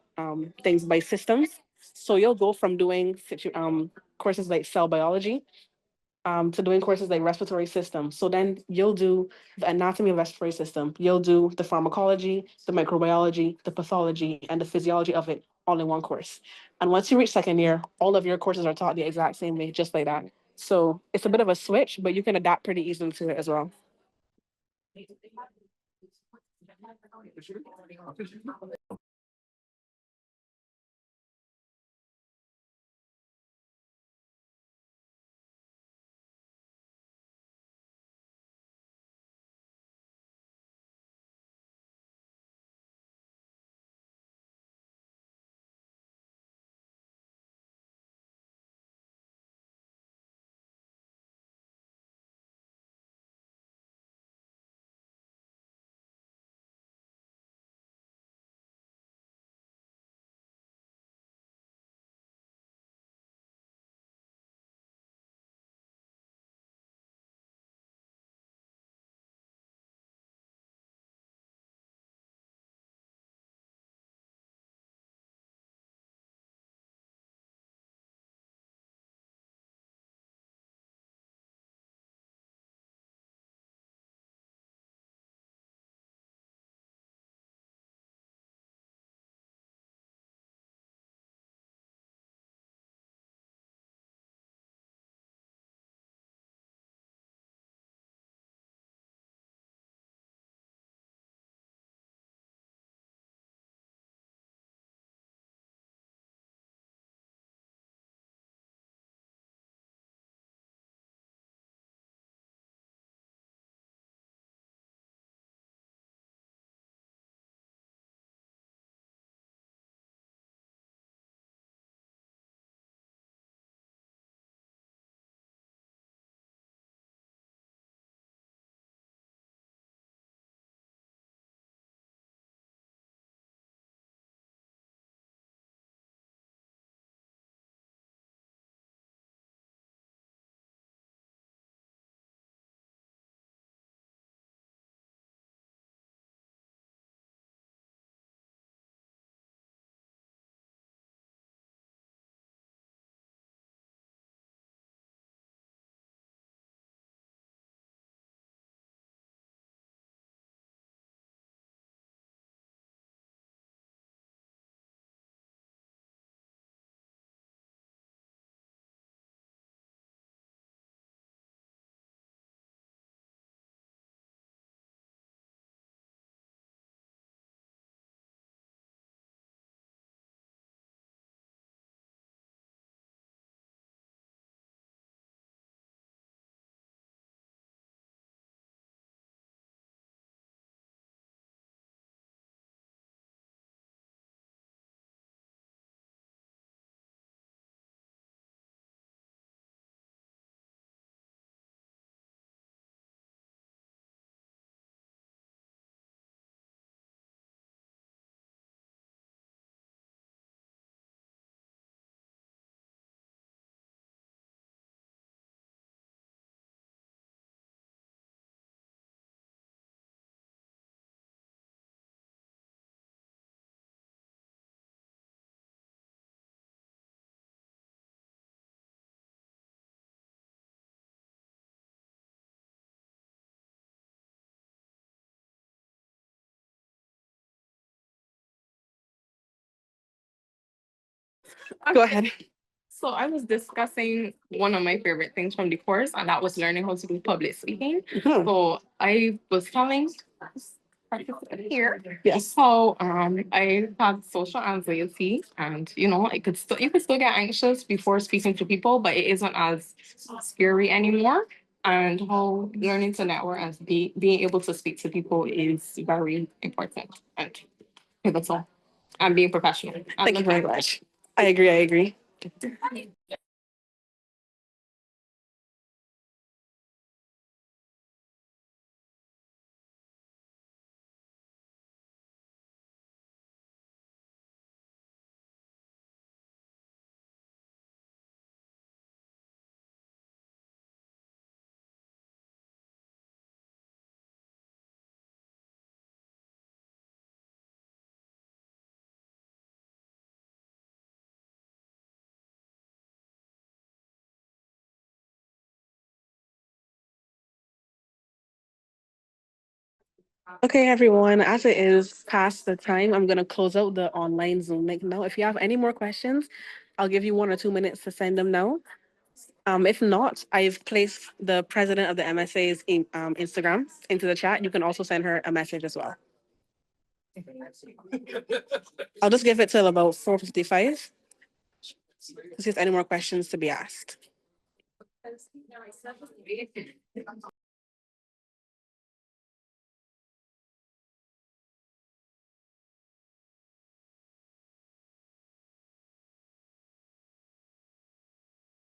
things by systems. So you'll go from doing courses like cell biology to doing courses like respiratory system. So then you'll do the anatomy of respiratory system. You'll do the pharmacology, the microbiology, the pathology, and the physiology of it all in one course. And once you reach second year, all of your courses are taught the exact same way, just like that. So it's a bit of a switch, but you can adapt pretty easily to it as well. Go ahead. So I was discussing one of my favorite things from the course, and that was learning how to do public speaking. So I was telling participant here. Yes. How I had social anxiety, and you could still get anxious before speaking to people, but it isn't as scary anymore. And how learning to network and being able to speak to people is very important. And that's all. And being professional. Thank you very much. I agree. Okay, everyone, as it is past the time, I'm gonna close out the online Zoom link now. If you have any more questions, I'll give you 1 or 2 minutes to send them now. If not, I've placed the president of the MSA's Instagram into the chat. You can also send her a message as well. I'll just give it till about 4:55. To see if any more questions to be asked.